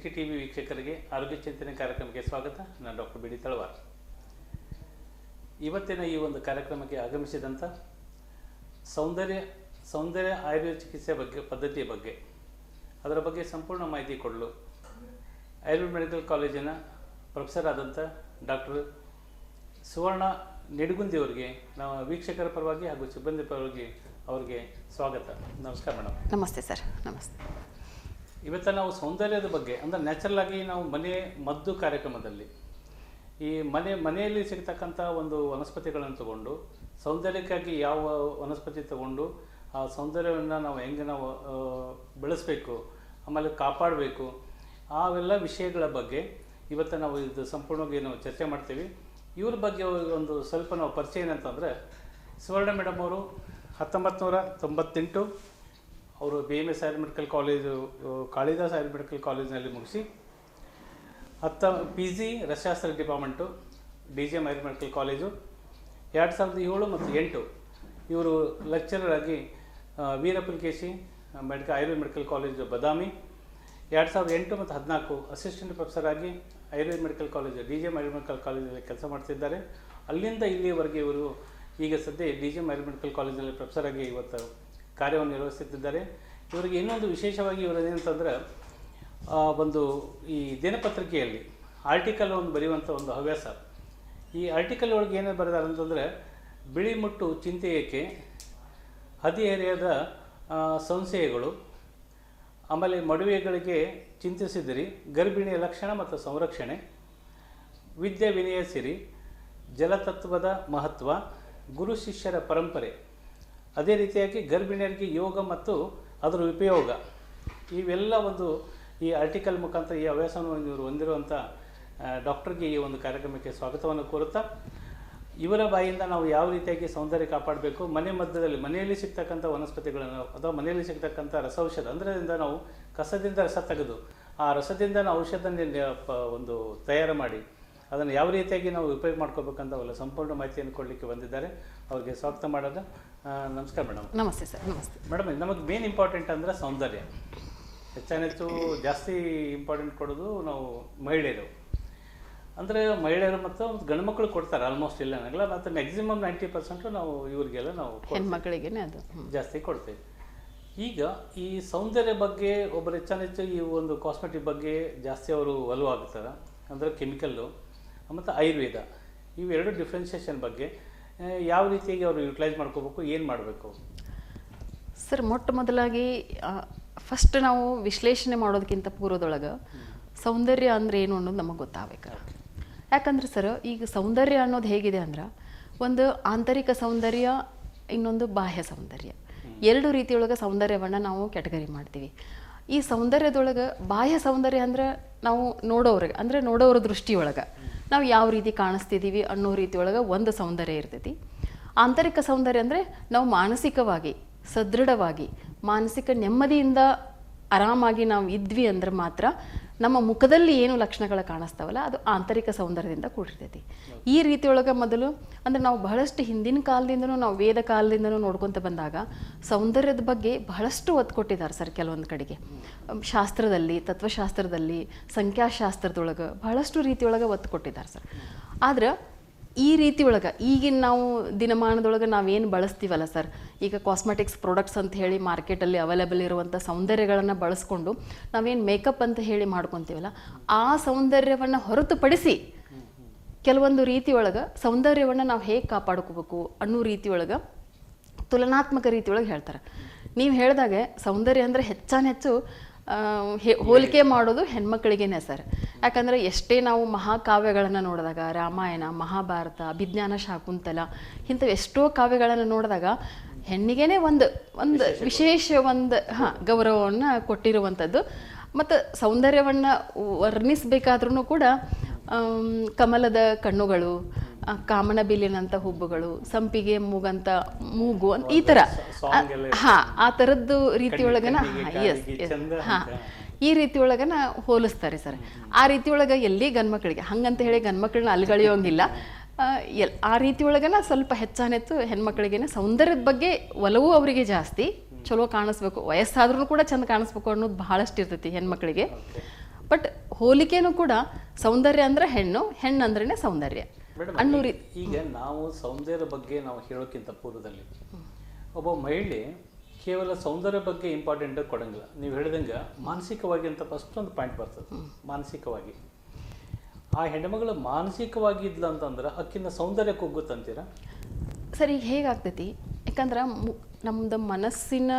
City TV ವೀಕ್ಷಕರಿಗೆ ಆರೋಗ್ಯ ಚಿಂತನೆ ಕಾರ್ಯಕ್ರಮಕ್ಕೆ ಸ್ವಾಗತ. ನಾನು ಡಾಕ್ಟರ್ ಬಿ ಡಿ ತಳವಾರ್. ಇವತ್ತಿನ ಈ ಒಂದು ಕಾರ್ಯಕ್ರಮಕ್ಕೆ ಆಗಮಿಸಿದಂಥ ಸೌಂದರ್ಯ ಆಯುರ್ವೇದ ಚಿಕಿತ್ಸೆ ಪದ್ಧತಿಯ ಬಗ್ಗೆ ಅದರ ಬಗ್ಗೆ ಸಂಪೂರ್ಣ ಮಾಹಿತಿ ಕೊಡಲು ಆಯುರ್ವೇದ ಮೆಡಿಕಲ್ ಕಾಲೇಜಿನ ಪ್ರೊಫೆಸರ್ ಆದಂಥ ಡಾಕ್ಟರ್ ಸುವರ್ಣ ನಿಡಗುಂದಿ ಅವರಿಗೆ ನಾವು ವೀಕ್ಷಕರ ಪರವಾಗಿ ಹಾಗೂ ಸಿಬ್ಬಂದಿ ಪರವಾಗಿ ಅವರಿಗೆ ಸ್ವಾಗತ. ನಮಸ್ಕಾರ ಮೇಡಮ್. ನಮಸ್ತೆ ಸರ್. ನಮಸ್ತೆ. ಇವತ್ತು ನಾವು ಸೌಂದರ್ಯದ ಬಗ್ಗೆ ಅಂದರೆ ನ್ಯಾಚುರಲ್ ಆಗಿ ನಾವು ಮನೆ ಮದ್ದು ಕಾರ್ಯಕ್ರಮದಲ್ಲಿ ಈ ಮನೆಯಲ್ಲಿ ಸಿಗ್ತಕ್ಕಂಥ ಒಂದು ವನಸ್ಪತಿಗಳನ್ನು ತಗೊಂಡು ಸೌಂದರ್ಯಕ್ಕಾಗಿ ಯಾವ ವನಸ್ಪತಿ ತಗೊಂಡು ಆ ಸೌಂದರ್ಯವನ್ನು ನಾವು ಹೆಂಗೆ ನಾವು ಬೆಳೆಸಬೇಕು, ಆಮೇಲೆ ಕಾಪಾಡಬೇಕು, ಅವೆಲ್ಲ ವಿಷಯಗಳ ಬಗ್ಗೆ ಇವತ್ತು ನಾವು ಇದು ಸಂಪೂರ್ಣವಾಗಿ ನಾವು ಚರ್ಚೆ ಮಾಡ್ತೀವಿ. ಇವ್ರ ಬಗ್ಗೆ ಒಂದು ಸ್ವಲ್ಪ ನಾವು ಪರಿಚಯ ಏನಂತಂದರೆ, ಸುವರ್ಣ ಮೇಡಮ್ ಅವರು 1998 ಅವರು BMS Ayurveda medical college Kalidas Ayurveda medical ಕಾಲೇಜಿನಲ್ಲಿ ಮುಗಿಸಿ PG Rasashastra department DGM Ayurveda medical college 2007 ಮತ್ತು 2008 ಇವರು ಲೆಕ್ಚರರ್ ಆಗಿ ವೀರಪುಲಕೇಶಿ ಆಯುರ್ವೇದ ಮೆಡಿಕಲ್ ಕಾಲೇಜು ಬದಾಮಿ, 2008 ಮತ್ತು 2014 ಅಸಿಸ್ಟೆಂಟ್ ಪ್ರೊಫೆಸರ್ ಆಗಿ Ayurveda medical college DGM Ayurveda medical ಕಾಲೇಜಲ್ಲಿ ಕೆಲಸ ಮಾಡ್ತಿದ್ದಾರೆ. ಅಲ್ಲಿಂದ ಇಲ್ಲಿಯವರೆಗೆ ಇವರು ಈಗ ಸದ್ಯ DGM ಆಯುರ್ವೇದ ಮೆಡಿಕಲ್ ಕಾಲೇಜಿನಲ್ಲಿ ಪ್ರೊಫೆಸರ್ ಆಗಿ ಇವತ್ತು ಕಾರ್ಯವನ್ನು ನಿರ್ವಹಿಸುತ್ತಿದ್ದಾರೆ. ಇವರಿಗೆ ಇನ್ನೊಂದು ವಿಶೇಷವಾಗಿ ಏನಂತಂದರೆ, ಒಂದು ಈ ದಿನಪತ್ರಿಕೆಯಲ್ಲಿ ಆರ್ಟಿಕಲ್ ಒಂದು ಬರೆಯುವಂಥ ಒಂದು ಹವ್ಯಾಸ. ಈ ಆರ್ಟಿಕಲ್ ಒಳಗೆ ಏನೇ ಬರೆದಾರೆ ಅಂತಂದರೆ, ಬಿಳಿ ಮುಟ್ಟು ಚಿಂತೆ ಏಕೆ, ಹದಿಹರೆಯದ ಸಂಶಯಗಳು, ಆಮೇಲೆ ಮಡುವೆಗಳಿಗೆ ಚಿಂತಿಸಿದಿರಿ, ಗರ್ಭಿಣಿಯ ಲಕ್ಷಣ ಮತ್ತು ಸಂರಕ್ಷಣೆ, ವಿದ್ಯೆ ವಿನಯ ಸಿರಿ, ಜಲತತ್ವದ ಮಹತ್ವ, ಗುರು ಶಿಷ್ಯರ ಪರಂಪರೆ, ಅದೇ ರೀತಿಯಾಗಿ ಗರ್ಭಿಣಿಯರಿಗೆ ಯೋಗ ಮತ್ತು ಅದರ ಉಪಯೋಗ, ಇವೆಲ್ಲ ಒಂದು ಈ ಆರ್ಟಿಕಲ್ ಮುಖಾಂತರ ಈ ಹವ್ಯಾಸವನ್ನು ಇವರು ಹೊಂದಿರುವಂಥ ಡಾಕ್ಟರ್ಗೆ ಈ ಒಂದು ಕಾರ್ಯಕ್ರಮಕ್ಕೆ ಸ್ವಾಗತವನ್ನು ಕೋರುತ್ತಾ, ಇವರ ಬಾಯಿಂದ ನಾವು ಯಾವ ರೀತಿಯಾಗಿ ಸೌಂದರ್ಯ ಕಾಪಾಡಬೇಕು, ಮನೆಯಲ್ಲಿ ಸಿಗ್ತಕ್ಕಂಥ ವನಸ್ಪತಿಗಳನ್ನು ಅಥವಾ ಮನೆಯಲ್ಲಿ ಸಿಗ್ತಕ್ಕಂಥ ರಸೌಷಧ ಅಂದರೆ ನಾವು ಕಸದಿಂದ ರಸ ತೆಗೆದು ಆ ರಸದಿಂದ ನಾವು ಔಷಧನ ಒಂದು ತಯಾರು ಮಾಡಿ ಅದನ್ನು ಯಾವ ರೀತಿಯಾಗಿ ನಾವು ಉಪಯೋಗ ಮಾಡ್ಕೋಬೇಕಂತ ಅವೆಲ್ಲ ಸಂಪೂರ್ಣ ಮಾಹಿತಿಯನ್ನು ಕೊಡಲಿಕ್ಕೆ ಬಂದಿದ್ದಾರೆ. ಅವ್ರಿಗೆ ಸ್ವಾಗತ ಮಾಡೋದು. ನಮಸ್ಕಾರ ಮೇಡಮ್. ನಮಸ್ತೆ ಸರ್. ನಮಸ್ತೆ ಮೇಡಮ್. ನಮಗೆ ಮೇನ್ ಇಂಪಾರ್ಟೆಂಟ್ ಅಂದರೆ ಸೌಂದರ್ಯ ಹೆಚ್ಚು ಜಾಸ್ತಿ ಇಂಪಾರ್ಟೆಂಟ್ ಕೊಡೋದು ನಾವು ಮಹಿಳೆಯರು. ಅಂದರೆ ಮಹಿಳೆಯರು ಮತ್ತು ಗಂಡು ಮಕ್ಕಳು ಕೊಡ್ತಾರೆ ಆಲ್ಮೋಸ್ಟ್ ಇಲ್ಲ ಅನ್ನಲ್ಲ, ಮತ್ತು ಮ್ಯಾಕ್ಸಿಮಮ್ 90% ನಾವು ಇವರಿಗೆಲ್ಲ ನಾವು ಹೆಣ್ಮಕ್ಳಿಗೆ ಅದು ಜಾಸ್ತಿ ಕೊಡ್ತೇವೆ. ಈಗ ಈ ಸೌಂದರ್ಯ ಬಗ್ಗೆ ಒಬ್ಬರು ಹೆಚ್ಚು ಈ ಒಂದು ಕಾಸ್ಮೆಟಿಕ್ ಬಗ್ಗೆ ಜಾಸ್ತಿ ಅವರು ಒಲವಾಗ್ತಾರೆ. ಅಂದರೆ ಕೆಮಿಕಲ್ಲು ಮತ್ತು ಆಯುರ್ವೇದ ಇವೆರಡು ಡಿಫ್ರೆನ್ಸಿಯೇಷನ್ ಬಗ್ಗೆ ಯಾವ ರೀತಿಯಾಗಿ ಅವರು ಯುಟಿಲೈಸ್ ಮಾಡ್ಕೋಬೇಕು, ಏನು ಮಾಡಬೇಕು ಸರ್? ಮೊಟ್ಟ ಮೊದಲಾಗಿ ಫಸ್ಟ್ ನಾವು ವಿಶ್ಲೇಷಣೆ ಮಾಡೋದಕ್ಕಿಂತ ಪೂರ್ವದೊಳಗೆ ಸೌಂದರ್ಯ ಅಂದರೆ ಏನು ಅನ್ನೋದು ನಮಗೆ ಗೊತ್ತಾಗಬೇಕು. ಯಾಕಂದ್ರೆ ಸರ್, ಈಗ ಸೌಂದರ್ಯ ಅನ್ನೋದು ಹೇಗಿದೆ ಅಂದ್ರೆ, ಒಂದು ಆಂತರಿಕ ಸೌಂದರ್ಯ, ಇನ್ನೊಂದು ಬಾಹ್ಯ ಸೌಂದರ್ಯ. ಎರಡು ರೀತಿಯೊಳಗೆ ಸೌಂದರ್ಯವನ್ನು ನಾವು ಕ್ಯಾಟಗರಿ ಮಾಡ್ತೀವಿ. ಈ ಸೌಂದರ್ಯದೊಳಗೆ ಬಾಹ್ಯ ಸೌಂದರ್ಯ ಅಂದರೆ ನಾವು ನೋಡೋವ್ರಿಗೆ, ಅಂದರೆ ನೋಡೋರ ದೃಷ್ಟಿಯೊಳಗೆ ನಾವು ಯಾವ ರೀತಿ ಕಾಣಿಸ್ತಿದ್ದೀವಿ ಅನ್ನೋ ರೀತಿಯೊಳಗೆ ಒಂದು ಸೌಂದರ್ಯ ಇರ್ತೈತಿ. ಆಂತರಿಕ ಸೌಂದರ್ಯ ಅಂದರೆ ನಾವು ಮಾನಸಿಕವಾಗಿ ಸದೃಢವಾಗಿ ಮಾನಸಿಕ ನೆಮ್ಮದಿಯಿಂದ ಆರಾಮಾಗಿ ನಾವು ಇದ್ವಿ ಅಂದ್ರೆ ಮಾತ್ರ ನಮ್ಮ ಮುಖದಲ್ಲಿ ಏನು ಲಕ್ಷಣಗಳು ಕಾಣಿಸ್ತಾವಲ್ಲ ಅದು ಆಂತರಿಕ ಸೌಂದರ್ಯದಿಂದ ಕೂಡಿರ್ತೈತಿ. ಈ ರೀತಿಯೊಳಗೆ ಮೊದಲು ಅಂದರೆ ನಾವು ಬಹಳಷ್ಟು ಹಿಂದಿನ ಕಾಲದಿಂದನೂ ನಾವು ವೇದ ಕಾಲದಿಂದನೂ ನೋಡ್ಕೊತ ಬಂದಾಗ ಸೌಂದರ್ಯದ ಬಗ್ಗೆ ಬಹಳಷ್ಟು ಒತ್ತು ಕೊಟ್ಟಿದ್ದಾರೆ ಸರ್. ಕೆಲವೊಂದು ಕಡೆಗೆ ಶಾಸ್ತ್ರದಲ್ಲಿ, ತತ್ವಶಾಸ್ತ್ರದಲ್ಲಿ, ಸಂಖ್ಯಾಶಾಸ್ತ್ರದೊಳಗೆ ಬಹಳಷ್ಟು ರೀತಿಯೊಳಗೆ ಒತ್ತು ಕೊಟ್ಟಿದ್ದಾರೆ ಸರ್. ಆದ್ರೆ ಈ ರೀತಿಯೊಳಗೆ ಈಗಿನ ನಾವು ದಿನಮಾನದೊಳಗೆ ನಾವೇನು ಬಳಸ್ತೀವಲ್ಲ ಸರ್, ಈಗ ಕಾಸ್ಮೆಟಿಕ್ಸ್ ಪ್ರಾಡಕ್ಟ್ಸ್ ಅಂತ ಹೇಳಿ ಮಾರ್ಕೆಟಲ್ಲಿ ಅವೈಲೇಬಲ್ ಇರುವಂಥ ಸೌಂದರ್ಯಗಳನ್ನು ಬಳಸ್ಕೊಂಡು ನಾವೇನು ಮೇಕಪ್ ಅಂತ ಹೇಳಿ ಮಾಡ್ಕೊತೀವಲ್ಲ, ಆ ಸೌಂದರ್ಯವನ್ನು ಹೊರತುಪಡಿಸಿ ಕೆಲವೊಂದು ರೀತಿಯೊಳಗೆ ಸೌಂದರ್ಯವನ್ನು ನಾವು ಹೇಗೆ ಕಾಪಾಡ್ಕೋಬೇಕು ಅನ್ನೋ ರೀತಿಯೊಳಗೆ ತುಲನಾತ್ಮಕ ರೀತಿಯೊಳಗೆ ಹೇಳ್ತಾರೆ. ನೀವು ಹೇಳಿದಾಗೆ ಸೌಂದರ್ಯ ಅಂದರೆ ಹೆಚ್ಚು ಹೋಲಿಕೆ ಮಾಡೋದು ಹೆಣ್ಮಕ್ಳಿಗೇನೆ ಸರ್. ಯಾಕಂದರೆ ಎಷ್ಟೇ ನಾವು ಮಹಾಕಾವ್ಯಗಳನ್ನು ನೋಡಿದಾಗ, ರಾಮಾಯಣ, ಮಹಾಭಾರತ, ಅಭಿಜ್ಞಾನ ಶಾಕುಂತಲ ಇಂಥವು ಎಷ್ಟೋ ಕಾವ್ಯಗಳನ್ನು ನೋಡಿದಾಗ ಹೆಣ್ಣಿಗೇನೆ ಒಂದು ವಿಶೇಷ ಗೌರವವನ್ನು ಕೊಟ್ಟಿರುವಂಥದ್ದು. ಮತ್ತು ಸೌಂದರ್ಯವನ್ನು ವರ್ಣಿಸಬೇಕಾದ್ರೂ ಕೂಡ ಕಮಲದ ಕಣ್ಣುಗಳು, ಕಾಮನ ಬಿಲ್ಲಿನಂಥ ಹುಬ್ಬುಗಳು, ಸಂಪಿಗೆ ಮೂಗಂತ ಮೂಗು ಅಂತ ಈ ಥರ ಆ ಥರದ್ದು ರೀತಿಯೊಳಗನ ಈ ರೀತಿಯೊಳಗನ ಹೋಲಿಸ್ತಾರೆ ಸರ್. ಆ ರೀತಿಯೊಳಗೆ ಎಲ್ಲಿ ಗಂಡ್ಮಕ್ಳಿಗೆ ಹಂಗಂತ ಹೇಳಿ ಗಂಡ್ಮಕ್ಳನ್ನ ಅಲ್ಗಳೆಯೋಂಗಿಲ್ಲ. ಆ ರೀತಿಯೊಳಗನ ಸ್ವಲ್ಪ ಹೆಚ್ಚು ಹೆಣ್ಮಕ್ಳಿಗೇನೆ ಸೌಂದರ್ಯದ ಬಗ್ಗೆ ಒಲವು ಅವರಿಗೆ ಜಾಸ್ತಿ. ಚಲೋ ಕಾಣಿಸ್ಬೇಕು, ವಯಸ್ಸಾದ್ರೂ ಕೂಡ ಚಂದ ಕಾಣಿಸ್ಬೇಕು ಅನ್ನೋದು ಬಹಳಷ್ಟು ಇರ್ತೈತಿ ಹೆಣ್ಮಕ್ಳಿಗೆ. ಬಟ್ ಹೋಲಿಕೆನೂ ಕೂಡ ಸೌಂದರ್ಯ ಅಂದ್ರೆ ಹೆಣ್ಣು, ಹೆಣ್ಣು ಅಂದ್ರೇ ಸೌಂದರ್ಯ ಅನ್ನೋ ರೀತಿ. ಈಗ ನಾವು ಸೌಂದರ್ಯದ ಬಗ್ಗೆ ನಾವು ಹೇಳೋಕ್ಕಿಂತ ಪೂರ್ವದಲ್ಲಿ ಒಬ್ಬ ಮಹಿಳೆ ಕೇವಲ ಸೌಂದರ್ಯ ಬಗ್ಗೆ ಇಂಪಾರ್ಟೆಂಟ್ ಕೊಡಂಗಿಲ್ಲ. ನೀವು ಹೇಳಿದಂಗೆ ಮಾನಸಿಕವಾಗಿ ಅಂತ ಫಸ್ಟ್ ಒಂದು ಪಾಯಿಂಟ್ ಬರ್ತದೆ. ಮಾನಸಿಕವಾಗಿ ಆ ಹೆಣ್ಮಗಳು ಮಾನಸಿಕವಾಗಿ ಇದ್ಲ ಅಂತಂದ್ರೆ ಅಕ್ಕಿನ ಸೌಂದರ್ಯ ಕುಗ್ಗುತ್ತಂತೀರಾ? ಸರ್, ಈಗ ಹೇಗಾಗ್ತೈತಿ, ಯಾಕಂದ್ರೆ ನಮ್ದು ಮನಸ್ಸಿನ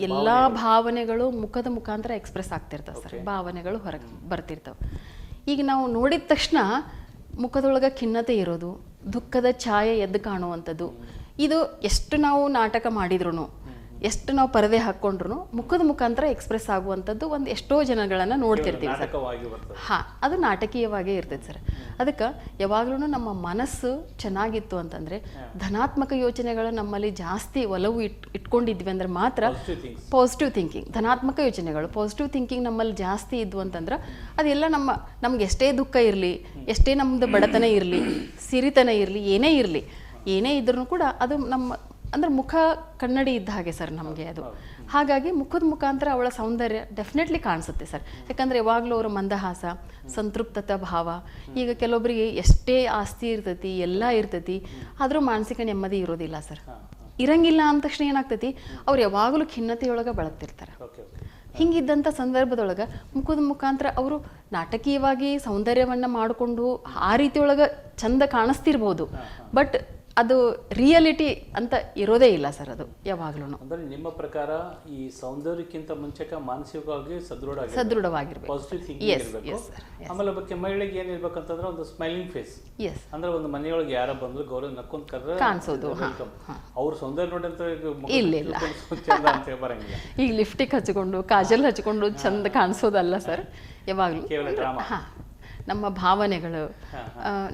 ಎಲ್ಲ ಭಾವನೆಗಳು ಮುಖದ ಮುಖಾಂತರ ಎಕ್ಸ್ಪ್ರೆಸ್ ಆಗ್ತಿರ್ತಾವೆ ಸರ್. ಭಾವನೆಗಳು ಹೊರಗೆ ಬರ್ತಿರ್ತಾವೆ. ಈಗ ನಾವು ನೋಡಿದ ತಕ್ಷಣ ಮುಖದೊಳಗೆ ಖಿನ್ನತೆ ಇರೋದು, ದುಃಖದ ಛಾಯೆ ಎದ್ದು ಕಾಣುವಂಥದ್ದು, ಇದು ಎಷ್ಟು ನಾವು ನಾಟಕ ಮಾಡಿದ್ರು, ಎಷ್ಟು ನಾವು ಪರದೆ ಹಾಕ್ಕೊಂಡ್ರು ಮುಖದ ಮುಖಾಂತರ ಎಕ್ಸ್ಪ್ರೆಸ್ ಆಗುವಂಥದ್ದು ಒಂದು ಎಷ್ಟೋ ಜನಗಳನ್ನು ನೋಡ್ತಿರ್ತೀವಿ ಸರ್. ಹಾಂ, ಅದು ನಾಟಕೀಯವಾಗೇ ಇರ್ತೈತೆ ಸರ್. ಅದಕ್ಕೆ ಯಾವಾಗ್ಲೂ ನಮ್ಮ ಮನಸ್ಸು ಚೆನ್ನಾಗಿತ್ತು ಅಂತಂದರೆ, ಧನಾತ್ಮಕ ಯೋಚನೆಗಳು ನಮ್ಮಲ್ಲಿ ಜಾಸ್ತಿ ಒಲವು ಇಟ್ಕೊಂಡಿದ್ವಿ ಅಂದ್ರೆ ಮಾತ್ರ ಪಾಸಿಟಿವ್ ಥಿಂಕಿಂಗ್, ಧನಾತ್ಮಕ ಯೋಚನೆಗಳು, ಪಾಸಿಟಿವ್ ಥಿಂಕಿಂಗ್ ನಮ್ಮಲ್ಲಿ ಜಾಸ್ತಿ ಇದ್ವು ಅಂತಂದ್ರೆ ಅದೆಲ್ಲ ನಮ್ಗೆ ಎಷ್ಟೇ ದುಃಖ ಇರಲಿ, ಎಷ್ಟೇ ನಮ್ಮದು ಬಡತನ ಇರಲಿ, ಸಿರಿತನ ಇರಲಿ, ಏನೇ ಇದ್ರೂ ಕೂಡ ಅದು ನಮ್ಮ ಅಂದ್ರೆ ಮುಖ ಕನ್ನಡಿ ಇದ್ದ ಹಾಗೆ ಸರ್ ನಮಗೆ ಅದು. ಹಾಗಾಗಿ ಮುಖದ ಮುಖಾಂತರ ಅವಳ ಸೌಂದರ್ಯ ಡೆಫಿನೆಟ್ಲಿ ಕಾಣಿಸುತ್ತೆ ಸರ್. ಯಾಕಂದರೆ ಯಾವಾಗಲೂ ಅವರ ಮಂದಹಾಸ, ಸಂತೃಪ್ತತ ಭಾವ. ಈಗ ಕೆಲವೊಬ್ಬರಿಗೆ ಎಷ್ಟೇ ಆಸ್ತಿ ಇರ್ತೈತಿ, ಎಲ್ಲ ಇರ್ತೈತಿ, ಆದರೂ ಮಾನಸಿಕ ನೆಮ್ಮದಿ ಇರೋದಿಲ್ಲ ಸರ್. ಇರಂಗಿಲ್ಲ ಅಂದ ತಕ್ಷಣ ಏನಾಗ್ತೈತಿ, ಅವ್ರು ಯಾವಾಗಲೂ ಖಿನ್ನತೆಯೊಳಗೆ ಬಳಕ್ತಿರ್ತಾರೆ. ಹಿಂಗಿದ್ದಂಥ ಸಂದರ್ಭದೊಳಗೆ ಮುಖದ ಮುಖಾಂತರ ಅವರು ನಾಟಕೀಯವಾಗಿ ಸೌಂದರ್ಯವನ್ನು ಮಾಡಿಕೊಂಡು ಆ ರೀತಿಯೊಳಗೆ ಚಂದ ಕಾಣಿಸ್ತಿರ್ಬೋದು, ಬಟ್ ಅದು ರಿಯಾಲಿಟಿ ಅಂತ ಇರೋದೇ ಇಲ್ಲ ಸರ್. ಅದು ಯಾವಾಗ್ಲೂ ಅಂದ್ರೆ ನಿಮ್ಮ ಪ್ರಕಾರ ಈ ಸೌಂದರ್ಯಕ್ಕಿಂತ ಮುಂಚೆಕ ಮಾನಸಿಕವಾಗಿ ಸದೃಢವಾಗಿರ್ಬೇಕು, ಪಾಸಿಟಿವ್ ಥಿಂಕಿಂಗ್ ಇರಬೇಕು. ಆಮೇಲೆ ಬಗ್ಗೆ ಮಹಿಳೆಗೆ ಏನಿರ್ಬೇಕಂತಂದ್ರೆ ಒಂದು ಸ್ಮೈಲಿಂಗ್ ಫೇಸ್. ಅಂದ್ರೆ ಒಂದು ಮನೆಯೊಳಗೆ ಯಾರ ಬಂದ್ರು ಗೌರವ ನಕ್ಕೊಂಡ್ ಕರ್ರೆ ಕಾಣಿಸೋದು. ಅವ್ರ ಸೌಂದರ್ಯ ನೋಡಿ ಅಂತ ಇಲ್ಲ ಅಂತ ಬರಂಗಿಲ್ಲ. ಈಗ ಲಿಫ್ಟಿಕ್ ಹಚ್ಕೊಂಡು, ಕಾಜಲ್ ಹಚ್ಕೊಂಡು ಚಂದ ಕಾಣಿಸೋದಲ್ಲ ಸರ್. ಯಾವಾಗ್ಲೂ ಕೇವಲ ಡ್ರಾಮಾ. ನಮ್ಮ ಭಾವನೆಗಳು,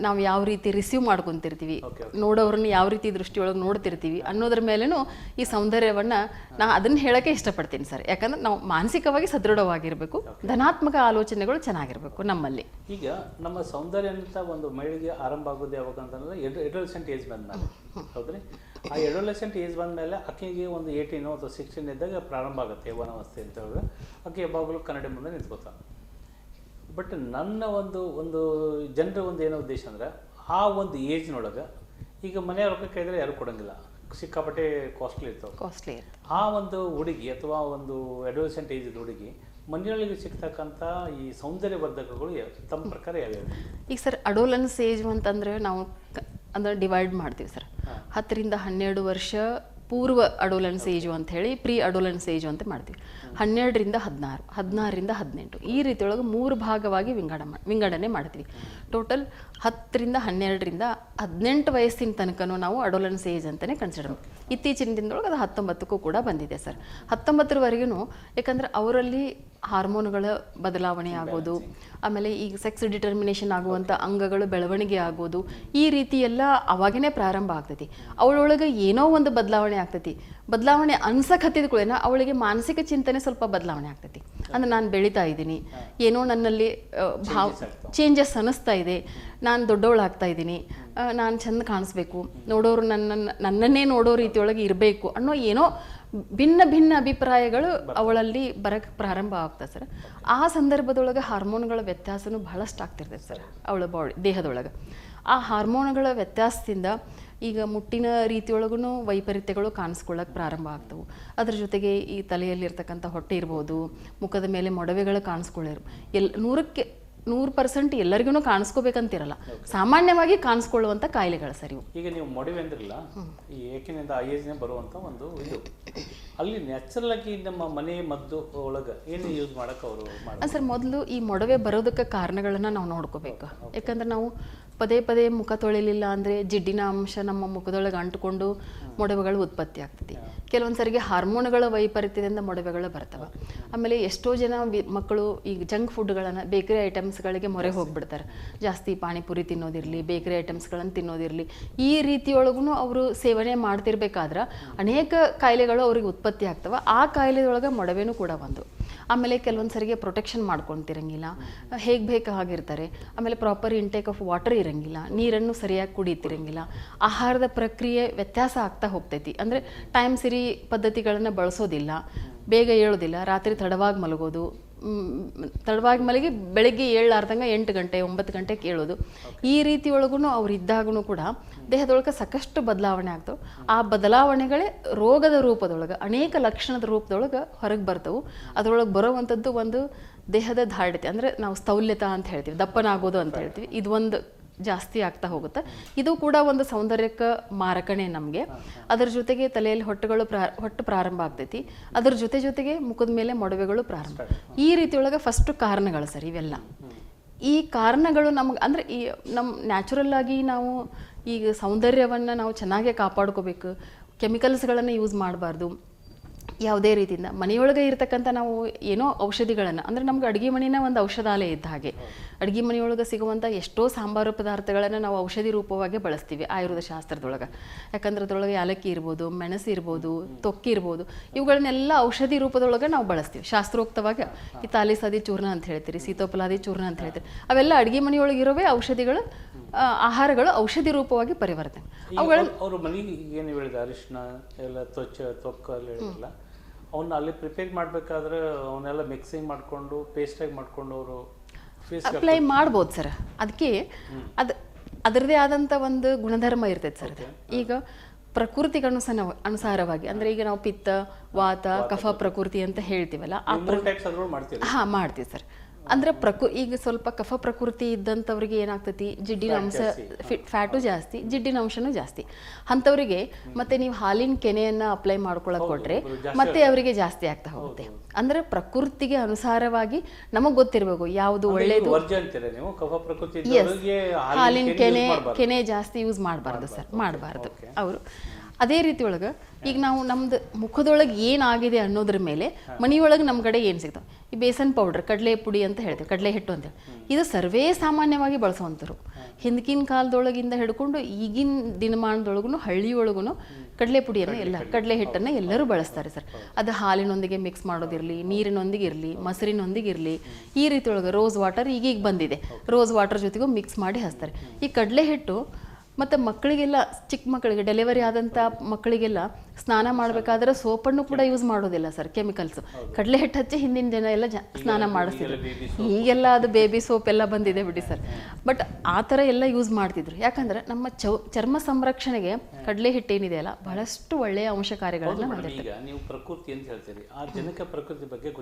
ನಾವು ಯಾವ ರೀತಿ ರಿಸೀವ್ ಮಾಡ್ಕೊತಿರ್ತೀವಿ, ನೋಡೋರನ್ನ ಯಾವ ರೀತಿ ದೃಷ್ಟಿಯೊಳಗೆ ನೋಡ್ತಿರ್ತೀವಿ ಅನ್ನೋದ್ರ ಮೇಲೇನು ಈ ಸೌಂದರ್ಯವನ್ನು ನಾ ಅದನ್ನು ಹೇಳೋಕ್ಕೆ ಇಷ್ಟಪಡ್ತೀನಿ ಸರ್. ಯಾಕಂದ್ರೆ ನಾವು ಮಾನಸಿಕವಾಗಿ ಸದೃಢವಾಗಿರಬೇಕು, ಧನಾತ್ಮಕ ಆಲೋಚನೆಗಳು ಚೆನ್ನಾಗಿರಬೇಕು ನಮ್ಮಲ್ಲಿ. ಈಗ ನಮ್ಮ ಸೌಂದರ್ಯ ಅಂತ ಒಂದು ಮಹಿಳೆಗೆ ಆರಂಭ ಆಗೋದು ಯಾವಾಗ ಅಂತಂದ್ರೆ ಎಡೋಲೆಸೆಂಟ್ ಏಜ್ ಬಂದ್ಮೇಲೆ, ಹೌದ್ರಿ? ಆ ಎಡೋಲೆಸೆಂಟ್ ಏಜ್ ಬಂದಮೇಲೆ ಆಕೆಗೆ ಒಂದು 18 ಅಥವಾ 16 ಇದ್ದಾಗ ಪ್ರಾರಂಭ ಆಗುತ್ತೆ ಯೌವನಾವಸ್ಥೆ ಅಂತ ಹೇಳಿದ್ರೆ. ಆಕೆ ಯಾವಾಗಲೂ ಕನ್ನಡಿ ಮುಂದೆ ನಿಂತ್ಕೋತಾಳೆ. ಬಟ್ ನನ್ನ ಒಂದು ಜನರ ಒಂದು ಏನೋ ಉದ್ದೇಶ ಅಂದರೆ, ಆ ಒಂದು ಏಜ್ನೊಳಗೆ ಈಗ ಮನೆಯ ರೊಕ್ಕ ಕೈದ್ರೆ ಯಾರು ಕೊಡೋಂಗಿಲ್ಲ, ಸಿಕ್ಕಾಪಟ್ಟೆ ಕಾಸ್ಟ್ಲಿ ಇರ್ತಾವೆ. ಆ ಒಂದು ಹುಡುಗಿ ಅಥವಾ ಒಂದು ಅಡೋಲೆಸೆಂಟ್ ಏಜ್ದ ಹುಡುಗಿ ಮನೆಯೊಳಗೆ ಸಿಗ್ತಕ್ಕಂಥ ಈ ಸೌಂದರ್ಯವರ್ಧಕಗಳು ತಮ್ಮ ಪ್ರಕಾರ ಯಾವ್ಯಾವ? ಈಗ ಸರ್ ಅಡೋಲೆನ್ಸ್ ಏಜ್ ಅಂತಂದರೆ ನಾವು ಅಂದ್ರೆ ಡಿವೈಡ್ ಮಾಡ್ತೀವಿ ಸರ್. 10 ರಿಂದ 12 ವರ್ಷ ಪೂರ್ವ ಅಡೋಲೆನ್ಸ್ ಏಜು ಅಂತ ಹೇಳಿ, ಪ್ರೀ ಅಡೋಲೆನ್ಸ್ ಏಜು ಅಂತ ಮಾಡ್ತೀವಿ. 12 ರಿಂದ 16, 16 ರಿಂದ 18 ಈ ರೀತಿಯೊಳಗೆ 3 ಭಾಗವಾಗಿ ವಿಂಗಡಣೆ ಮಾಡ್ತೀವಿ. ಟೋಟಲ್ 10 ರಿಂದ 12 ರಿಂದ 18 ವಯಸ್ಸಿನ ತನಕನೂ ನಾವು ಅಡೋಲೆನ್ಸ್ ಏಜ್ ಅಂತಲೇ ಕನ್ಸಿಡರ್ ಮಾಡ್ತೀವಿ. ಇತ್ತೀಚಿನ ದಿನದೊಳಗೆ ಅದು 19ಕ್ಕೂ ಕೂಡ ಬಂದಿದೆ ಸರ್. 19ರವರೆಗೂ ಯಾಕಂದ್ರೆ ಅವರಲ್ಲಿ ಹಾರ್ಮೋನ್ಗಳ ಬದಲಾವಣೆ ಆಗೋದು, ಆಮೇಲೆ ಈಗ ಸೆಕ್ಸ್ ಡಿಟರ್ಮಿನೇಷನ್ ಆಗುವಂಥ ಅಂಗಗಳು ಬೆಳವಣಿಗೆ ಆಗೋದು, ಈ ರೀತಿ ಎಲ್ಲ ಅವಾಗೇ ಪ್ರಾರಂಭ ಆಗ್ತೈತಿ. ಅವಳೊಳಗೆ ಏನೋ ಒಂದು ಬದಲಾವಣೆ ಆಗ್ತೈತಿ. ಬದಲಾವಣೆ ಅನ್ಸಕ್ಕೆ ಹತ್ತಿದ ಕೂಡ ಅವಳಿಗೆ ಮಾನಸಿಕ ಚಿಂತನೆ ಸ್ವಲ್ಪ ಬದಲಾವಣೆ ಆಗ್ತೈತಿ. ಅಂದ್ರೆ ನಾನು ಬೆಳೀತಾ ಇದ್ದೀನಿ, ಏನೋ ನನ್ನಲ್ಲಿ ಚೇಂಜಸ್ ಅನ್ನಿಸ್ತಾ ಇದೆ, ನಾನು ದೊಡ್ಡವಳಾಗ್ತಾ ಇದ್ದೀನಿ, ನಾನು ಚೆಂದ ಕಾಣಿಸ್ಬೇಕು, ನೋಡೋರು ನನ್ನನ್ನೇ ನೋಡೋ ರೀತಿಯೊಳಗೆ ಇರಬೇಕು ಅನ್ನೋ ಏನೋ ಭಿನ್ನ ಅಭಿಪ್ರಾಯಗಳು ಅವಳಲ್ಲಿ ಬರಕ್ಕೆ ಪ್ರಾರಂಭ ಆಗ್ತದೆ ಸರ್. ಆ ಸಂದರ್ಭದೊಳಗೆ ಹಾರ್ಮೋನ್ಗಳ ವ್ಯತ್ಯಾಸನೂ ಬಹಳಷ್ಟು ಆಗ್ತಿರ್ತೈತೆ ಸರ್ ಅವಳ ದೇಹದೊಳಗೆ. ಆ ಹಾರ್ಮೋನ್ಗಳ ವ್ಯತ್ಯಾಸದಿಂದ ಈಗ ಮುಟ್ಟಿನ ರೀತಿಯೊಳಗೂ ವೈಪರೀತ್ಯಗಳು ಕಾಣಿಸ್ಕೊಳ್ಳೋಕೆ ಪ್ರಾರಂಭ ಆಗ್ತವೆ. ಅದ್ರ ಜೊತೆಗೆ ಈ ತಲೆಯಲ್ಲಿರ್ತಕ್ಕಂಥ ಹೊಟ್ಟೆ ಇರ್ಬೋದು, ಮುಖದ ಮೇಲೆ ಮೊಡವೆಗಳು ಕಾಣಿಸ್ಕೊಳ್ಳಿರು, 100% ಎಲ್ಲರಿಗೂ ಕಾಣಿಸ್ಕೋಬೇಕಂತಿರಲ್ಲ, ಸಾಮಾನ್ಯವಾಗಿ ಕಾಣಿಸ್ಕೊಳ್ಳುವಂಥ ಕಾಯಿಲೆಗಳು ಸರ್ ಇವು. ಈಗ ನೀವು ಮೊಡವೆ ಅಂದ್ರಲ್ಲ, ಈ ಏಕೆನಿಂದ ಆ ಏಜ್ನೇ ಬರುವಂಥ ಒಂದು ಇದು, ಅಲ್ಲಿ ನ್ಯಾಚುರಲ್ ಆಗಿ ನಮ್ಮ ಮನೆ ಮದ್ದು ಒಳಗೆ ಏನು ಯೂಸ್ ಮಾಡೋಕೆ ಅವರು ಸರ್, ಮೊದಲು ಈ ಮೊಡವೆ ಬರೋದಕ್ಕೆ ಕಾರಣಗಳನ್ನು ನಾವು ನೋಡ್ಕೋಬೇಕು. ಯಾಕಂದ್ರೆ ನಾವು ಪದೇ ಮುಖ ತೊಳಿಲಿಲ್ಲ ಅಂದರೆ ಜಿಡ್ಡಿನ ಅಂಶ ನಮ್ಮ ಮುಖದೊಳಗೆ ಅಂಟುಕೊಂಡು ಮೊಡವೆಗಳು ಉತ್ಪತ್ತಿ ಆಗ್ತದೆ. ಕೆಲವೊಂದು ಸರಿಗೆ ಹಾರ್ಮೋನ್ಗಳ ವೈಪರೀತ್ಯದಿಂದ ಮೊಡವೆಗಳು ಬರ್ತವೆ. ಆಮೇಲೆ ಎಷ್ಟೋ ಜನ ಮಕ್ಕಳು ಈಗ ಜಂಕ್ ಫುಡ್ಗಳನ್ನು, ಬೇಕರಿ ಐಟಮ್ಸ್ಗಳಿಗೆ ಮೊರೆ ಹೋಗ್ಬಿಡ್ತಾರೆ. ಜಾಸ್ತಿ ಪಾನಿಪುರಿ ತಿನ್ನೋದಿರಲಿ, ಬೇಕರಿ ಐಟಮ್ಸ್ಗಳನ್ನು ತಿನ್ನೋದಿರಲಿ, ಈ ರೀತಿಯೊಳಗೂ ಅವರು ಸೇವನೆ ಮಾಡ್ತಿರ್ಬೇಕಾದ್ರೆ ಅನೇಕ ಕಾಯಿಲೆಗಳು ಅವ್ರಿಗೆ ಉತ್ಪತ್ತಿ ಆಗ್ತವೆ. ಆ ಕಾಯಿಲೆಯೊಳಗೆ ಮೊಡವೆನೂ ಕೂಡ ಒಂದು. ಆಮೇಲೆ ಕೆಲವೊಂದು ಸರಿಗೆ ಪ್ರೊಟೆಕ್ಷನ್ ಮಾಡ್ಕೊತಿರಂಗಿಲ್ಲ, ಹೇಗೆ ಬೇಕಾಗಿರ್ತಾರೆ. ಆಮೇಲೆ ಪ್ರಾಪರ್ ಇಂಟೇಕ್ ಆಫ್ ವಾಟರ್ ಇರಂಗಿಲ್ಲ, ನೀರನ್ನು ಸರಿಯಾಗಿ ಕುಡಿತಿರಂಗಿಲ್ಲ, ಆಹಾರದ ಪ್ರಕ್ರಿಯೆ ವ್ಯತ್ಯಾಸ ಆಗ್ತಾ ಹೋಗ್ತೈತಿ. ಅಂದರೆ ಟೈಮ್ ಸರಿ ಪದ್ಧತಿಗಳನ್ನು ಬಳಸೋದಿಲ್ಲ, ಬೇಗ ಏಳೋದಿಲ್ಲ, ರಾತ್ರಿ ತಡವಾಗಿ ಮಲಗೋದು, ತಡವಾಗಿ ಮಲಗಿ ಬೆಳಗ್ಗೆ ಏಳಾರ್ದಂಗೆ 8 ಗಂಟೆ 9 ಗಂಟೆ ಕೇಳೋದು. ಈ ರೀತಿ ಒಳಗೂ ಅವ್ರು ಇದ್ದಾಗೂ ಕೂಡ ದೇಹದೊಳಗೆ ಸಾಕಷ್ಟು ಬದಲಾವಣೆ ಆಗ್ತವೆ. ಆ ಬದಲಾವಣೆಗಳೇ ರೋಗದ ರೂಪದೊಳಗೆ, ಅನೇಕ ಲಕ್ಷಣದ ರೂಪದೊಳಗೆ ಹೊರಗೆ ಬರ್ತವೆ. ಅದರೊಳಗೆ ಬರೋವಂಥದ್ದು ಒಂದು ದೇಹದ ದಾರ್ಢ್ಯತೆ, ಅಂದರೆ ನಾವು ಸ್ಥೌಲ್ಯತ ಅಂತ ಹೇಳ್ತೀವಿ, ದಪ್ಪನಾಗೋದು ಅಂತ ಹೇಳ್ತೀವಿ. ಇದು ಒಂದು ಜಾಸ್ತಿ ಆಗ್ತಾ ಹೋಗುತ್ತೆ. ಇದು ಕೂಡ ಒಂದು ಸೌಂದರ್ಯಕ್ಕೆ ಮಾರಕನೇ ನಮಗೆ. ಅದರ ಜೊತೆಗೆ ತಲೆಯಲ್ಲಿ ಹೊಟ್ಟು ಪ್ರಾರಂಭ ಆಗ್ತೈತಿ. ಅದರ ಜೊತೆಗೆ ಮುಖದ ಮೇಲೆ ಮೊಡವೆಗಳು ಪ್ರಾರಂಭ. ಈ ರೀತಿಯೊಳಗೆ ಫಸ್ಟ್ ಕಾರಣಗಳು ಸರ್ ಇವೆಲ್ಲ. ಈ ಕಾರಣಗಳು ನಮಗೆ ಅಂದರೆ ಈ ನಮ್ಮ ನ್ಯಾಚುರಲ್ ಆಗಿ ನಾವು ಈಗ ಸೌಂದರ್ಯವನ್ನು ನಾವು ಚೆನ್ನಾಗೇ ಕಾಪಾಡ್ಕೋಬೇಕು. ಕೆಮಿಕಲ್ಸ್ಗಳನ್ನು ಯೂಸ್ ಮಾಡಬಾರ್ದು ಯಾವುದೇ ರೀತಿಯಿಂದ. ಮನೆಯೊಳಗೆ ಇರ್ತಕ್ಕಂಥ ನಾವು ಏನೋ ಔಷಧಿಗಳನ್ನು, ಅಂದರೆ ನಮ್ಗೆ ಅಡುಗೆ ಮನೆಯ ಒಂದು ಔಷಧಾಲಯ ಇದ್ದ ಹಾಗೆ. ಅಡುಗೆ ಮನೆಯೊಳಗೆ ಸಿಗುವಂಥ ಎಷ್ಟೋ ಸಾಂಬಾರು ಪದಾರ್ಥಗಳನ್ನು ನಾವು ಔಷಧಿ ರೂಪವಾಗಿ ಬಳಸ್ತೀವಿ ಆಯುರ್ವೇದ ಶಾಸ್ತ್ರದೊಳಗೆ. ಯಾಕಂದ್ರೆ ಅದರೊಳಗೆ ಯಾಲಕ್ಕಿ ಇರ್ಬೋದು, ಮೆಣಸು ಇರ್ಬೋದು, ತೊಕ್ಕಿ ಇರ್ಬೋದು, ಇವುಗಳನ್ನೆಲ್ಲ ಔಷಧಿ ರೂಪದೊಳಗೆ ನಾವು ಬಳಸ್ತೀವಿ ಶಾಸ್ತ್ರೋಕ್ತವಾಗಿ. ಈ ತಾಲಿಸಾದಿ ಚೂರ್ಣ ಅಂತ ಹೇಳ್ತೀರಿ, ಸೀತೋಪಲಾದಿ ಚೂರ್ಣ ಅಂತ ಹೇಳ್ತೀರಿ, ಅವೆಲ್ಲ ಅಡುಗೆ ಮನೆಯೊಳಗಿರೋವೇ ಔಷಧಿಗಳು, ಆಹಾರಗಳು ಔಷಧಿ ರೂಪವಾಗಿ ಪರಿವರ್ತನೆ. ಅವುಗಳು ಅವರು ಮನೆಗೆ ಏನು ಹೇಳಿದ ಅರಿಶಿನ ಎಲ್ಲ ತೊಕ್ಕಲ್ಲಿ ಹೇಳಿಲ್ಲ, ಅವನ್ನ ಅಲ್ಲಿ ಪ್ರಿಪೇರ್ ಮಾಡಬೇಕಾದ್ರೆ ಅವನ್ನೆಲ್ಲ ಮಿಕ್ಸಿಂಗ್ ಮಾಡಿಕೊಂಡು ಪೇಸ್ಟಾಗಿ ಮಾಡಿಕೊಂಡು ಅವರು ಅಪ್ಲೈ ಮಾಡ್ಬೋದು ಸರ್. ಅದಕ್ಕೆ ಅದರದೇ ಆದಂಥ ಒಂದು ಗುಣಧರ್ಮ ಇರ್ತೈತೆ ಸರ್. ಈಗ ಪ್ರಕೃತಿಗೆ ಅನುಸಾರವಾಗಿ, ಅಂದರೆ ಈಗ ನಾವು ಪಿತ್ತ, ವಾತ, ಕಫ ಪ್ರಕೃತಿ ಅಂತ ಹೇಳ್ತೀವಲ್ಲ, ಹಾಂ ಮಾಡ್ತೀವಿ ಸರ್. ಅಂದರೆ ಈಗ ಸ್ವಲ್ಪ ಕಫ ಪ್ರಕೃತಿ ಇದ್ದಂಥವ್ರಿಗೆ ಏನಾಗ್ತೈತಿ, ಜಿಡ್ಡಿನ ಅಂಶ, ಫ್ಯಾಟು ಜಾಸ್ತಿ, ಜಿಡ್ಡಿನ ಅಂಶನೂ ಜಾಸ್ತಿ. ಅಂಥವ್ರಿಗೆ ಮತ್ತೆ ನೀವು ಹಾಲಿನ ಕೆನೆಯನ್ನು ಅಪ್ಲೈ ಮಾಡ್ಕೊಳಕ್ಕೆ ಕೊಟ್ರೆ ಮತ್ತೆ ಅವರಿಗೆ ಜಾಸ್ತಿ ಆಗ್ತಾ ಹೋಗುತ್ತೆ. ಅಂದರೆ ಪ್ರಕೃತಿಗೆ ಅನುಸಾರವಾಗಿ ನಮಗೆ ಗೊತ್ತಿರಬೇಕು ಯಾವುದು ಒಳ್ಳೇದು. ಹಾಲಿನ ಕೆನೆ ಜಾಸ್ತಿ ಯೂಸ್ ಮಾಡಬಾರ್ದು ಸರ್, ಮಾಡಬಾರ್ದು ಅವರು. ಅದೇ ರೀತಿ ಒಳಗೆ ಈಗ ನಾವು ನಮ್ದು ಮುಖದೊಳಗೆ ಏನಾಗಿದೆ ಅನ್ನೋದ್ರ ಮೇಲೆ ಮನೆಯೊಳಗೆ ನಮ್ಮ ಕಡೆ ಏನು ಸಿಗ್ತಾವೆ, ಈ ಬೇಸನ್ ಪೌಡ್ರ್, ಕಡಲೆ ಪುಡಿ ಅಂತ ಹೇಳ್ತೀವಿ, ಕಡಲೆ ಹಿಟ್ಟು ಅಂತೇಳಿ, ಇದು ಸರ್ವೇ ಸಾಮಾನ್ಯವಾಗಿ ಬಳಸುವಂಥರು. ಹಿಂದಕಿನ ಕಾಲದೊಳಗಿಂದ ಹಿಡ್ಕೊಂಡು ಈಗಿನ ದಿನಮಾನದೊಳಗೂ ಹಳ್ಳಿಯೊಳಗೂ ಕಡಲೆ ಪುಡಿಯನ್ನು ಕಡಲೆ ಹಿಟ್ಟನ್ನು ಎಲ್ಲರೂ ಬಳಸ್ತಾರೆ ಸರ್. ಅದು ಹಾಲಿನೊಂದಿಗೆ ಮಿಕ್ಸ್ ಮಾಡೋದಿರಲಿ, ನೀರಿನೊಂದಿಗೆ ಇರಲಿ, ಮೊಸರಿನೊಂದಿಗೆ ಇರಲಿ, ಈ ರೀತಿ ಒಳಗೆ ರೋಸ್ ವಾಟರ್ ಈಗೀಗ ಬಂದಿದೆ, ರೋಸ್ ವಾಟರ್ ಜೊತೆಗೂ ಮಿಕ್ಸ್ ಮಾಡಿ ಹಚ್ತಾರೆ. ಈ ಕಡಲೆ ಹಿಟ್ಟು ಮತ್ತು ಮಕ್ಕಳಿಗೆಲ್ಲ, ಚಿಕ್ಕ ಮಕ್ಕಳಿಗೆ ಡೆಲಿವರಿ ಆದಂಥ ಮಕ್ಕಳಿಗೆಲ್ಲ ಸ್ನಾನ ಮಾಡಬೇಕಾದ್ರೆ ಸೋಪನ್ನು ಕೂಡ ಯೂಸ್ ಮಾಡೋದಿಲ್ಲ ಸರ್, ಕೆಮಿಕಲ್ಸ್. ಕಡಲೆ ಹಿಟ್ಟು ಹಚ್ಚಿ ಹಿಂದಿನ ಜನ ಎಲ್ಲ ಸ್ನಾನ ಮಾಡಿಸ್ತಿದ್ರು. ಈಗೆಲ್ಲ ಅದು ಬೇಬಿ ಸೋಪ್ ಎಲ್ಲ ಬಂದಿದೆ ಬಿಡಿ ಸರ್. ಬಟ್ ಆ ಥರ ಎಲ್ಲ ಯೂಸ್ ಮಾಡ್ತಿದ್ರು. ಯಾಕಂದ್ರೆ ನಮ್ಮ ಚರ್ಮ ಸಂರಕ್ಷಣೆಗೆ ಕಡಲೆ ಹಿಟ್ಟು ಏನಿದೆಯಲ್ಲ ಬಹಳಷ್ಟು ಒಳ್ಳೆಯ ಅಂಶಕಾರಿಗಳನ್ನ ಹೊಂದಿರ್ತದೆ. ನೀವು ಪ್ರಕೃತಿ ಅಂತ ಹೇಳ್ತೀರಿ, ಆ ಜನಕ ಪ್ರಕೃತಿ ಬಗ್ಗೆ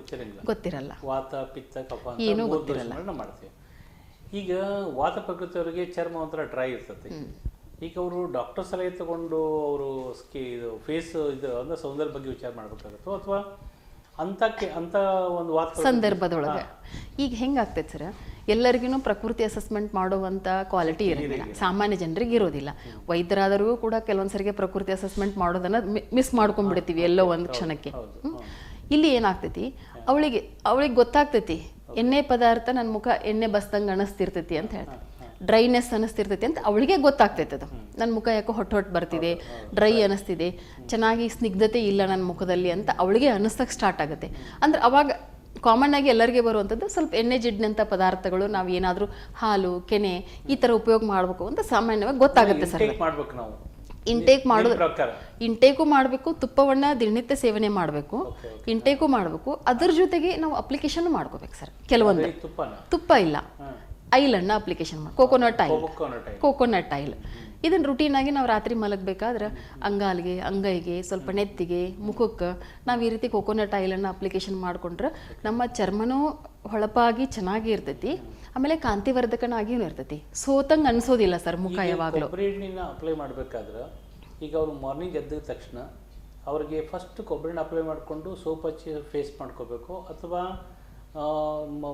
ಗೊತ್ತಿರಲ್ಲ, ವಾತ ಪಿತ್ತ ಕಫ ಏನೂ ಗೊತ್ತಿರಲ್ಲ. ಮಾಡ್ತೀವಿ. ಈಗ ವಾತ ಪ್ರಕೃತಿಯವರಿಗೆ ಚರ್ಮ ಒಂಥರ ಡ್ರೈ ಇರ್ತದೆ. ಈಗ ಅವರು ಡಾಕ್ಟರ್ ಸಲಹೆ ತಗೊಂಡು ಅವರು ಇದು ಫೇಸ್ ಇದು ಅಂದ್ರೆ ಸೌಂದರ್ಯ ಬಗ್ಗೆ ವಿಚಾರ ಮಾಡ್ಬೇಕಾಗತ್ತೋ ಅಥವಾ ಅಂತ ಒಂದು ವಾತ ಸಂದರ್ಭದೊಳಗೆ ಈಗ ಹೆಂಗಾಗ್ತೈತೆ ಸರ್, ಎಲ್ಲರಿಗೂ ಪ್ರಕೃತಿ ಅಸೆಸ್ಮೆಂಟ್ ಮಾಡುವಂಥ ಕ್ವಾಲಿಟಿ ಇರೋದಿಲ್ಲ, ಸಾಮಾನ್ಯ ಜನರಿಗೆ ಇರೋದಿಲ್ಲ. ವೈದ್ಯರಾದರೂ ಕೂಡ ಕೆಲವೊಂದ್ಸರಿಗೆ ಪ್ರಕೃತಿ ಅಸೆಸ್ಮೆಂಟ್ ಮಾಡೋದನ್ನ ಮಿಸ್ ಮಾಡ್ಕೊಂಡ್ಬಿಡ್ತೀವಿ ಎಲ್ಲೋ ಒಂದು ಕ್ಷಣಕ್ಕೆ. ಇಲ್ಲಿ ಏನಾಗ್ತೈತಿ, ಅವಳಿಗೆ ಗೊತ್ತಾಗ್ತೈತಿ ಎಣ್ಣೆ ಪದಾರ್ಥ ನನ್ನ ಮುಖ ಎಣ್ಣೆ ಬಸ್ದಂಗೆ ಅನಿಸ್ತಿರ್ತೈತಿ ಅಂತ ಹೇಳ್ತಾರೆ, ಡ್ರೈನೆಸ್ ಅನಿಸ್ತಿರ್ತೈತಿ ಅಂತ ಅವಳಿಗೆ ಗೊತ್ತಾಗ್ತೈತೆ. ಅದು ನನ್ನ ಮುಖ ಯಾಕೋ ಹೊಟ್ಟು ಬರ್ತಿದೆ, ಡ್ರೈ ಅನಿಸ್ತಿದೆ, ಚೆನ್ನಾಗಿ ಸ್ನಿಗ್ಧತೆ ಇಲ್ಲ ನನ್ನ ಮುಖದಲ್ಲಿ ಅಂತ ಅವಳಿಗೆ ಅನ್ನಿಸ್ತಕ್ಕೆ ಸ್ಟಾರ್ಟ್ ಆಗುತ್ತೆ. ಅಂದ್ರೆ ಅವಾಗ ಕಾಮನ್ ಆಗಿ ಎಲ್ಲರಿಗೆ ಬರುವಂಥದ್ದು ಸ್ವಲ್ಪ ಎಣ್ಣೆ ಜಿಡ್ನಂಥ ಪದಾರ್ಥಗಳು, ನಾವು ಏನಾದರೂ ಹಾಲು, ಕೆನೆ ಈ ಥರ ಉಪಯೋಗ ಮಾಡಬೇಕು ಅಂತ ಸಾಮಾನ್ಯವಾಗಿ ಗೊತ್ತಾಗುತ್ತೆ ಸರ್. ಇಂಟೇಕು ಮಾಡಬೇಕು, ತುಪ್ಪವನ್ನ ದಿನನಿತ್ಯ ಸೇವನೆ ಮಾಡಬೇಕು, ಇಂಟೇಕು ಮಾಡಬೇಕು. ಅದ್ರ ಜೊತೆಗೆ ನಾವು ಅಪ್ಲಿಕೇಶನ್ ಮಾಡ್ಕೋಬೇಕು ಸರ್. ಕೆಲವೊಂದು ತುಪ್ಪ ಇಲ್ಲ, ಆಯಿಲನ್ನು ಅಪ್ಲಿಕೇಶನ್ ಮಾಡಿ, ಕೋಕೋನಟ್ ಆಯಿಲ್ ಇದನ್ನು ರುಟೀನ್ ಆಗಿ ನಾವು ರಾತ್ರಿ ಮಲಗಬೇಕಾದ್ರೆ ಅಂಗಾಲಿಗೆ, ಅಂಗೈಗೆ, ಸ್ವಲ್ಪ ನೆತ್ತಿಗೆ, ಮುಖಕ್ಕೆ ನಾವು ಈ ರೀತಿ ಕೋಕೋನಟ್ ಆಯಿಲನ್ನು ಅಪ್ಲಿಕೇಶನ್ ಮಾಡಿಕೊಂಡ್ರೆ ನಮ್ಮ ಚರ್ಮನೂ ಹೊಳಪಾಗಿ ಚೆನ್ನಾಗಿ ಇರ್ತೈತಿ. ಆಮೇಲೆ ಕಾಂತಿವರ್ಧಕನಾಗಿಯೂ ಇರ್ತೈತಿ, ಸೋತಂಗೆ ಅನ್ಸೋದಿಲ್ಲ ಸರ್ ಮುಖ ಯಾವಾಗಲೂ. ಅಪ್ಲೈ ಮಾಡಬೇಕಾದ್ರೆ ಈಗ ಅವರು ಮಾರ್ನಿಂಗ್ ಎದ್ದ ತಕ್ಷಣ ಅವ್ರಿಗೆ ಫಸ್ಟ್ ಕೊಬ್ಬರಿ ಎಣ್ಣೆ ಅಪ್ಲೈ ಮಾಡಿಕೊಂಡು ಸೋಪ್ ಹಚ್ಚಿ ಫೇಸ್ ಮಾಡ್ಕೋಬೇಕು ಅಥವಾ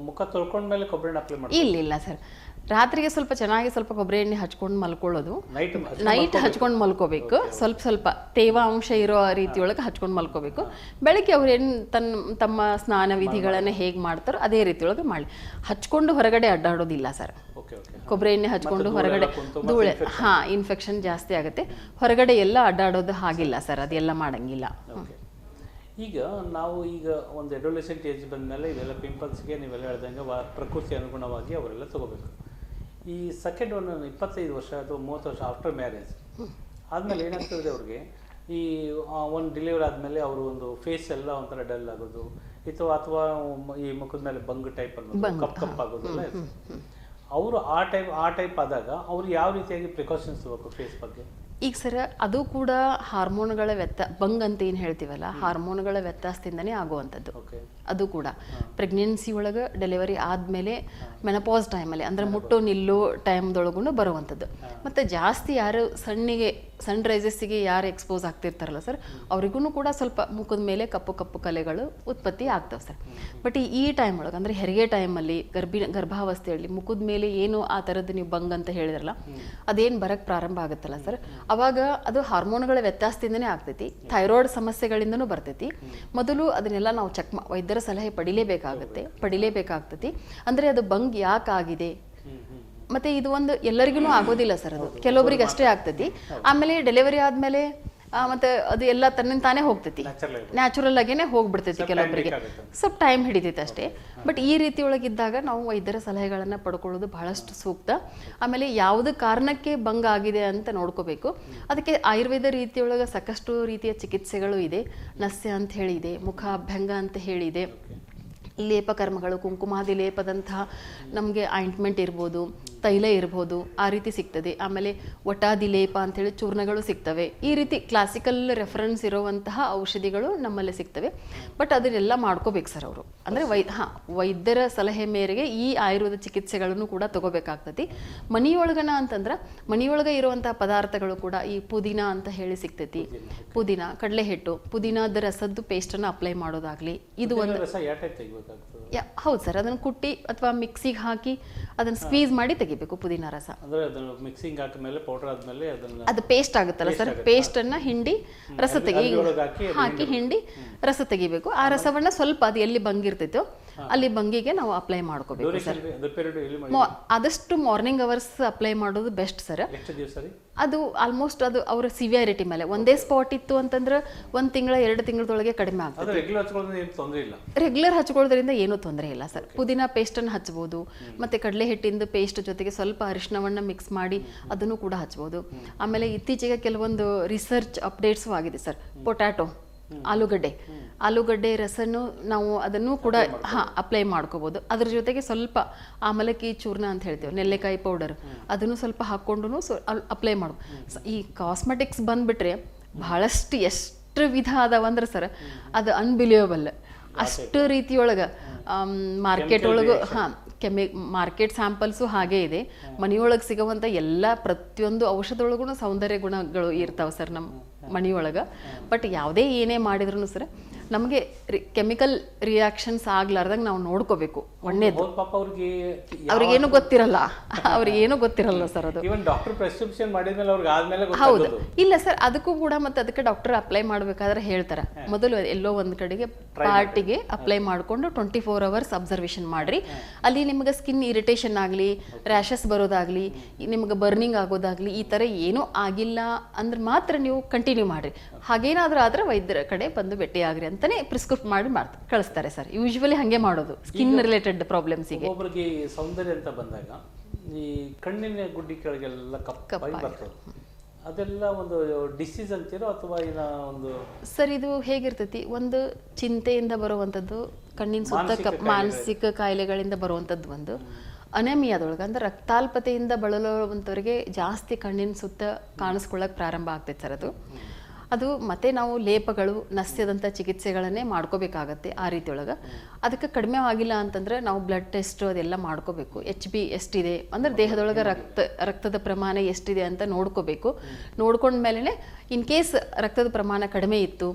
ಮುಖ ತೊಳ್ಕೊಂಡ್ಮೇಲೆ ಕೊಬ್ಬರಿ ಎಣ್ಣೆ ಅಪ್ಲೈ ಮಾಡಿ? ಇಲ್ಲ ಸರ್, ರಾತ್ರಿಗೆ ಸ್ವಲ್ಪ ಕೊಬ್ಬರಿ ಎಣ್ಣೆ ಹಚ್ಕೊಂಡು ಮಲ್ಕೊಳ್ಳೋದು, ನೈಟ್ ಹಚ್ಕೊಂಡು ಮಲ್ಕೋಬೇಕು. ಸ್ವಲ್ಪ ತೇವಾಂಶ ಇರೋ ರೀತಿಯೊಳಗೆ ಹಚ್ಕೊಂಡು ಮಲ್ಕೋಬೇಕು. ಬೆಳಗ್ಗೆ ಅವ್ರು ಏನು ತಮ್ಮ ಸ್ನಾನ ವಿಧಿಗಳನ್ನು ಹೇಗೆ ಮಾಡ್ತಾರೋ ಅದೇ ರೀತಿಯೊಳಗೆ ಮಾಡಿ. ಹಚ್ಕೊಂಡು ಹೊರಗಡೆ ಅಡ್ಡಾಡೋದಿಲ್ಲ ಸರ್. ಕೊಬ್ಬರಿ ಎಣ್ಣೆ ಹಚ್ಕೊಂಡು ಹೊರಗಡೆ ಧೂಳೆ, ಇನ್ಫೆಕ್ಷನ್ ಜಾಸ್ತಿ ಆಗುತ್ತೆ. ಹೊರಗಡೆ ಎಲ್ಲ ಅಡ್ಡಾಡೋದು ಹಾಗಿಲ್ಲ ಸರ್, ಅದೆಲ್ಲ ಮಾಡಂಗಿಲ್ಲ. ಈಗ ನಾವು ಒಂದು ಅಡೋಲೆಸೆಂಟ್ ಏಜ್ ಬಂದಮೇಲೆ ಇವೆಲ್ಲ ಪಿಂಪಲ್ಸ್ಗೆ ನೀವೆಲ್ಲ ಹೇಳ್ದಂಗೆ ಪ್ರಕೃತಿ ಅನುಗುಣವಾಗಿ ಅವರೆಲ್ಲ ತಗೋಬೇಕು. ಈ ಸೆಕೆಂಡ್ 25 ವರ್ಷ ಅಥವಾ 30 ವರ್ಷ ಆಫ್ಟರ್ ಮ್ಯಾರೇಜ್ ಆದಮೇಲೆ ಏನಾಗ್ತದೆ ಅವ್ರಿಗೆ ಈ ಒಂದು ಡೆಲಿವರಿ ಆದಮೇಲೆ ಅವರು ಒಂದು ಫೇಸ್ ಎಲ್ಲ ಒಂಥರ ಡಲ್ ಆಗೋದು ಅಥವಾ ಈ ಮುಖದ ಮೇಲೆ ಬಂಗ್ ಟೈಪ್ ಅನ್ನೋದು ಕಪ್ ಆಗೋದು ಎಲ್ಲ ಇರ್ತದೆ. ಅವರು ಆ ಟೈಪ್ ಆದಾಗ ಅವ್ರು ಯಾವ ರೀತಿಯಾಗಿ ಪ್ರಿಕಾಷನ್ಸ್ ತಗೋಬೇಕು ಫೇಸ್ ಬಗ್ಗೆ? ಈಗ ಸರ್ ಅದು ಕೂಡ ಹಾರ್ಮೋನ್ಗಳ ಬಂಗ್ ಅಂತ ಏನು ಹೇಳ್ತೀವಲ್ಲ, ಹಾರ್ಮೋನ್ಗಳ ವ್ಯತ್ಯಾಸದಿಂದನೇ ಆಗುವಂಥದ್ದು. ಅದು ಕೂಡ ಪ್ರೆಗ್ನೆನ್ಸಿ ಒಳಗೆ ಡೆಲಿವರಿ ಆದಮೇಲೆ ಮೆನಪಾಸ್ ಟೈಮಲ್ಲಿ ಅಂದರೆ ಮುಟ್ಟೋ ನಿಲ್ಲೋ ಟೈಮ್ದೊಳಗೂ ಬರುವಂಥದ್ದು. ಮತ್ತು ಜಾಸ್ತಿ ಯಾರು ಸನ್ ರೈಸಸ್ಸಿಗೆ ಯಾರು ಎಕ್ಸ್ಪೋಸ್ ಆಗ್ತಿರ್ತಾರಲ್ಲ ಸರ್, ಅವ್ರಿಗೂ ಕೂಡ ಸ್ವಲ್ಪ ಮುಖದ ಮೇಲೆ ಕಪ್ಪು ಕಪ್ಪು ಕಲೆಗಳು ಉತ್ಪತ್ತಿ ಆಗ್ತವೆ ಸರ್. ಬಟ್ ಈ ಟೈಮ್ ಒಳಗೆ ಅಂದರೆ ಹೆರಿಗೆ ಟೈಮಲ್ಲಿ ಗರ್ಭಾವಸ್ಥೆಯಲ್ಲಿ ಮುಖದ ಮೇಲೆ ಏನು ಆ ಥರದ್ದು ನೀವು ಬಂಗ್ ಅಂತ ಹೇಳಿದ್ರಲ್ಲ, ಅದೇನು ಬರಕ್ಕೆ ಪ್ರಾರಂಭ ಆಗುತ್ತಲ್ಲ ಸರ್, ಅವಾಗ ಅದು ಹಾರ್ಮೋನ್ಗಳ ವ್ಯತ್ಯಾಸದಿಂದನೇ ಆಗ್ತೈತಿ. ಥೈರಾಯ್ಡ್ ಸಮಸ್ಯೆಗಳಿಂದನೂ ಬರ್ತೈತಿ. ಮೊದಲು ಅದನ್ನೆಲ್ಲ ನಾವು ವೈದ್ಯರ ಸಲಹೆ ಪಡಿಲೇಬೇಕಾಗ್ತೈತಿ. ಅಂದರೆ ಅದು ಬಂಗ್ ಯಾಕೆ ಆಗಿದೆ, ಮತ್ತೆ ಇದು ಒಂದು ಎಲ್ಲರಿಗೂ ಆಗೋದಿಲ್ಲ ಸರ್, ಅದು ಕೆಲವೊಬ್ಬರಿಗೆ ಅಷ್ಟೇ ಆಗ್ತೈತಿ. ಆಮೇಲೆ ಡೆಲಿವರಿ ಆದಮೇಲೆ ಮತ್ತೆ ಅದು ಎಲ್ಲ ತನ್ನಿಂದ ತಾನೇ ಹೋಗ್ತೈತಿ, ನ್ಯಾಚುರಲ್ ಆಗೇನೆ ಹೋಗ್ಬಿಡ್ತೈತಿ. ಕೆಲವೊಬ್ಬರಿಗೆ ಸ್ವಲ್ಪ ಟೈಮ್ ಹಿಡಿತೈತೆ ಅಷ್ಟೇ. ಬಟ್ ಈ ರೀತಿ ಒಳಗಿದ್ದಾಗ ನಾವು ವೈದ್ಯರ ಸಲಹೆಗಳನ್ನು ಪಡ್ಕೊಳ್ಳೋದು ಬಹಳಷ್ಟು ಸೂಕ್ತ. ಆಮೇಲೆ ಯಾವುದೇ ಕಾರಣಕ್ಕೆ ಭಂಗ ಆಗಿದೆ ಅಂತ ನೋಡ್ಕೋಬೇಕು. ಅದಕ್ಕೆ ಆಯುರ್ವೇದ ರೀತಿಯೊಳಗೆ ಸಾಕಷ್ಟು ರೀತಿಯ ಚಿಕಿತ್ಸೆಗಳು ಇದೆ. ನಸ್ಯ ಅಂತ ಹೇಳಿ ಇದೆ, ಮುಖ ಅಭ್ಯಂಗ ಅಂತ ಹೇಳಿದೆ, ಲೇಪಕರ್ಮಗಳು, ಕುಂಕುಮಾದಿ ಲೇಪದಂತಹ ನಮಗೆ ಆಯಿಂಟ್ಮೆಂಟ್ ಇರ್ಬೋದು, ತೈಲ ಇರ್ಬೋದು, ಆ ರೀತಿ ಸಿಗ್ತದೆ. ಆಮೇಲೆ ವಟಾದಿ ಲೇಪ ಅಂಥೇಳಿ ಚೂರ್ಣಗಳು ಸಿಗ್ತವೆ. ಈ ರೀತಿ ಕ್ಲಾಸಿಕಲ್ ರೆಫರೆನ್ಸ್ ಇರುವಂತಹ ಔಷಧಿಗಳು ನಮ್ಮಲ್ಲಿ ಸಿಗ್ತವೆ. ಬಟ್ ಅದನ್ನೆಲ್ಲ ಮಾಡ್ಕೋಬೇಕು ಸರ್ ಅವರು. ಅಂದರೆ ವೈದ್ಯರ ಸಲಹೆ ಮೇರೆಗೆ ಈ ಆಯುರ್ವೇದ ಚಿಕಿತ್ಸೆಗಳನ್ನು ಕೂಡ ತಗೋಬೇಕಾಗ್ತದೆ. ಮನೆಯೊಳಗನ ಅಂತಂದ್ರೆ ಮನೆಯೊಳಗೆ ಇರುವಂತಹ ಪದಾರ್ಥಗಳು ಕೂಡ ಈ ಪುದೀನ ಅಂತ ಹೇಳಿ ಸಿಗ್ತೈತಿ. ಪುದೀನ, ಕಡಲೆ ಹಿಟ್ಟು, ಪುದೀನದ ರಸದ್ದು ಪೇಸ್ಟನ್ನು ಅಪ್ಲೈ ಮಾಡೋದಾಗ್ಲಿ. ಇದು ಒಂದು ಹೌದು ಸರ್, ಅದನ್ನು ಕುಟ್ಟಿ ಅಥವಾ ಮಿಕ್ಸಿಗೆ ಹಾಕಿ ಅದನ್ನು ಸ್ಕ್ವೀಸ್ ಮಾಡಿ ತೆಗಿಬೇಕು. ಪುದೀನ ರಸ ಅದು ಪೇಸ್ಟ್ ಆಗುತ್ತಲ್ಲ ಸರ್, ಪೇಸ್ಟನ್ನು ಹಿಂಡಿ ರಸ ಹಾಕಿ ಹಿಂಡಿ ರಸ ತೆಗಿಬೇಕು. ಆ ರಸವನ್ನ ಸ್ವಲ್ಪ ಅದು ಎಲ್ಲಿ ಬಂಗಿರ್ತೈತೋ ಅಲ್ಲಿ ಬಂಗಿಗೆ ನಾವು ಅಪ್ಲೈ ಮಾಡ್ಕೋಬೇಕು ಸರ್. ಆದಷ್ಟು ಮಾರ್ನಿಂಗ್ ಅವರ್ಸ್ ಅಪ್ಲೈ ಮಾಡೋದು ಬೆಸ್ಟ್ ಸರ್. ಅದು ಆಲ್ಮೋಸ್ಟ್ ಅದು ಅವರ ಸಿವಿಯಾರಿಟಿ ಮೇಲೆ. ಒಂದೇ ಸ್ಪಾಟ್ ಇತ್ತು ಅಂತಂದ್ರೆ 1 ತಿಂಗಳ 2 ತಿಂಗಳದೊಳಗೆ ಕಡಿಮೆ ಆಗ್ತದೆ. ರೆಗ್ಯುಲರ್ ಹಚ್ಕೊಳ್ಳೋದ್ರಿಂದ ಏನೂ ತೊಂದರೆ ಇಲ್ಲ ಸರ್. ಪುದೀನ ಪೇಸ್ಟನ್ನು ಹಚ್ಬೋದು, ಮತ್ತೆ ಕಡಲೆ ಹಿಟ್ಟಿಂದ ಪೇಸ್ಟ್ ಜೊತೆಗೆ ಸ್ವಲ್ಪ ಅರಿಶಿನವನ್ನ ಮಿಕ್ಸ್ ಮಾಡಿ ಅದನ್ನು ಕೂಡ ಹಚ್ಬೋದು. ಆಮೇಲೆ ಇತ್ತೀಚೆಗೆ ಕೆಲವೊಂದು ರಿಸರ್ಚ್ ಅಪ್ಡೇಟ್ಸು ಆಗಿದೆ ಸರ್. ಪೊಟ್ಯಾಟೊ, ಆಲೂಗಡ್ಡೆ ರಸನ್ನು ನಾವು ಅದನ್ನು ಕೂಡ ಅಪ್ಲೈ ಮಾಡ್ಕೋಬೋದು. ಅದ್ರ ಜೊತೆಗೆ ಸ್ವಲ್ಪ ಆಮಲಕ್ಕಿ ಚೂರ್ಣ ಅಂತ ಹೇಳ್ತೇವೆ, ನೆಲ್ಲೆಕಾಯಿ ಪೌಡರ್, ಅದನ್ನು ಸ್ವಲ್ಪ ಹಾಕ್ಕೊಂಡು ಅಪ್ಲೈ ಮಾಡ್ಬೋದು. ಈ ಕಾಸ್ಮೆಟಿಕ್ಸ್ ಬಂದ್ಬಿಟ್ರೆ ಬಹಳಷ್ಟು ಎಷ್ಟು ವಿಧ ಅದಾವಂದ್ರೆ ಸರ್, ಅದು ಅನ್ಬಿಲಿಯಬಲ್. ಅಷ್ಟು ರೀತಿಯೊಳಗೆ ಮಾರ್ಕೆಟ್ ಒಳಗೂ ಮಾರ್ಕೆಟ್ ಸ್ಯಾಂಪಲ್ಸು ಹಾಗೇ ಇದೆ. ಮನೆಯೊಳಗೆ ಸಿಗುವಂಥ ಎಲ್ಲ ಪ್ರತಿಯೊಂದು ಔಷಧದೊಳಗೂ ಸೌಂದರ್ಯ ಗುಣಗಳು ಇರ್ತಾವೆ ಸರ್ ನಮ್ಮ ಮನೆಯೊಳಗೆ. ಬಟ್ ಯಾವುದೇ ಏನೇ ಮಾಡಿದ್ರು ಸರ್ ನಮಗೆ ಕೆಮಿಕಲ್ ರಿಯಾಕ್ಷನ್ಸ್ ಆಗ್ಲಾರ್ದಂಗೆ ನಾವು ನೋಡ್ಕೋಬೇಕು. ಒಳ್ಳೇದು ಅವ್ರಿಗೇನು ಗೊತ್ತಿರಲ್ಲ ಸರ್ ಅದು. ಹೌದು, ಇಲ್ಲ ಸರ್, ಅದಕ್ಕೂ ಕೂಡ ಮತ್ತೆ ಅದಕ್ಕೆ ಡಾಕ್ಟರ್ ಅಪ್ಲೈ ಮಾಡ್ಬೇಕಾದ್ರೆ ಹೇಳ್ತಾರೆ, ಮೊದಲು ಎಲ್ಲೋ ಒಂದ್ ಕಡೆಗೆ ಪಾರ್ಟಿಗೆ ಅಪ್ಲೈ ಮಾಡ್ಕೊಂಡು 24 hours ಅಬ್ಸರ್ವೇಷನ್ ಮಾಡ್ರಿ. ಅಲ್ಲಿ ನಿಮ್ಗೆ ಸ್ಕಿನ್ ಇರಿಟೇಷನ್ ಆಗಲಿ, ರ್ಯಾಷಸ್ ಬರೋದಾಗ್ಲಿ, ನಿಮ್ಗೆ ಬರ್ನಿಂಗ್ ಆಗೋದಾಗ್ಲಿ, ಈ ಥರ ಏನೂ ಆಗಿಲ್ಲ ಅಂದ್ರೆ ಮಾತ್ರ ನೀವು ಕಂಟಿನ್ಯೂ ಮಾಡ್ರಿ. ಹಾಗೇನಾದ್ರೂ ಆದ್ರೆ ವೈದ್ಯರ ಕಡೆ ಬಂದು ಭೇಟಿಯಾಗ್ರಿ ಅಂತಾನೆ ಪ್ರಿಸ್ಕ್ರಿಪ್ ಮಾಡಿ ಕಳಿಸ್ತಾರೆ ಸರ್. ಯೂಶುವಲಿ ಹಂಗೆ ಮಾಡೋದು ಸ್ಕಿನ್ ರಿಲೇಟೆಡ್ ಪ್ರಾಬ್ಲಮ್ಸಿಗೆ. ಒಬ್ಬರಿಗೆ ಸೌಂದರ್ಯ ಅಂತ ಬಂದಾಗ ಈ ಕಣ್ಣಿನ ಗುಡ್ಡಿ ಕೆಳಗೆಲ್ಲ ಕಪ್ಪಾಗಿ ಬರ್ತದೆ, ಅದೆಲ್ಲ ಒಂದು ಡಿಸೀಸ್ ಅಂತೀರೋ ಅಥವಾ ಒಂದು ಸರ್? ಇದು ಹೇಗಿರ್ತೈತಿ, ಒಂದು ಚಿಂತೆಯಿಂದ ಬರುವಂಥದ್ದು, ಕಣ್ಣಿನ ಸುತ್ತ ಮಾನಸಿಕ ಕಾಯಿಲೆಗಳಿಂದ ಬರುವಂಥದ್ದು, ಒಂದು ಅನೆಮಿಯಾದೊಳಗೆ ಅಂದ್ರೆ ರಕ್ತಾಲ್ಪತೆಯಿಂದ ಬಳಲುವಂಥವ್ರಿಗೆ ಜಾಸ್ತಿ ಕಣ್ಣಿನ ಸುತ್ತ ಕಾಣಿಸ್ಕೊಳ್ಳೋಕೆ ಪ್ರಾರಂಭ ಆಗ್ತೈತೆ ಸರ್. ಅದು ಮತ್ತೆ ನಾವು ಲೇಪಗಳು, ನಸ್ಯದಂಥ ಚಿಕಿತ್ಸೆಗಳನ್ನೇ ಮಾಡ್ಕೋಬೇಕಾಗತ್ತೆ. ಆ ರೀತಿಯೊಳಗೆ ಅದಕ್ಕೆ ಕಡಿಮೆ ಆಗಿಲ್ಲ ಅಂತಂದ್ರೆ ನಾವು ಬ್ಲಡ್ ಟೆಸ್ಟ್ ಅದೆಲ್ಲ ಮಾಡ್ಕೋಬೇಕು. HB ಎಷ್ಟಿದೆ ಅಂದ್ರೆ ದೇಹದೊಳಗೆ ರಕ್ತದ ಪ್ರಮಾಣ ಎಷ್ಟಿದೆ ಅಂತ ನೋಡ್ಕೋಬೇಕು. ನೋಡ್ಕೊಂಡ್ಮೇಲೆ ಇನ್ ಕೇಸ್ ರಕ್ತದ ಪ್ರಮಾಣ ಕಡಿಮೆ ಇತ್ತು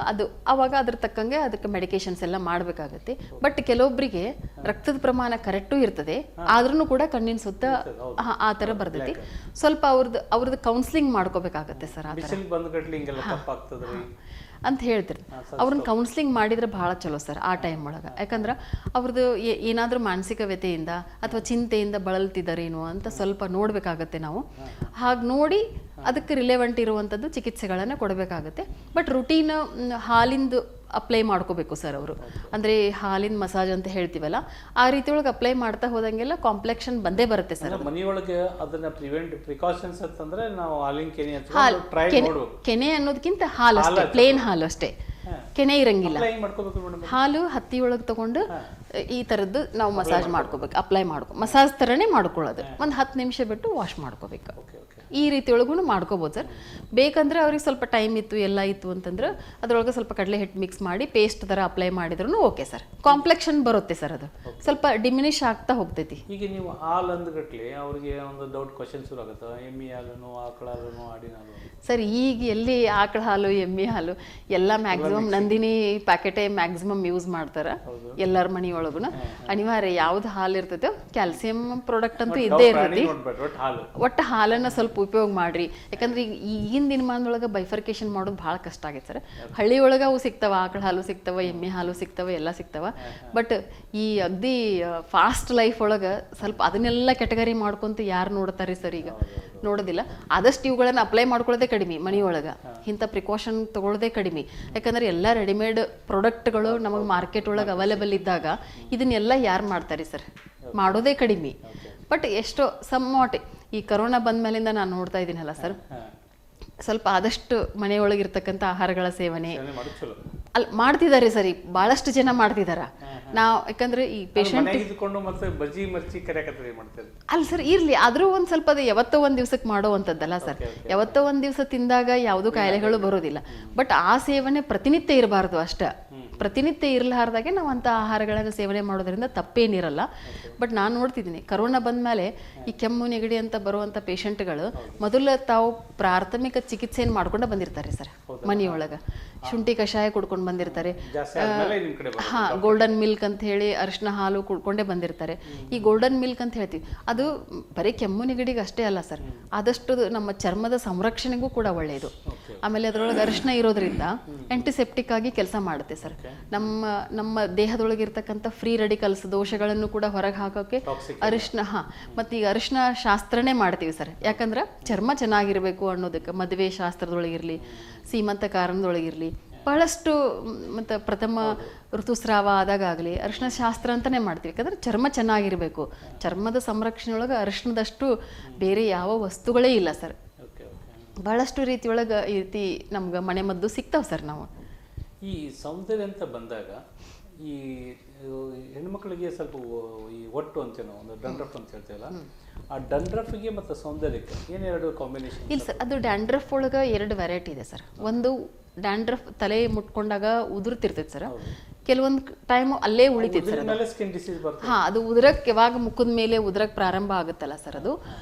ಅದು ಅವಾಗ ಅದ್ರ ತಕ್ಕಂಗೆ ಅದಕ್ಕೆ ಮೆಡಿಕೇಶನ್ಸ್ ಎಲ್ಲ ಮಾಡಬೇಕಾಗತ್ತೆ. ಬಟ್ ಕೆಲವೊಬ್ಬರಿಗೆ ರಕ್ತದ ಪ್ರಮಾಣ ಕರೆಕ್ಟು ಇರ್ತದೆ, ಆದ್ರೂ ಕೂಡ ಕಣ್ಣಿನ ಸುತ್ತ ಆ ಥರ ಬರ್ತೈತಿ. ಸ್ವಲ್ಪ ಅವ್ರದ್ದು ಕೌನ್ಸಿಲಿಂಗ್ ಮಾಡ್ಕೋಬೇಕಾಗತ್ತೆ ಸರ್. ಆ ಥರ ಅಂತ ಹೇಳ್ತಾರೆ. ಅವ್ರನ್ನ ಕೌನ್ಸಿಲಿಂಗ್ ಮಾಡಿದ್ರೆ ಭಾಳ ಚಲೋ ಸರ್ ಆ ಟೈಮ್ ಒಳಗೆ. ಯಾಕಂದ್ರೆ ಅವ್ರದ್ದು ಏನಾದರೂ ಮಾನಸಿಕ ವ್ಯಥೆಯಿಂದ ಅಥವಾ ಚಿಂತೆಯಿಂದ ಬಳಲ್ತಿದ್ದಾರೇನೋ ಅಂತ ಸ್ವಲ್ಪ ನೋಡಬೇಕಾಗತ್ತೆ ನಾವು. ಹಾಗೆ ನೋಡಿ ಅದಕ್ಕೆ ರಿಲೆವೆಂಟ್ ಇರುವಂಥದ್ದು ಚಿಕಿತ್ಸೆಗಳನ್ನು ಕೊಡಬೇಕಾಗತ್ತೆ. ಬಟ್ ರುಟೀನ್ ಹಾಲಿಂದು ಅಪ್ಲೈ ಮಾಡ್ಕೋಬೇಕು ಸರ್ ಅವರು. ಅಂದರೆ ಹಾಲಿನ ಮಸಾಜ್ ಅಂತ ಹೇಳ್ತೀವಲ್ಲ ಆ ರೀತಿ ಒಳಗೆ ಅಪ್ಲೈ ಮಾಡ್ತಾ ಹೋದಂಗೆಲ್ಲ ಕಾಂಪ್ಲೆಕ್ಷನ್ ಬಂದೇ ಬರುತ್ತೆ ಸರ್. ಮನೆಯೊಳಗೆ ಅದನ್ನ ಪ್ರಿಕಾಷನ್ಸ್ ಅಂತಂದ್ರೆ ನಾವು ಹಾಲಿನ ಕೆನೆ ಟ್ರೈ ಮಾಡ್ಬೇಕು. ಕೆನೆ ಅನ್ನೋದಕ್ಕಿಂತ ಹಾಲು ಅಷ್ಟೇ, ಪ್ಲೇನ್ ಹಾಲು ಅಷ್ಟೇ, ಕೆನೆ ಇರಂಗಿಲ್ಲ. ಹಾಲು ಹತ್ತಿ ಒಳಗೆ ತಗೊಂಡು ಈ ಥರದ್ದು ನಾವು ಮಸಾಜ್ ಮಾಡ್ಕೋಬೇಕು, ಅಪ್ಲೈ ಮಸಾಜ್ ಥರನೇ ಮಾಡ್ಕೊಳ್ಳೋದು. ಒಂದು 10 ನಿಮಿಷ ಬಿಟ್ಟು ವಾಶ್ ಮಾಡ್ಕೋಬೇಕು. ಈ ರೀತಿ ಒಳಗೂ ಮಾಡ್ಕೋಬೋದು ಸರ್. ಬೇಕಂದ್ರೆ ಅವ್ರಿಗೆ ಸ್ವಲ್ಪ ಟೈಮ್ ಇತ್ತು ಎಲ್ಲ ಇತ್ತು ಅಂತಂದ್ರೆ ಅದ್ರೊಳಗೆ ಸ್ವಲ್ಪ ಕಡಲೆ ಹಿಟ್ಟು ಮಿಕ್ಸ್ ಮಾಡಿ ಪೇಸ್ಟ್ ಥರ ಅಪ್ಲೈ ಮಾಡಿದ್ರು ಓಕೆ ಸರ್. ಕಾಂಪ್ಲೆಕ್ಷನ್ ಬರುತ್ತೆ ಸರ್, ಅದು ಸ್ವಲ್ಪ ಡಿಮಿನಿಷ್ ಆಗ್ತಾ ಹೋಗ್ತೈತಿ. ಈಗ ನೀವು ಹಾಲು ಅಂದ್ಗಟ್ಲಿ ಅವ್ರಿಗೆ ಒಂದು ಡೌಟ್ ಕ್ವಶನ್ ಶುರು ಆಗುತ್ತೆ, ಎಮ್ಮೆ ಹಾಲು ಆಕಳ ಹಾಲು ಆಡಿನ ಹಾಲು. ಸರ್ ಈಗ ಎಲ್ಲಿ ಆಕಳ ಹಾಲು ಎಮ್ಮೆ ಹಾಲು ಎಲ್ಲ ಮ್ಯಾಕ್ಸಿಮಮ್ ನಂದಿನಿ ಪ್ಯಾಕೆಟೇ ಮ್ಯಾಕ್ಸಿಮಮ್ ಯೂಸ್ ಮಾಡ್ತಾರೆ ಎಲ್ಲರ ಮನೆಯೊಳಗೂ. ಅನಿವಾರ್ಯ ಯಾವ್ದು ಹಾಲು ಇರ್ತೈತೆ ಕ್ಯಾಲ್ಸಿಯಂ ಪ್ರಾಡಕ್ಟ್ ಅಂತೂ ಇದ್ದೇ ಇರ್ತೈತಿ. ಒಟ್ಟು ಹಾಲನ್ನ ಸ್ವಲ್ಪ ಉಪಯೋಗ ಮಾಡ್ರಿ. ಯಾಕಂದ್ರೆ ಈಗ ಈಗಿನ ದಿನಮಾನದೊಳಗೆ ಬೈಫರ್ಕೇಶನ್ ಮಾಡೋದು ಭಾಳ ಕಷ್ಟ ಆಗೈತೆ ಸರ್. ಹಳ್ಳಿ ಒಳಗೆ ಅವು ಸಿಗ್ತಾವ, ಆಕಳ ಹಾಲು ಸಿಗ್ತಾವ, ಎಮ್ಮೆ ಹಾಲು ಸಿಗ್ತಾವ, ಎಲ್ಲ ಸಿಗ್ತಾವ. ಬಟ್ ಈ ಅಗ್ದಿ ಫಾಸ್ಟ್ ಲೈಫ್ ಒಳಗೆ ಸ್ವಲ್ಪ ಅದನ್ನೆಲ್ಲ ಕೆಟಗರಿ ಮಾಡ್ಕೊಂತ ಯಾರು ನೋಡ್ತಾರೆ ಸರ್, ಈಗ ನೋಡೋದಿಲ್ಲ. ಆದಷ್ಟು ಇವುಗಳನ್ನ ಅಪ್ಲೈ ಮಾಡ್ಕೊಳ್ಳೋದೇ ಕಡಿಮೆ ಮನೆಯೊಳಗೆ, ಇಂಥ ಪ್ರಿಕಾಷನ್ ತಗೊಳ್ಳೋದೇ ಕಡಿಮೆ. ಯಾಕಂದ್ರೆ ಎಲ್ಲ ರೆಡಿಮೇಡ್ ಪ್ರಾಡಕ್ಟ್ಗಳು ನಮಗೆ ಮಾರ್ಕೆಟ್ ಒಳಗೆ ಅವೈಲೇಬಲ್ ಇದ್ದಾಗ ಇದನ್ನೆಲ್ಲ ಯಾರು ಮಾಡ್ತಾರೆ ಸರ್, ಮಾಡೋದೇ ಕಡಿಮೆ. ಬಟ್ ಎಷ್ಟೋ ಸಮ್ವಾಟ್ ಈ ಕರೋನಾ ಬಂದ ಮೇಲಿಂದ ನಾನು ನೋಡ್ತಾ ಇದ್ದೀನಲ್ಲ ಸರ್, ಸ್ವಲ್ಪ ಆದಷ್ಟು ಮನೆಯೊಳಗಿರ್ತಕ್ಕಂಥ ಆಹಾರಗಳ ಸೇವನೆ ಅಲ್ಲಿ ಮಾಡ್ತಿದ್ದಾರೆ ಸರ್. ಈಗ ಭಾಳಷ್ಟು ಜನ ಮಾಡ್ತಿದಾರ. ನಾವು ಯಾಕಂದ್ರೆ ಈ ಪೇಷಂಟ್ ಅಲ್ಲ ಸರ್ ಇರ್ಲಿ, ಆದ್ರೂ ಒಂದ್ ಸ್ವಲ್ಪ ಅದು ಯಾವತ್ತೋ ಒಂದ್ ದಿವ್ಸಕ್ಕೆ ಮಾಡೋವಂಥದ್ದಲ್ಲ ಸರ್. ಯಾವತ್ತೋ ಒಂದ್ ದಿವಸ ತಿಂದಾಗ ಯಾವುದು ಕಾಯಿಲೆಗಳು ಬರೋದಿಲ್ಲ. ಬಟ್ ಆ ಸೇವನೆ ಪ್ರತಿನಿತ್ಯ ಇರಬಾರ್ದು ಅಷ್ಟ. ಪ್ರತಿನಿತ್ಯ ಇರಲಾರ್ದಾಗೆ ನಾವು ಅಂಥ ಆಹಾರಗಳನ್ನು ಸೇವನೆ ಮಾಡೋದ್ರಿಂದ ತಪ್ಪೇನಿರಲ್ಲ. ಬಟ್ ನಾನು ನೋಡ್ತಿದ್ದೀನಿ ಕರೋನಾ ಬಂದಮೇಲೆ ಈ ಕೆಮ್ಮು ನೆಗಡಿ ಅಂತ ಬರುವಂಥ ಪೇಷಂಟ್ಗಳು ಮೊದಲು ತಾವು ಪ್ರಾಥಮಿಕ ಚಿಕಿತ್ಸೆಯನ್ನು ಮಾಡ್ಕೊಂಡು ಬಂದಿರ್ತಾರೆ ಸರ್. ಮನೆಯೊಳಗೆ ಶುಂಠಿ ಕಷಾಯ ಕುಡ್ಕೊಂಡು ಬಂದಿರ್ತಾರೆ. ಗೋಲ್ಡನ್ ಮಿಲ್ಕ್ ಅಂತ ಹೇಳಿ ಅರಿಶಿನ ಹಾಲು ಕುಡ್ಕೊಂಡೇ ಬಂದಿರ್ತಾರೆ. ಈ ಗೋಲ್ಡನ್ ಮಿಲ್ಕ್ ಅಂತ ಹೇಳ್ತೀವಿ, ಅದು ಬರೀ ಕೆಮ್ಮು ನೆಗಡಿಗೆ ಅಷ್ಟೇ ಅಲ್ಲ ಸರ್, ಆದಷ್ಟು ನಮ್ಮ ಚರ್ಮದ ಸಂರಕ್ಷಣೆಗೂ ಕೂಡ ಒಳ್ಳೆಯದು. ಆಮೇಲೆ ಅದರೊಳಗೆ ಅರಿಶಿನ ಇರೋದ್ರಿಂದ ಆಂಟಿಸೆಪ್ಟಿಕ್ ಆಗಿ ಕೆಲಸ ಮಾಡುತ್ತೆ ಸರ್. ನಮ್ಮ ದೇಹದೊಳಗಿರ್ತಕ್ಕಂಥ ಫ್ರೀ ರೆಡಿಕಲ್ಸ್ ದೋಷಗಳನ್ನು ಕೂಡ ಹೊರಗೆ ಹಾಕೋಕೆ ಅರಿಶಿನ ಮತ್ತು ಈಗ ಅರಿಶಿನ ಶಾಸ್ತ್ರನೇ ಮಾಡ್ತೀವಿ ಸರ್. ಯಾಕಂದ್ರೆ ಚರ್ಮ ಚೆನ್ನಾಗಿರಬೇಕು ಅನ್ನೋದಕ್ಕೆ ಮದುವೆ ಶಾಸ್ತ್ರದೊಳಗಿರಲಿ, ಸೀಮಂತ ಕಾರಣದೊಳಗಿರಲಿ, ಬಹಳಷ್ಟು ಮತ್ತು ಪ್ರಥಮ ಋತುಸ್ರಾವ ಆದಾಗಲಿ ಅರಿಶಿನ ಶಾಸ್ತ್ರ ಅಂತಲೇ ಮಾಡ್ತೀವಿ. ಯಾಕಂದ್ರೆ ಚರ್ಮ ಚೆನ್ನಾಗಿರಬೇಕು. ಚರ್ಮದ ಸಂರಕ್ಷಣೆ ಒಳಗೆ ಅರಿಶಿನದಷ್ಟು ಬೇರೆ ಯಾವ ವಸ್ತುಗಳೇ ಇಲ್ಲ ಸರ್. ಬಹಳಷ್ಟು ರೀತಿಯೊಳಗೆ ಈ ರೀತಿ ನಮ್ಗೆ ಮನೆ ಮದ್ದು ಸಿಗ್ತಾವೆ ಸರ್. ನಾವು ಈ ಸೌಂದರ್ಯ ಅಂತ ಬಂದಾಗ ಈ ಹೆಣ್ಮಕ್ಳಿಗೆ ಸ್ವಲ್ಪ ಈ ಒಟ್ಟು ಅಂತೇವೆ ನಾವು, ಒಂದು ಡಂಡ್ರಫ್ ಅಂತ ಹೇಳ್ತೇವಲ್ಲ, ಆ ಡಂಡ್ರಫ್ಗೆ ಮತ್ತು ಸೌಂದರ್ಯಕ್ಕೆ ಏನೆರಡು ಕಾಂಬಿನೇಷನ್? ಇಲ್ಲ ಸರ್, ಅದು ಡ್ಯಾಂಡ್ರಫ್ ಒಳಗೆ 2 ವೆರೈಟಿ ಇದೆ ಸರ್. ಒಂದು ಡ್ಯಾಂಡ್ರಫ್ ತಲೆ ಮುಟ್ಕೊಂಡಾಗ ಉದುರ್ತಿರ್ತೈತೆ ಸರ್, ಕೆಲವೊಂದು ಟೈಮು ಅಲ್ಲೇ ಉಳಿತೈತೆ ಸರ್. ಅದು ಉದುರಕ್ಕೆ ಯಾವಾಗ ಮುಖದ ಮೇಲೆ ಉದುರಕ್ಕೆ ಪ್ರಾರಂಭ ಆಗುತ್ತಲ್ಲ ಸರ್, ಅದು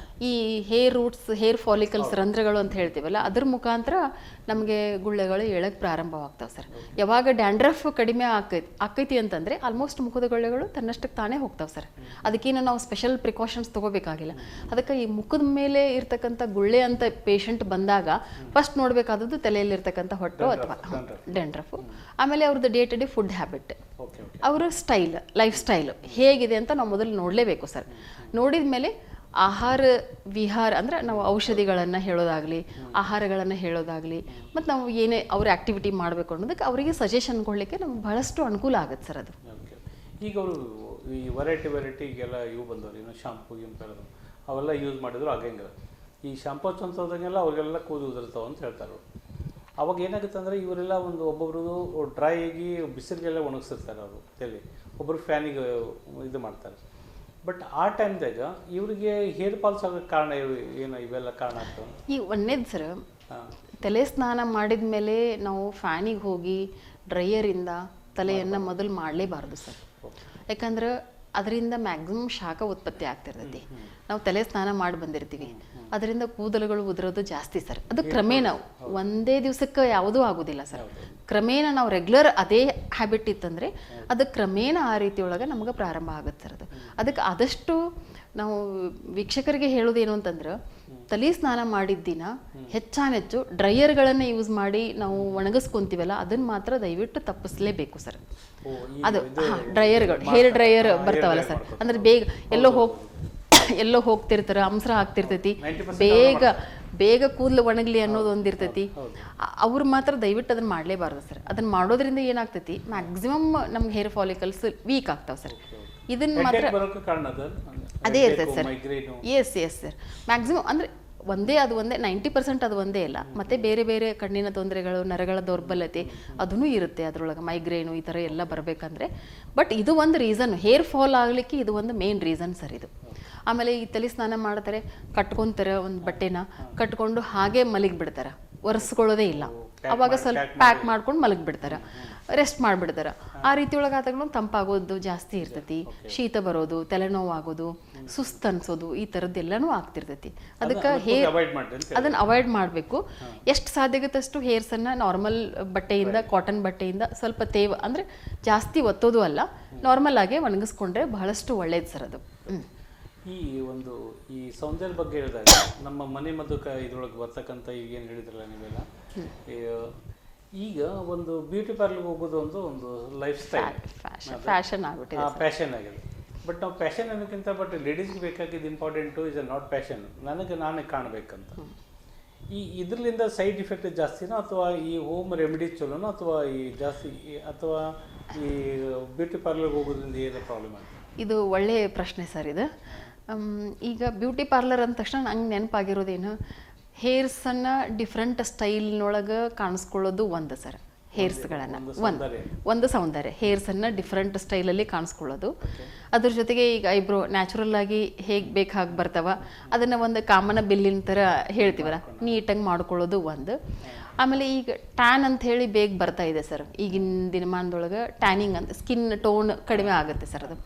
ಈ ಹೇರ್ ರೂಟ್ಸ್, ಹೇರ್ ಫಾಲಿಕಲ್ಸ್, ರಂಧ್ರಗಳು ಅಂತ ಹೇಳ್ತೀವಲ್ಲ, ಅದ್ರ ಮುಖಾಂತರ ನಮಗೆ ಗುಳ್ಳೆಗಳು ಏಳಕ್ಕೆ ಪ್ರಾರಂಭವಾಗ್ತಾವೆ ಸರ್. ಯಾವಾಗ ಡ್ಯಾಂಡ್ರಫ್ ಕಡಿಮೆ ಆಕೈತಿ ಅಂತಂದರೆ ಆಲ್ಮೋಸ್ಟ್ ಮುಖದ ಗುಳ್ಳೆಗಳು ತನ್ನಷ್ಟಕ್ಕೆ ತಾನೇ ಹೋಗ್ತಾವೆ ಸರ್. ಅದಕ್ಕೇನು ನಾವು ಸ್ಪೆಷಲ್ ಪ್ರಿಕಾಷನ್ಸ್ ತೊಗೋಬೇಕಾಗಿಲ್ಲ. ಅದಕ್ಕೆ ಈ ಮುಖದ ಮೇಲೆ ಇರ್ತಕ್ಕಂಥ ಗುಳ್ಳೆ ಅಂತ ಪೇಷಂಟ್ ಬಂದಾಗ ಫಸ್ಟ್ ನೋಡಬೇಕಾದದ್ದು ತಲೆಯಲ್ಲಿರ್ತಕ್ಕಂಥ ಹೊಟ್ಟು ಅಥವಾ ಡ್ಯಾಂಡ್ರಫು. ಆಮೇಲೆ ಅವ್ರದ್ದು day to day food habit, ಅವರ ಸ್ಟೈಲ್, ಲೈಫ್ ಸ್ಟೈಲ್ ಹೇಗಿದೆ ಅಂತ ನಾವು ಮೊದಲು ನೋಡಲೇಬೇಕು ಸರ್. ನೋಡಿದ ಮೇಲೆ ಆಹಾರ ವಿಹಾರ ಅಂದರೆ ನಾವು ಔಷಧಿಗಳನ್ನು ಹೇಳೋದಾಗಲಿ, ಆಹಾರಗಳನ್ನು ಹೇಳೋದಾಗಲಿ, ಮತ್ತು ನಾವು ಏನೇ ಅವ್ರ ಆ್ಯಕ್ಟಿವಿಟಿ ಮಾಡಬೇಕು ಅನ್ನೋದಕ್ಕೆ ಅವರಿಗೆ ಸಜೆಷನ್ ಕೊಡಲಿಕ್ಕೆ ನಮ್ಗೆ ಬಹಳಷ್ಟು ಅನುಕೂಲ ಆಗುತ್ತೆ ಸರ್. ಅದು ಈಗ ಅವರು ಈ ವೆರೈಟಿ ಈಗೆಲ್ಲ ಇವು ಬಂದವರು, ಇನ್ನು ಶಾಂಪು ಗಿಂಪು ಅವೆಲ್ಲ ಯೂಸ್ ಮಾಡಿದ್ರು ಆಗಂಗಿಲ್ಲ. ಈ ಶಾಂಪು ಹಚ್ಚೋಂಥದ್ದಂಗೆಲ್ಲ ಅವ್ರಿಗೆಲ್ಲ ಕೂದಲು ಉದುರ್ತಾವೆ ಅಂತ ಹೇಳ್ತಾರೆ. ಅವಾಗ ಏನಾಗುತ್ತೆ ಅಂದರೆ ಇವರೆಲ್ಲ ಒಬ್ಬೊಬ್ರದ್ದು ಡ್ರೈ ಆಗಿ ಬಿಸಿಲಿಗೆಲ್ಲ ಒಣಗಿಸಿರ್ತಾರೆ ಅವರು ತಲೆ, ಒಬ್ಬರು ಫ್ಯಾನಿಗೆ ಇದು ಮಾಡ್ತಾರೆ. ಬಟ್ ಆ ಟೈಮ್ದಾಗ ಇವರಿಗೆ ಹೇರ್ ಫಾಲ್ಸ್ ಆಗೋಕ್ಕೆ ಕಾರಣ ಏನು? ಇವೆಲ್ಲ ಕಾರಣ ಆಗ್ತವೆ. ಈ ಒಂದೇದು ಸರ್, ತಲೆ ಸ್ನಾನ ಮಾಡಿದ ಮೇಲೆ ನಾವು ಫ್ಯಾನಿಗೆ ಹೋಗಿ ಡ್ರೈಯರಿಂದ ತಲೆಯನ್ನು ಮೊದಲು ಮಾಡಲೇಬಾರ್ದು ಸರ್. ಯಾಕಂದ್ರೆ ಅದರಿಂದ ಮ್ಯಾಕ್ಸಿಮಮ್ ಶಾಖ ಉತ್ಪತ್ತಿ ಆಗ್ತಿರ್ತೈತಿ. ನಾವು ತಲೆ ಸ್ನಾನ ಮಾಡಿ ಬಂದಿರ್ತೀವಿ, ಅದರಿಂದ ಕೂದಲುಗಳು ಉದುರೋದು ಜಾಸ್ತಿ ಸರ್. ಅದು ಕ್ರಮೇಣ ಒಂದೇ ದಿವಸಕ್ಕೆ ಯಾವುದೂ ಆಗೋದಿಲ್ಲ ಸರ್. ಕ್ರಮೇಣ ನಾವು ರೆಗ್ಯುಲರ್ ಅದೇ ಹ್ಯಾಬಿಟ್ ಇತ್ತಂದರೆ ಅದು ಕ್ರಮೇಣ ಆ ರೀತಿ ಒಳಗೆ ನಮಗೆ ಪ್ರಾರಂಭ ಆಗುತ್ತೆ ಸರ್. ಅದಕ್ಕೆ ಆದಷ್ಟು ನಾವು ವೀಕ್ಷಕರಿಗೆ ಹೇಳೋದೇನು ಅಂತಂದ್ರೆ, ತಲೆ ಸ್ನಾನ ಮಾಡಿದ ದಿನ ಹೆಚ್ಚಾನೆಚ್ಚು ಡ್ರೈಯರ್ಗಳನ್ನು ಯೂಸ್ ಮಾಡಿ ನಾವು ಒಣಗಿಸ್ಕೊಂತೀವಲ್ಲ, ಅದನ್ನು ಮಾತ್ರ ದಯವಿಟ್ಟು ತಪ್ಪಿಸಲೇಬೇಕು ಸರ್. ಅದು ಡ್ರೈಯರ್ಗಳು, ಹೇರ್ ಡ್ರೈಯರ್ ಬರ್ತಾವಲ್ಲ ಸರ್, ಅಂದರೆ ಬೇಗ ಎಲ್ಲೋ ಹೋಗ್ತಿರ್ತಾರೆ, ಅಂಸರ ಆಗ್ತಿರ್ತೈತಿ, ಬೇಗ ಬೇಗ ಕೂದಲು ಒಣಗಲಿ ಅನ್ನೋದು ಒಂದಿರ್ತೈತಿ. ಅವ್ರು ಮಾತ್ರ ದಯವಿಟ್ಟು ಅದನ್ನ ಮಾಡಲೇಬಾರ್ದು ಸರ್. ಅದನ್ನ ಮಾಡೋದ್ರಿಂದ ಏನಾಗ್ತೈತಿ, ಮ್ಯಾಕ್ಸಿಮಮ್ ನಮ್ಗೆ ಹೇರ್ ಫಾಲಿಕಲ್ಸ್ ವೀಕ್ ಆಗ್ತಾವೆ ಸರ್. ಇದನ್ನ ಮಾತ್ರ ಅದೇ ಇರ್ತೈತೆ ಸರ್. ಎಸ್ ಸರ್, ಮ್ಯಾಕ್ಸಿಮಮ್ ಅಂದರೆ ಒಂದೇ 90% ಅದು ಒಂದೇ ಇಲ್ಲ. ಮತ್ತು ಬೇರೆ ಬೇರೆ ಕಣ್ಣಿನ ತೊಂದರೆಗಳು, ನರಗಳ ದೌರ್ಬಲ್ಯತೆ ಅದೂ ಇರುತ್ತೆ ಅದರೊಳಗೆ, ಮೈಗ್ರೇನು ಈ ಥರ ಎಲ್ಲ ಬರಬೇಕಂದ್ರೆ. ಬಟ್ ಇದು ಒಂದು ರೀಸನ್, ಹೇರ್ ಫಾಲ್ ಆಗಲಿಕ್ಕೆ ಇದು ಒಂದು ಮೇನ್ ರೀಸನ್ ಸರ್ ಇದು. ಆಮೇಲೆ ಈ ತಲೆ ಸ್ನಾನ ಮಾಡ್ತಾರೆ, ಕಟ್ಕೊತಾರೆ, ಒಂದು ಬಟ್ಟೆನ ಕಟ್ಕೊಂಡು ಹಾಗೆ ಮಲಗಿಬಿಡ್ತಾರೆ, ಒರೆಸ್ಕೊಳ್ಳೋದೇ ಇಲ್ಲ. ಅವಾಗ ಸ್ವಲ್ಪ ಪ್ಯಾಕ್ ಮಾಡ್ಕೊಂಡು ಮಲಗಿಬಿಡ್ತಾರೆ, ರೆಸ್ಟ್ ಮಾಡಿಬಿಡ್ತಾರೆ. ಆ ರೀತಿ ಒಳಗೆ ಆದಾಗಲೂ ತಂಪಾಗೋದು ಜಾಸ್ತಿ ಇರ್ತೈತಿ, ಶೀತ ಬರೋದು, ತಲೆನೋವು ಆಗೋದು, ಸುಸ್ತು ಅನ್ಸೋದು, ಈ ಥರದ್ದೆಲ್ಲನೂ ಆಗ್ತಿರ್ತೈತಿ. ಅದಕ್ಕೆ ಅದನ್ನು ಅವಾಯ್ಡ್ ಮಾಡಬೇಕು. ಎಷ್ಟು ಸಾಧ್ಯ ಆಗುತ್ತಷ್ಟು ಹೇರ್ಸನ್ನು ನಾರ್ಮಲ್ ಬಟ್ಟೆಯಿಂದ, ಕಾಟನ್ ಬಟ್ಟೆಯಿಂದ ಸ್ವಲ್ಪ ಅಂದರೆ ಜಾಸ್ತಿ ಒತ್ತೋದು ಅಲ್ಲ, ನಾರ್ಮಲ್ ಆಗಿ ಒಣಗಿಸ್ಕೊಂಡ್ರೆ ಬಹಳಷ್ಟು ಒಳ್ಳೇದು ಸರ್ ಅದು. ಈ ಸೌಂದರ್ಯ ಬಗ್ಗೆ ಹೇಳಿದಾಗ ನಮ್ಮ ಮನೆ ಮದ್ದು ಇದ್ರೊಳಗೆ ಬರ್ತಕ್ಕಂಥ ಈಗ ಏನು ಹೇಳಿದ್ರಲ್ಲ ನೀವೆಲ್ಲ, ಈಗ ಒಂದು ಬ್ಯೂಟಿ ಪಾರ್ಲರ್ಗೆ ಹೋಗೋದು ಒಂದು ಲೈಫ್ ಸ್ಟೈಲ್, ಫ್ಯಾಷನ್ ಆಗ್ಬಿಟ್ಟಿದೆ, ಪ್ಯಾಷನ್ ಆಗಿದೆ. ಬಟ್ ನಾವು ಪ್ಯಾಷನ್ ಅನ್ನೋಕ್ಕಿಂತ ಬಟ್ ಲೇಡೀಸ್ಗೆ ಬೇಕಾಗಿದ್ದು ಇಂಪಾರ್ಟೆಂಟು ಇಸ್ ನಾಟ್ ಪ್ಯಾಷನ್, ನಾನೇ ಕಾಣಬೇಕಂತ. ಇದರಿಂದ ಸೈಡ್ ಇಫೆಕ್ಟ್ ಜಾಸ್ತಿನೋ ಅಥವಾ ಈ ಹೋಮ್ ರೆಮಿಡೀಸ್ ಚಲೋನೋ ಅಥವಾ ಅಥವಾ ಈ ಬ್ಯೂಟಿ ಪಾರ್ಲರ್ಗೆ ಹೋಗೋದ್ರಿಂದ ಏನು ಪ್ರಾಬ್ಲಮ್ ಆಗುತ್ತೆ? ಇದು ಒಳ್ಳೆಯ ಪ್ರಶ್ನೆ ಸರ್ ಇದು. ಈಗ ಬ್ಯೂಟಿ ಪಾರ್ಲರ್ ಅಂದ ತಕ್ಷಣ ನಂಗೆ ನೆನಪಾಗಿರೋದೇನು, ಹೇರ್ಸನ್ನು ಡಿಫ್ರೆಂಟ್ ಸ್ಟೈಲ್ನೊಳಗೆ ಕಾಣಿಸ್ಕೊಳ್ಳೋದು ಒಂದು ಸರ್. ಹೇರ್ಸ್ಗಳನ್ನು ಒಂದು ಸೌಂದರ್ಯ, ಹೇರ್ಸನ್ನು ಡಿಫ್ರೆಂಟ್ ಸ್ಟೈಲಲ್ಲಿ ಕಾಣಿಸ್ಕೊಳ್ಳೋದು. ಅದ್ರ ಜೊತೆಗೆ ಈಗ ಐಬ್ರೋ ನ್ಯಾಚುರಲ್ ಆಗಿ ಹೇಗೆ ಬೇಕು ಹಾಗೆ ಬರ್ತಾವ, ಅದನ್ನು ಒಂದು ಕಾಮನ ಬಿಲ್ಲಿನ ಥರ ಹೇಳ್ತೀವಲ್ಲ, ನೀಟಾಗಿ ಮಾಡ್ಕೊಳ್ಳೋದು ಒಂದು. ಆಮೇಲೆ ಈಗ ಟ್ಯಾನ್ ಅಂತ ಹೇಳಿ ಬೇಗ ಬರ್ತಾ ಇದೆ ಸರ್ ಈಗಿನ ದಿನಮಾನದೊಳಗೆ. ಟ್ಯಾನಿಂಗ್ ಅಂತ ಸ್ಕಿನ್ ಟೋನ್ ಕಡಿಮೆ ಆಗುತ್ತೆ ಸರ್ ಅದು.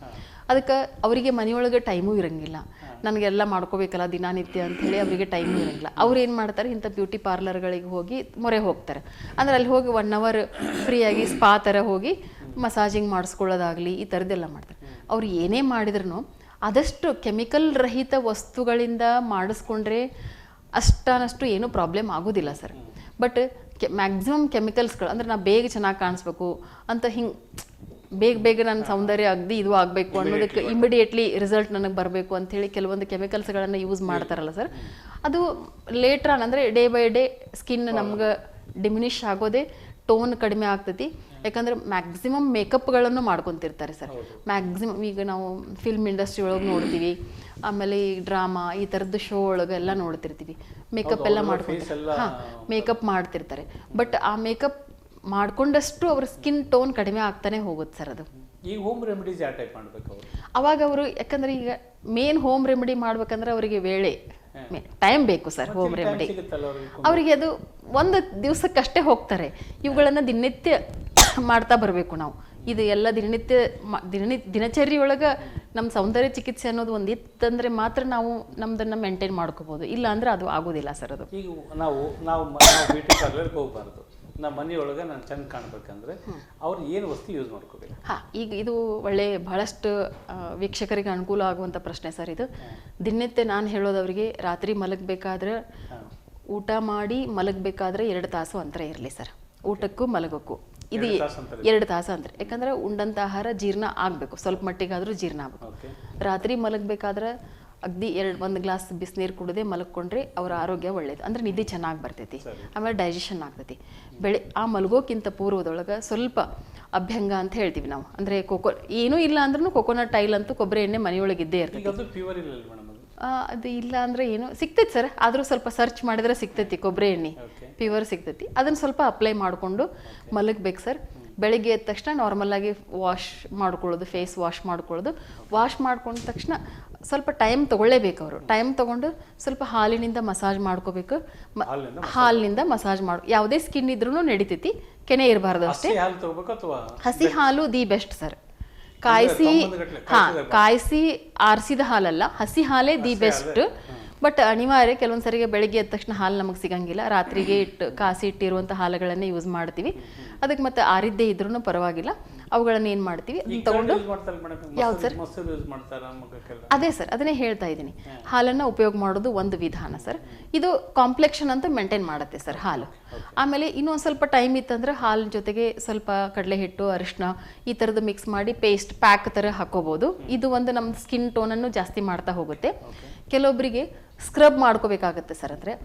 ಅದಕ್ಕೆ ಅವರಿಗೆ ಮನೆಯೊಳಗೆ ಟೈಮೂ ಇರೋಂಗಿಲ್ಲ, ನನಗೆಲ್ಲ ಮಾಡ್ಕೋಬೇಕಲ್ಲ ದಿನನಿತ್ಯ ಅಂಥೇಳಿ ಅವರಿಗೆ ಟೈಮೂ ಇರೋಂಗಿಲ್ಲ. ಅವ್ರು ಏನು ಮಾಡ್ತಾರೆ, ಇಂಥ ಬ್ಯೂಟಿ ಪಾರ್ಲರ್ಗಳಿಗೆ ಹೋಗಿ ಮೊರೆ ಹೋಗ್ತಾರೆ. ಅಂದರೆ ಅಲ್ಲಿ ಹೋಗಿ 1 hour ಫ್ರೀಯಾಗಿ ಸ್ಪಾ ಥರ ಹೋಗಿ ಮಸಾಜಿಂಗ್ ಮಾಡಿಸ್ಕೊಳ್ಳೋದಾಗಲಿ ಈ ಥರದ್ದೆಲ್ಲ ಮಾಡ್ತಾರೆ. ಅವ್ರು ಏನೇ ಮಾಡಿದ್ರೂ ಆದಷ್ಟು ಕೆಮಿಕಲ್ ರಹಿತ ವಸ್ತುಗಳಿಂದ ಮಾಡಿಸ್ಕೊಂಡ್ರೆ ಅಷ್ಟನಷ್ಟು ಏನೂ ಪ್ರಾಬ್ಲಮ್ ಆಗೋದಿಲ್ಲ ಸರ್. ಬಟ್ ಮ್ಯಾಕ್ಸಿಮಮ್ ಕೆಮಿಕಲ್ಸ್ಗಳು, ಅಂದರೆ ನಾ ಬೇಗ ಚೆನ್ನಾಗಿ ಕಾಣಿಸ್ಬೇಕು ಅಂತ ಹಿಂಗೆ ಬೇಗ ನನ್ನ ಸೌಂದರ್ಯ ಅಗದಿ ಇದು ಆಗಬೇಕು ಅನ್ನೋದಕ್ಕೆ ಇಮಿಡಿಯೇಟ್ಲಿ ರಿಸಲ್ಟ್ ನನಗೆ ಬರಬೇಕು ಅಂಥೇಳಿ ಕೆಲವೊಂದು ಕೆಮಿಕಲ್ಸ್ಗಳನ್ನು ಯೂಸ್ ಮಾಡ್ತಾರಲ್ಲ ಸರ್, ಅದು ಲೇಟ್ರ್ ಅಂದರೆ ಡೇ ಬೈ ಡೇ ಸ್ಕಿನ್ ನಮ್ಗೆ ಡಿಮಿನಿಷ್ ಆಗೋದೇ, ಟೋನ್ ಕಡಿಮೆ ಆಗ್ತೈತಿ. ಯಾಕಂದರೆ ಮ್ಯಾಕ್ಸಿಮಮ್ ಮೇಕಪ್ಗಳನ್ನು ಮಾಡ್ಕೊತಿರ್ತಾರೆ ಸರ್. ಮ್ಯಾಕ್ಸಿಮಮ್ ಈಗ ನಾವು ಫಿಲ್ಮ್ ಇಂಡಸ್ಟ್ರಿ ಒಳಗೆ ನೋಡ್ತೀವಿ, ಆಮೇಲೆ ಈ ಡ್ರಾಮಾ ಈ ಥರದ್ದು ಶೋ ಒಳಗೆಲ್ಲ ನೋಡ್ತಿರ್ತೀವಿ, ಮೇಕಪ್ ಎಲ್ಲ ಮಾಡ್ಕೊತಾರೆ, ಮೇಕಪ್ ಮಾಡ್ತಿರ್ತಾರೆ. ಬಟ್ ಆ ಮೇಕಪ್ ಮಾಡ್ಕೊಂಡಷ್ಟು ಅವ್ರ ಸ್ಕಿನ್ ಟೋನ್ ಕಡಿಮೆ ಆಗ್ತಾನೆ ಹೋಗುತ್ತೆ ಸರ್ ಅದು. ಈ ಹೋಮ್ ರೆಮಿಡೀಸ್ ಯಾವ ಟೈಪ್ ಮಾಡಬೇಕು ಅವಾಗ ಅವರು? ಯಾಕಂದ್ರೆ ಈಗ ಮೇನ್ ಹೋಮ್ ರೆಮಿಡಿ ಮಾಡ್ಬೇಕಂದ್ರೆ ಅವರಿಗೆ ವೇಳೆ ಟೈಮ್ ಬೇಕು ಸರ್. ಹೋಮ್ ರೆಮಿಡಿ ಅವರಿಗೆ ಅದು ಒಂದು ದಿವಸಕ್ಕಷ್ಟೇ ಹೋಗ್ತಾರೆ. ಇವುಗಳನ್ನು ದಿನನಿತ್ಯ ಮಾಡ್ತಾ ಬರಬೇಕು ನಾವು. ಇದು ಎಲ್ಲ ದಿನಚರಿಯೊಳಗೆ ನಮ್ಮ ಸೌಂದರ್ಯ ಚಿಕಿತ್ಸೆ ಅನ್ನೋದು ಒಂದು ಇತ್ತಂದ್ರೆ ಮಾತ್ರ ನಾವು ನಮ್ದನ್ನು ಮೇಂಟೈನ್ ಮಾಡ್ಕೋಬೋದು. ಇಲ್ಲ ಅಂದ್ರೆ ಅದು ಆಗೋದಿಲ್ಲ ಸರ್ ಅದು. ಈಗ ನಾವು ಬ್ಯೂಟಿ ಪಾರ್ಲರ್ಗೆ ಹೋಗಬಾರ್ದು, ನಮ್ಮ ಮನೆಯೊಳಗೆ ನಾನು ಚೆಂದ ಕಾಣಬೇಕಂದ್ರೆ ಅವ್ರು ಏನು ವಸ್ತು ಯೂಸ್ ಮಾಡ್ಕೋಬೇಕು? ಈಗ ಇದು ಬಹಳಷ್ಟು ವೀಕ್ಷಕರಿಗೆ ಅನುಕೂಲ ಆಗುವಂಥ ಪ್ರಶ್ನೆ ಸರ್ ಇದು. ದಿನನಿತ್ಯ ನಾನು ಹೇಳೋದವರಿಗೆ, ರಾತ್ರಿ ಮಲಗಬೇಕಾದ್ರೆ, ಊಟ ಮಾಡಿ ಮಲಗಬೇಕಾದ್ರೆ 2 ತಾಸು ಅಂತರ ಇರಲಿ ಸರ್. ಊಟಕ್ಕೂ ಮಲಗೋಕ್ಕೂ ಇದು 2 ತಾಸು ಅಂತರ. ಯಾಕಂದ್ರೆ ಉಂಡಂಥ ಆಹಾರ ಜೀರ್ಣ ಆಗಬೇಕು, ಸ್ವಲ್ಪ ಮಟ್ಟಿಗಾದರೂ ಜೀರ್ಣ ಆಗಬೇಕು. ರಾತ್ರಿ ಮಲಗಬೇಕಾದ್ರೆ ಅಗ್ದಿ 1 ಗ್ಲಾಸ್ ಬಿಸಿನೀರು ಕುಡದೆ ಮಲ್ಕೊಂಡ್ರೆ ಅವರ ಆರೋಗ್ಯ ಒಳ್ಳೇದು, ಅಂದ್ರೆ ನಿದ್ದೆ ಚೆನ್ನಾಗಿ ಬರ್ತೈತಿ, ಆಮೇಲೆ ಡೈಜೆಷನ್ ಆಗ್ತೈತಿ. ಆ ಮಲಗೋಕ್ಕಿಂತ ಪೂರ್ವದೊಳಗೆ ಸ್ವಲ್ಪ ಅಭ್ಯಂಗ ಅಂತ ಹೇಳ್ತೀವಿ ನಾವು, ಅಂದ್ರೆ ಏನೂ ಇಲ್ಲ ಅಂದ್ರೂ ಕೊಕೊನಟ್ ಆಯಿಲ್ ಅಂತೂ, ಕೊಬ್ಬರಿ ಎಣ್ಣೆ ಮನೆಯೊಳಗೆ ಇದ್ದೇ ಇರ್ತೈತಿ. ಅದು ಇಲ್ಲ ಅಂದ್ರೆ ಏನು ಸಿಗ್ತೈತಿ ಸರ್, ಆದರೂ ಸ್ವಲ್ಪ ಸರ್ಚ್ ಮಾಡಿದ್ರೆ ಸಿಗ್ತೈತಿ, ಕೊಬ್ಬರಿ ಎಣ್ಣೆ ಪ್ಯೂರ್ ಸಿಗ್ತೈತಿ. ಅದನ್ನು ಸ್ವಲ್ಪ ಅಪ್ಲೈ ಮಾಡಿಕೊಂಡು ಮಲಗಬೇಕು ಸರ್. ಬೆಳಿಗ್ಗೆ ಎದ್ದ ತಕ್ಷಣ ನಾರ್ಮಲಾಗಿ ವಾಶ್ ಮಾಡ್ಕೊಳ್ಳೋದು, ಫೇಸ್ ವಾಶ್ ಮಾಡ್ಕೊಳ್ಳೋದು. ವಾಶ್ ಮಾಡ್ಕೊಂಡ ತಕ್ಷಣ ಸ್ವಲ್ಪ ಟೈಮ್ ತೊಗೊಳ್ಳೇಬೇಕು ಅವರು. ಟೈಮ್ ತೊಗೊಂಡು ಸ್ವಲ್ಪ ಹಾಲಿನಿಂದ ಮಸಾಜ್ ಮಾಡ್ಕೋಬೇಕು. ಹಾಲಿನಿಂದ ಮಸಾಜ್ ಯಾವುದೇ ಸ್ಕಿನ್ ಇದ್ರೂ ನಡಿತೈತಿ, ಕೆನೆ ಇರಬಾರ್ದು ಅಷ್ಟೇ. ಹಸಿ ಹಾಲು ದಿ ಬೆಸ್ಟ್ ಸರ್. ಕಾಯಿಸಿ ಆರಿಸಿದ ಹಾಲಲ್ಲ, ಹಸಿ ಹಾಲೇ ದಿ ಬೆಸ್ಟ್. ಬಟ್ ಅನಿವಾರ್ಯ ಕೆಲವೊಂದ್ಸರಿಗೆ ಬೆಳಿಗ್ಗೆ ಎದ್ದ ತಕ್ಷಣ ಹಾಲು ನಮಗೆ ಸಿಗಂಗಿಲ್ಲ, ರಾತ್ರಿಗೆ ಕಾಸಿ ಇಟ್ಟಿರುವಂಥ ಹಾಲುಗಳನ್ನೇ ಯೂಸ್ ಮಾಡ್ತೀವಿ. ಅದಕ್ಕೆ ಮತ್ತೆ ಆರಿದ್ದೇ ಇದ್ರೂ ಪರವಾಗಿಲ್ಲ, ಅವುಗಳನ್ನ ಏನು ಮಾಡ್ತೀವಿ ತಗೊಂಡು. ಯಾವ್ದು ಸರ್? ಅದೇ ಸರ್, ಅದನ್ನೇ ಹೇಳ್ತಾ ಇದ್ದೀನಿ. ಹಾಲನ್ನು ಉಪಯೋಗ ಮಾಡೋದು ಒಂದು ವಿಧಾನ ಸರ್. ಇದು ಕಾಂಪ್ಲೆಕ್ಷನ್ ಅಂತ ಮೇಂಟೈನ್ ಮಾಡುತ್ತೆ ಸರ್ ಹಾಲು. ಆಮೇಲೆ ಇನ್ನೊಂದು ಸ್ವಲ್ಪ ಟೈಮ್ ಇತ್ತಂದ್ರೆ ಹಾಲಿನ ಜೊತೆಗೆ ಸ್ವಲ್ಪ ಕಡಲೆ ಹಿಟ್ಟು, ಅರಿಶಿನ ಈ ಥರದ್ದು ಮಿಕ್ಸ್ ಮಾಡಿ ಪ್ಯಾಕ್ ಥರ ಹಾಕೋಬಹುದು. ಇದು ಒಂದು ನಮ್ಮ ಸ್ಕಿನ್ ಟೋನನ್ನು ಜಾಸ್ತಿ ಮಾಡ್ತಾ ಹೋಗುತ್ತೆ. ಕೆಲವೊಬ್ಬರಿಗೆ ಸ್ಕ್ರಬ್ ಮಾಡ್ಕೋಬೇಕಾಗತ್ತೆ ಸರ್.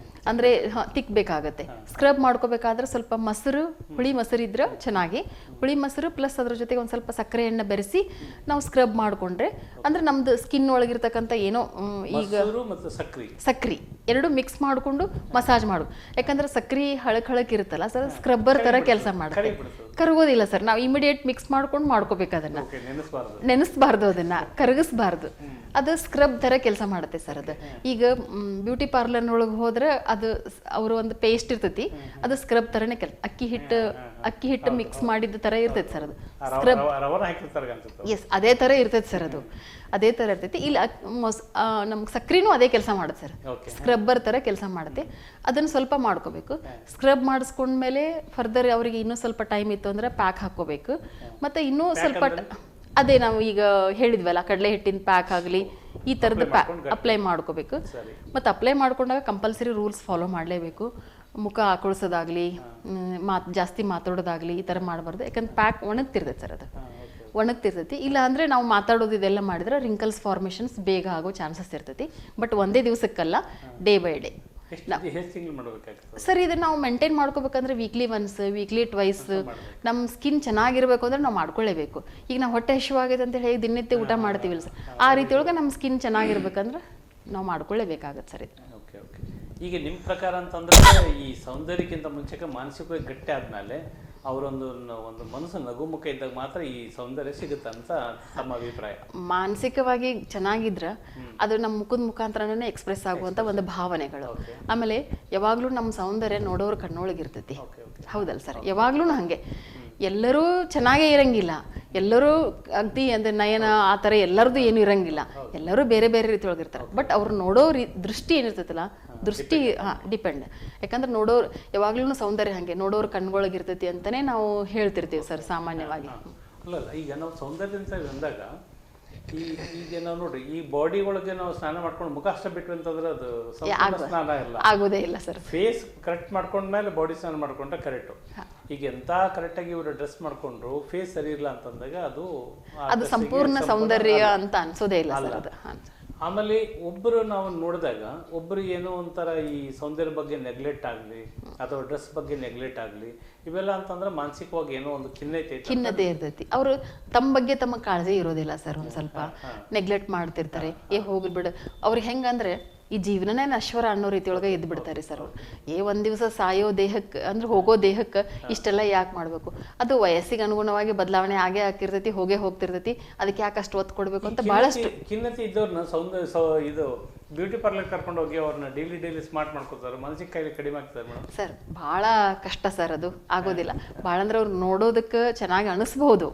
ಅಂದರೆ ತಿಕ್ಬೇಕಾಗತ್ತೆ. ಸ್ಕ್ರಬ್ ಮಾಡ್ಕೋಬೇಕಾದ್ರೆ ಸ್ವಲ್ಪ ಮೊಸರು, ಹುಳಿ ಮೊಸರು ಇದ್ರೆ ಚೆನ್ನಾಗಿ, ಹುಳಿ ಮೊಸರು ಪ್ಲಸ್ ಅದ್ರ ಜೊತೆಗೆ ಒಂದು ಸ್ವಲ್ಪ ಸಕ್ಕರೆ ಎಣ್ಣೆ ಬೆರೆಸಿ ನಾವು ಸ್ಕ್ರಬ್ ಮಾಡಿಕೊಂಡ್ರೆ ಅಂದರೆ ನಮ್ದು ಸ್ಕಿನ್ ಒಳಗಿರ್ತಕ್ಕಂಥ ಏನೋ ಈಗ ಸಕ್ರಿ ಎರಡು ಮಿಕ್ಸ್ ಮಾಡಿಕೊಂಡು ಮಸಾಜ್ ಮಾಡು. ಯಾಕಂದ್ರೆ ಸಕ್ರಿ ಹಳಕ್ ಇರುತ್ತಲ್ಲ ಸರ್, ಸ್ಕ್ರಬ್ಬರ್ ಥರ ಕೆಲಸ ಮಾಡುತ್ತೆ. ಕರಗೋದಿಲ್ಲ ಸರ್. ನಾವು ಇಮಿಡಿಯೇಟ್ ಮಿಕ್ಸ್ ಮಾಡ್ಕೊಂಡು ಮಾಡ್ಕೋಬೇಕು. ಅದನ್ನು ನೆನೆಸ್ಬಾರ್ದು, ಅದನ್ನು ಕರಗಿಸ್ಬಾರ್ದು. ಅದು ಸ್ಕ್ರಬ್ ಥರ ಕೆಲಸ ಮಾಡುತ್ತೆ ಸರ್. ಅದು ಈಗ ಬ್ಯೂಟಿ ಪಾರ್ಲರ್ನೊಳಗೆ ಹೋದ್ರೆ ಅದು ಅವರು ಒಂದು ಪೇಸ್ಟ್ ಇರ್ತೈತಿ, ಅದು ಸ್ಕ್ರಬ್ ಥರನೇ ಅಕ್ಕಿ ಹಿಟ್ಟು ಮಿಕ್ಸ್ ಮಾಡಿದ ಥರ ಇರ್ತೈತಿ ಸರ್. ಅದು ಸ್ಕ್ರಬ್ ಎಸ್ ಅದೇ ಥರ ಇರ್ತೈತಿ ಸರ್. ಅದು ಅದೇ ಥರ ಇರ್ತೈತಿ. ಇಲ್ಲಿ ನಮ್ಗೆ ಸಕ್ರಿನೂ ಅದೇ ಕೆಲಸ ಮಾಡುತ್ತೆ ಸರ್. ಸ್ಕ್ರಬ್ಬರ್ ಥರ ಕೆಲಸ ಮಾಡುತ್ತೆ. ಅದನ್ನು ಸ್ವಲ್ಪ ಮಾಡ್ಕೋಬೇಕು. ಸ್ಕ್ರಬ್ ಮಾಡಿಸ್ಕೊಂಡ್ಮೇಲೆ ಫರ್ದರ್ ಅವರಿಗೆ ಇನ್ನೂ ಸ್ವಲ್ಪ ಟೈಮ್ ಇತ್ತು ಅಂದರೆ ಪ್ಯಾಕ್ ಹಾಕ್ಕೋಬೇಕು. ಮತ್ತು ಇನ್ನೂ ಸ್ವಲ್ಪ ಅದೇ ನಾವು ಈಗ ಹೇಳಿದ್ವಲ್ಲ, ಕಡಲೆ ಹಿಟ್ಟಿನ ಪ್ಯಾಕ್ ಆಗಲಿ ಈ ಥರದ್ದು ಅಪ್ಲೈ ಮಾಡ್ಕೋಬೇಕು. ಮತ್ತು ಅಪ್ಲೈ ಮಾಡ್ಕೊಂಡಾಗ ಕಂಪಲ್ಸರಿ ರೂಲ್ಸ್ ಫಾಲೋ ಮಾಡಲೇಬೇಕು. ಮುಖ ಆಕಳಿಸೋದಾಗಲಿ, ಜಾಸ್ತಿ ಮಾತಾಡೋದಾಗಲಿ ಈ ಥರ ಮಾಡಬಾರ್ದು. ಯಾಕಂದ್ರೆ ಪ್ಯಾಕ್ ಒಣಗ್ತಿರ್ತೈತೆ ಸರ್. ಅದು ಒಣಗ್ತಿರ್ತೈತಿ. ಇಲ್ಲ ಅಂದರೆ ನಾವು ಮಾತಾಡೋದು ಇದೆಲ್ಲ ಮಾಡಿದ್ರೆ ರಿಂಕಲ್ಸ್ ಫಾರ್ಮೇಷನ್ಸ್ ಬೇಗ ಆಗೋ ಚಾನ್ಸಸ್ ಇರ್ತೈತಿ. ಬಟ್ ಒಂದೇ ದಿವಸಕ್ಕಲ್ಲ, ಡೇ ಬೈ ಡೇ ಸರ್. ಇದನ್ನ ನಾವು ಮೇಂಟೈನ್ ಮಾಡ್ಕೋಬೇಕಂದ್ರೆ ವೀಕ್ಲಿ ಒನ್ಸ್, ವೀಕ್ಲಿ ಟ್ವೈಸ್ ನಮ್ಮ ಸ್ಕಿನ್ ಚೆನ್ನಾಗಿರ್ಬೇಕು ಅಂದ್ರೆ ನಾವು ಮಾಡ್ಕೊಳ್ಳೇಬೇಕು. ಈಗ ನಾವು ಹೊಟ್ಟೆ ಹಸಿವಾಗಿದೆ ಅಂತ ಹೇಳಿ ದಿನನಿತ್ಯ ಊಟ ಮಾಡ್ತೀವಿಲ್ಲ ಸರ್, ಆ ರೀತಿ ಒಳಗೆ ನಮ್ಮ ಸ್ಕಿನ್ ಚೆನ್ನಾಗಿರ್ಬೇಕಂದ್ರೆ ನಾವು ಮಾಡ್ಕೊಳ್ಳೇಬೇಕಾಗತ್ತೆ ಸರ್. ಇದು ಈಗ ನಿಮ್ಮ ಪ್ರಕಾರ ಅಂತಂದ್ರೆ ಈ ಸೌಂದರ್ಯಕ್ಕಿಂತ ಮುಂಚೆಗೆ ಮಾನಸಿಕವಾಗಿ ಗಟ್ಟಿ ಆದ್ಮೇಲೆ ಅವರೊಂದು ಮನಸ್ಸು ನಗುಮುಖ ಇದ್ದಾಗ ಮಾತ್ರ ಈ ಸೌಂದರ್ಯ ಸಿಗುತ್ತೆ ಅಂತ ತಮ್ಮ ಅಭಿಪ್ರಾಯ? ಮಾನಸಿಕವಾಗಿ ಚೆನ್ನಾಗಿದ್ರೆ ಅದು ನಮ್ಮ ಮುಖದ ಮುಖಾಂತರನೇ ಎಕ್ಸ್ಪ್ರೆಸ್ ಆಗುವಂತ ಒಂದು ಭಾವನೆಗಳು. ಆಮೇಲೆ ಯಾವಾಗ್ಲೂ ನಮ್ಮ ಸೌಂದರ್ಯ ನೋಡೋರು ಕಣ್ಣೊಳಗಿರ್ತೈತಿ. ಹೌದಲ್ಲ ಸರ್? ಯಾವಾಗ್ಲೂ ಹಂಗೆ ಎಲ್ಲರೂ ಚೆನ್ನಾಗೇ ಇರಂಗಿಲ್ಲ, ಎಲ್ಲರೂ ಅಗ್ದಿ ಅಂದ್ರೆ ನಯನ ಆ ಥರ ಎಲ್ಲರದು ಏನು ಇರಂಗಿಲ್ಲ. ಎಲ್ಲರೂ ಬೇರೆ ಬೇರೆ ರೀತಿ ಒಳಗಿರ್ತಾರೆ. ಬಟ್ ಅವ್ರು ನೋಡೋ ದೃಷ್ಟಿ ಏನಿರ್ತೈತಲ್ಲ, ದೃಷ್ಟಿ ಡಿಪೆಂಡ್. ಯಾಕಂದ್ರೆ ನೋಡೋರು ಯಾವಾಗ್ಲೂ ಸೌಂದರ್ಯ ಹಂಗೆ ನೋಡೋರು ಕಣ್ಗೊಳಗಿರ್ತೈತಿ ಅಂತಾನೆ ನಾವು ಹೇಳ್ತಿರ್ತೀವಿ ಸರ್ ಸಾಮಾನ್ಯವಾಗಿ. ಅಲ್ಲ, ಈಗ ನಾವು ಸೌಂದರ್ಯ ಅಂತ ಅಂದಾಗ ಈಗ ನಾವು ನೋಡ್ರಿ ಈ ಬಾಡಿ ಒಳಗೆ ನಾವು ಸ್ನಾನ ಮಾಡ್ಕೊಂಡು ಮುಖ ಅಷ್ಟ ಬಿಟ್ವಿ ಅಂತಂದ್ರೆ ಅದು ಸ್ನಾನ ಇಲ್ಲ, ಆಗೋದೇ ಇಲ್ಲ ಸರ್. ಫೇಸ್ ಕರೆಕ್ಟ್ ಮಾಡ್ಕೊಂಡ್ಮೇಲೆ ಬಾಡಿ ಸ್ನಾನ ಮಾಡ್ಕೊಂಡ್ರೆ ಕರೆಕ್ಟ್. ಈಗ ಎಂತ ಕರೆಕ್ಟ್ ಆಗಿ ಇವರು ಡ್ರೆಸ್ ಮಾಡ್ಕೊಂಡ್ರು ಫೇಸ್ ಸರಿ ಇಲ್ಲ ಅಂತಂದಾಗ ಅದು ಸಂಪೂರ್ಣ ಸೌಂದರ್ಯ ಅಂತ ಅನ್ಸೋದೇ ಇಲ್ಲ ಸರ್. ಅದು ಆಮೇಲೆ ಒಬ್ಬರು ನಾವು ನೋಡಿದಾಗ ಒಬ್ಬರು ಏನೋ ಒಂಥರ ಈ ಸೌಂದರ್ಯ ಬಗ್ಗೆ ನೆಗ್ಲೆಕ್ಟ್ ಆಗಲಿ ಅಥವಾ ಡ್ರೆಸ್ ಬಗ್ಗೆ ನೆಗ್ಲೆಕ್ಟ್ ಆಗಲಿ ಇವೆಲ್ಲ ಅಂತಂದ್ರೆ ಮಾನಸಿಕವಾಗಿ ಏನೋ ಒಂದು ಖಿನ್ನತೆ ಇರ್ತೈತಿ. ಅವರು ತಮ್ಮ ಬಗ್ಗೆ ತಮ್ಮ ಕಾಳಜಿ ಇರೋದಿಲ್ಲ ಸರ್. ಒಂದು ಸ್ವಲ್ಪ ನೆಗ್ಲೆಕ್ಟ್ ಮಾಡ್ತಿರ್ತಾರೆ. ಹೋಗ್ಲಿ ಬಿಡು ಅವ್ರಿಗೆ ಹೆಂಗಂದ್ರೆ ಈ ಜೀವನನೇ ನಶ್ವರ ಅನ್ನೋ ರೀತಿ ಒಳಗೆ ಎದ್ದು ಬಿಡ್ತಾರೆ ಸರ್. ಅವ್ರು ಒಂದ್ ದಿವಸ ಸಾಯೋ ದೇಹಕ್ಕೆ ಅಂದ್ರೆ ಹೋಗೋ ದೇಹಕ್ಕೆ ಇಷ್ಟೆಲ್ಲ ಯಾಕೆ ಮಾಡ್ಬೇಕು? ಅದು ವಯಸ್ಸಿಗೆ ಅನುಗುಣವಾಗಿ ಬದಲಾವಣೆ ಆಗೇ ಆಗಿರ್ತೈತಿ, ಹೋಗೇ ಹೋಗ್ತಿರ್ತೈತಿ. ಅದಕ್ಕೆ ಯಾಕೆ ಅಷ್ಟು ಒತ್ತು ಕೊಡ್ಬೇಕು ಅಂತ ಬಹಳಷ್ಟು ಖಿನ್ನತೆ ಇದ್ದವ್ರನ್ನ ಇದು ಬ್ಯೂಟಿ ಪಾರ್ಲರ್ ಕರ್ಕೊಂಡು ಹೋಗಿ ಅವ್ರನ್ನ ಡೈಲಿ ಸ್ಮಾರ್ಟ್ ಮಾಡ್ಕೊತಾರೆ, ಮಾನಸಿಕ ಕಾಯಿಲೆ ಕಡಿಮೆ ಆಗ್ತಾರೆ ಸರ್. ಬಹಳ ಕಷ್ಟ ಸರ್, ಅದು ಆಗೋದಿಲ್ಲ. ಭಾಳ ಅಂದ್ರೆ ಅವ್ರು ನೋಡೋದಕ್ಕೆ ಚೆನ್ನಾಗಿ ಅನಿಸ್ಬಹುದು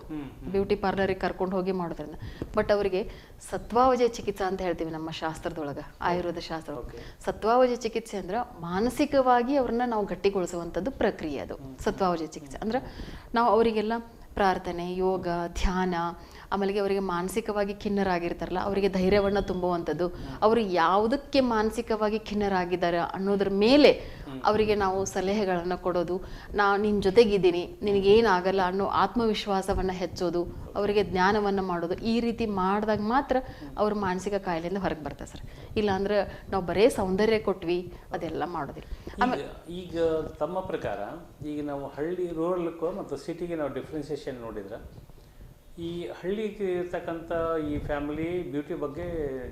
ಬ್ಯೂಟಿ ಪಾರ್ಲರಿಗೆ ಕರ್ಕೊಂಡು ಹೋಗಿ ಮಾಡೋದ್ರಿಂದ. ಬಟ್ ಅವರಿಗೆ ಸತ್ವಾವಜಯ ಚಿಕಿತ್ಸೆ ಅಂತ ಹೇಳ್ತೀವಿ ನಮ್ಮ ಶಾಸ್ತ್ರದೊಳಗೆ, ಆಯುರ್ವೇದ ಶಾಸ್ತ್ರ. ಸತ್ವಾವಜಯ ಚಿಕಿತ್ಸೆ ಅಂದ್ರೆ ಮಾನಸಿಕವಾಗಿ ಅವ್ರನ್ನ ನಾವು ಗಟ್ಟಿಗೊಳಿಸುವಂಥದ್ದು ಪ್ರಕ್ರಿಯೆ. ಅದು ಸತ್ವಾವಜಯ ಚಿಕಿತ್ಸೆ ಅಂದ್ರೆ ನಾವು ಅವರಿಗೆಲ್ಲ ಪ್ರಾರ್ಥನೆ, ಯೋಗ, ಧ್ಯಾನ, ಆಮೇಲೆ ಅವರಿಗೆ ಮಾನಸಿಕವಾಗಿ ಖಿನ್ನರಾಗಿರ್ತಾರಲ್ಲ ಅವರಿಗೆ ಧೈರ್ಯವನ್ನು ತುಂಬುವಂಥದ್ದು, ಅವರು ಯಾವುದಕ್ಕೆ ಮಾನಸಿಕವಾಗಿ ಖಿನ್ನರಾಗಿದ್ದಾರೆ ಅನ್ನೋದ್ರ ಮೇಲೆ ಅವರಿಗೆ ನಾವು ಸಲಹೆಗಳನ್ನು ಕೊಡೋದು, ನಿನ್ನ ಜೊತೆಗಿದ್ದೀನಿ, ನಿನಗೇನಾಗಲ್ಲ ಅನ್ನೋ ಆತ್ಮವಿಶ್ವಾಸವನ್ನು ಹೆಚ್ಚೋದು, ಅವರಿಗೆ ಜ್ಞಾನವನ್ನು ಮಾಡೋದು. ಈ ರೀತಿ ಮಾಡಿದಾಗ ಮಾತ್ರ ಅವರು ಮಾನಸಿಕ ಕಾಯಿಲೆಯಿಂದ ಹೊರಗೆ ಬರ್ತಾರೆ ಸರ್. ಇಲ್ಲಾಂದ್ರೆ ನಾವು ಬರೇ ಸೌಂದರ್ಯ ಕೊಟ್ವಿ ಅದೆಲ್ಲ ಮಾಡೋದಿಲ್ಲ. ಈಗ ತಮ್ಮ ಪ್ರಕಾರ ಈಗ ನಾವು ಹಳ್ಳಿ ರೂರಲ್ಕ್ಕೂ ಮತ್ತು ಸಿಟಿಗೆ ನಾವು ಡಿಫ್ರೆನ್ಸಿಯೇಷನ್ ನೋಡಿದ್ರೆ ಈ ಹಳ್ಳಿಗೆ ಇರ್ತಕ್ಕಂಥ ಈ ಫ್ಯಾಮಿಲಿ ಬ್ಯೂಟಿ ಬಗ್ಗೆ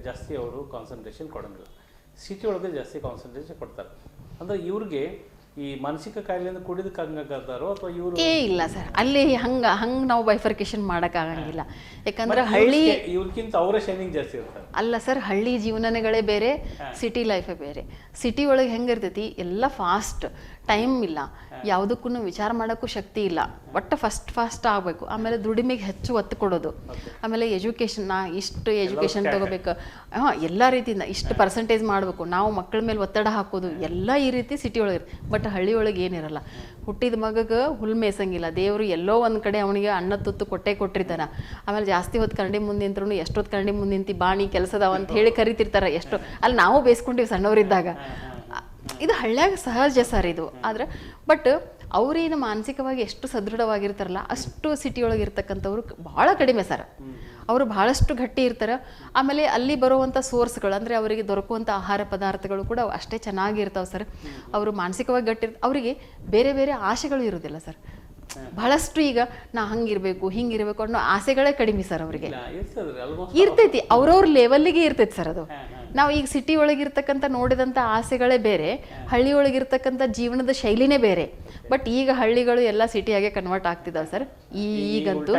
ಜಾಸ್ತಿ ಅವರು ಕಾನ್ಸಂಟ್ರೇಷನ್ ಕೊಡೋಂಗಿಲ್ಲ, ಸಿಟಿ ಒಳಗೆ ಜಾಸ್ತಿ ಕಾನ್ಸಂಟ್ರೇಷನ್ ಕೊಡ್ತಾರೆ. ಅಂದರೆ ಇವ್ರಿಗೆ ಈ ಮಾನಸಿಕ ಕಾಯಿಲೆಯಿಂದ ಕೂಡಿದಕ್ಕೆ ಹಂಗಾಗ್ತಾರೋ ಅಥವಾ ಇವರು ಇಲ್ಲ ಸರ್, ಅಲ್ಲಿ ಹಂಗೆ ನಾವು ಬೈಫರ್ಕೇಶನ್ ಮಾಡೋಕ್ಕಾಗಂಗಿಲ್ಲ. ಯಾಕಂದ್ರೆ ಹಳ್ಳಿ ಇವ್ರಿಗಿಂತ ಅವರ ಶೈನಿಂಗ್ ಜಾಸ್ತಿ ಇರ್ತಾರೆ. ಅಲ್ಲ ಸರ್, ಹಳ್ಳಿ ಜೀವನಗಳೇ ಬೇರೆ, ಸಿಟಿ ಲೈಫೇ ಬೇರೆ. ಸಿಟಿ ಒಳಗೆ ಹೆಂಗಿರ್ತೈತಿ ಎಲ್ಲ ಫಾಸ್ಟ್, ಟೈಮ್ ಇಲ್ಲ, ಯಾವುದಕ್ಕೂ ವಿಚಾರ ಮಾಡೋಕ್ಕೂ ಶಕ್ತಿ ಇಲ್ಲ. ಒಟ್ಟು ಫಾಸ್ಟ್ ಆಗಬೇಕು. ಆಮೇಲೆ ದುಡಿಮೆಗೆ ಹೆಚ್ಚು ಒತ್ತು ಕೊಡೋದು. ಆಮೇಲೆ ಎಜುಕೇಷನ್, ಇಷ್ಟು ಎಜುಕೇಷನ್ ತಗೋಬೇಕು, ಎಲ್ಲ ರೀತಿಯಿಂದ ಇಷ್ಟು ಪರ್ಸೆಂಟೇಜ್ ಮಾಡಬೇಕು, ನಾವು ಮಕ್ಕಳ ಮೇಲೆ ಒತ್ತಡ ಹಾಕೋದು ಎಲ್ಲ ಈ ರೀತಿ ಸಿಟಿ ಒಳಗೆ. ಬಟ್ ಹಳ್ಳಿ ಒಳಗೆ ಏನಿರಲ್ಲ. ಹುಟ್ಟಿದ ಮಗಗೆ ಹುಲ್ ಮೇಸಂಗಿಲ್ಲ, ದೇವರು ಎಲ್ಲೋ ಒಂದು ಕಡೆ ಅವನಿಗೆ ಅನ್ನ ತುತ್ತು ಕೊಟ್ಟಿರ್ತಾನೆ. ಆಮೇಲೆ ಜಾಸ್ತಿ ಹೊತ್ತು ಕರಡಿ ಮುಂದೆ ನಿಂತ್ರು ಎಷ್ಟೊತ್ತು ಕರಡಿ ಮುಂದೆ ನಿಂತು ಬಾಣಿ ಕೆಲಸದವ ಅಂತ ಹೇಳಿ ಕರಿತಿರ್ತಾರೆ. ಎಷ್ಟು ಅಲ್ಲಿ ನಾವು ಬೇಯಿಸ್ಕೊಂಡಿವಿ ಸಣ್ಣವರಿದ್ದಾಗ. ಇದು ಹಳ್ಳ್ಯಾಗ ಸಹಜ ಸರ್ ಇದು. ಆದ್ರೆ ಬಟ್ ಅವರೇನು ಮಾನಸಿಕವಾಗಿ ಎಷ್ಟು ಸದೃಢವಾಗಿರ್ತಾರಲ್ಲ ಅಷ್ಟು ಸಿಟಿ ಒಳಗೆ ಇರ್ತಕ್ಕಂಥವ್ರು ಭಾಳ ಕಡಿಮೆ ಸರ್. ಅವರು ಬಹಳಷ್ಟು ಗಟ್ಟಿ ಇರ್ತಾರೆ. ಆಮೇಲೆ ಅಲ್ಲಿ ಬರುವಂಥ ಸೋರ್ಸ್ಗಳು ಅಂದರೆ ಅವರಿಗೆ ದೊರಕುವಂಥ ಆಹಾರ ಪದಾರ್ಥಗಳು ಕೂಡ ಅಷ್ಟೇ ಚೆನ್ನಾಗಿರ್ತಾವೆ ಸರ್. ಅವರು ಮಾನಸಿಕವಾಗಿ ಗಟ್ಟಿ ಅವರಿಗೆ ಬೇರೆ ಬೇರೆ ಆಸೆಗಳು ಇರೋದಿಲ್ಲ ಸರ್. ಬಹಳಷ್ಟು ಈಗ ನಾ ಹಂಗಿರ್ಬೇಕು ಹಿಂಗಿರ್ಬೇಕು ಅನ್ನೋ ಆಸೆಗಳೇ ಕಡಿಮೆ ಸರ್ ಅವರಿಗೆ. ಇರ್ತೈತಿ, ಅವ್ರವ್ರ ಲೆವೆಲ್ಲಿಗೆ ಇರ್ತೈತಿ ಸರ್ ಅದು. ನಾವು ಈಗ ಸಿಟಿ ಒಳಗಿರ್ತಕ್ಕಂಥ ನೋಡಿದಂಥ ಆಸೆಗಳೇ ಬೇರೆ, ಹಳ್ಳಿ ಒಳಗಿರ್ತಕ್ಕಂಥ ಜೀವನದ ಶೈಲಿನೇ ಬೇರೆ. ಬಟ್ ಈಗ ಹಳ್ಳಿಗಳು ಎಲ್ಲ ಸಿಟಿಯಾಗೆ ಕನ್ವರ್ಟ್ ಆಗ್ತಿದಾವೆ ಸರ್. ಈಗಂತೂ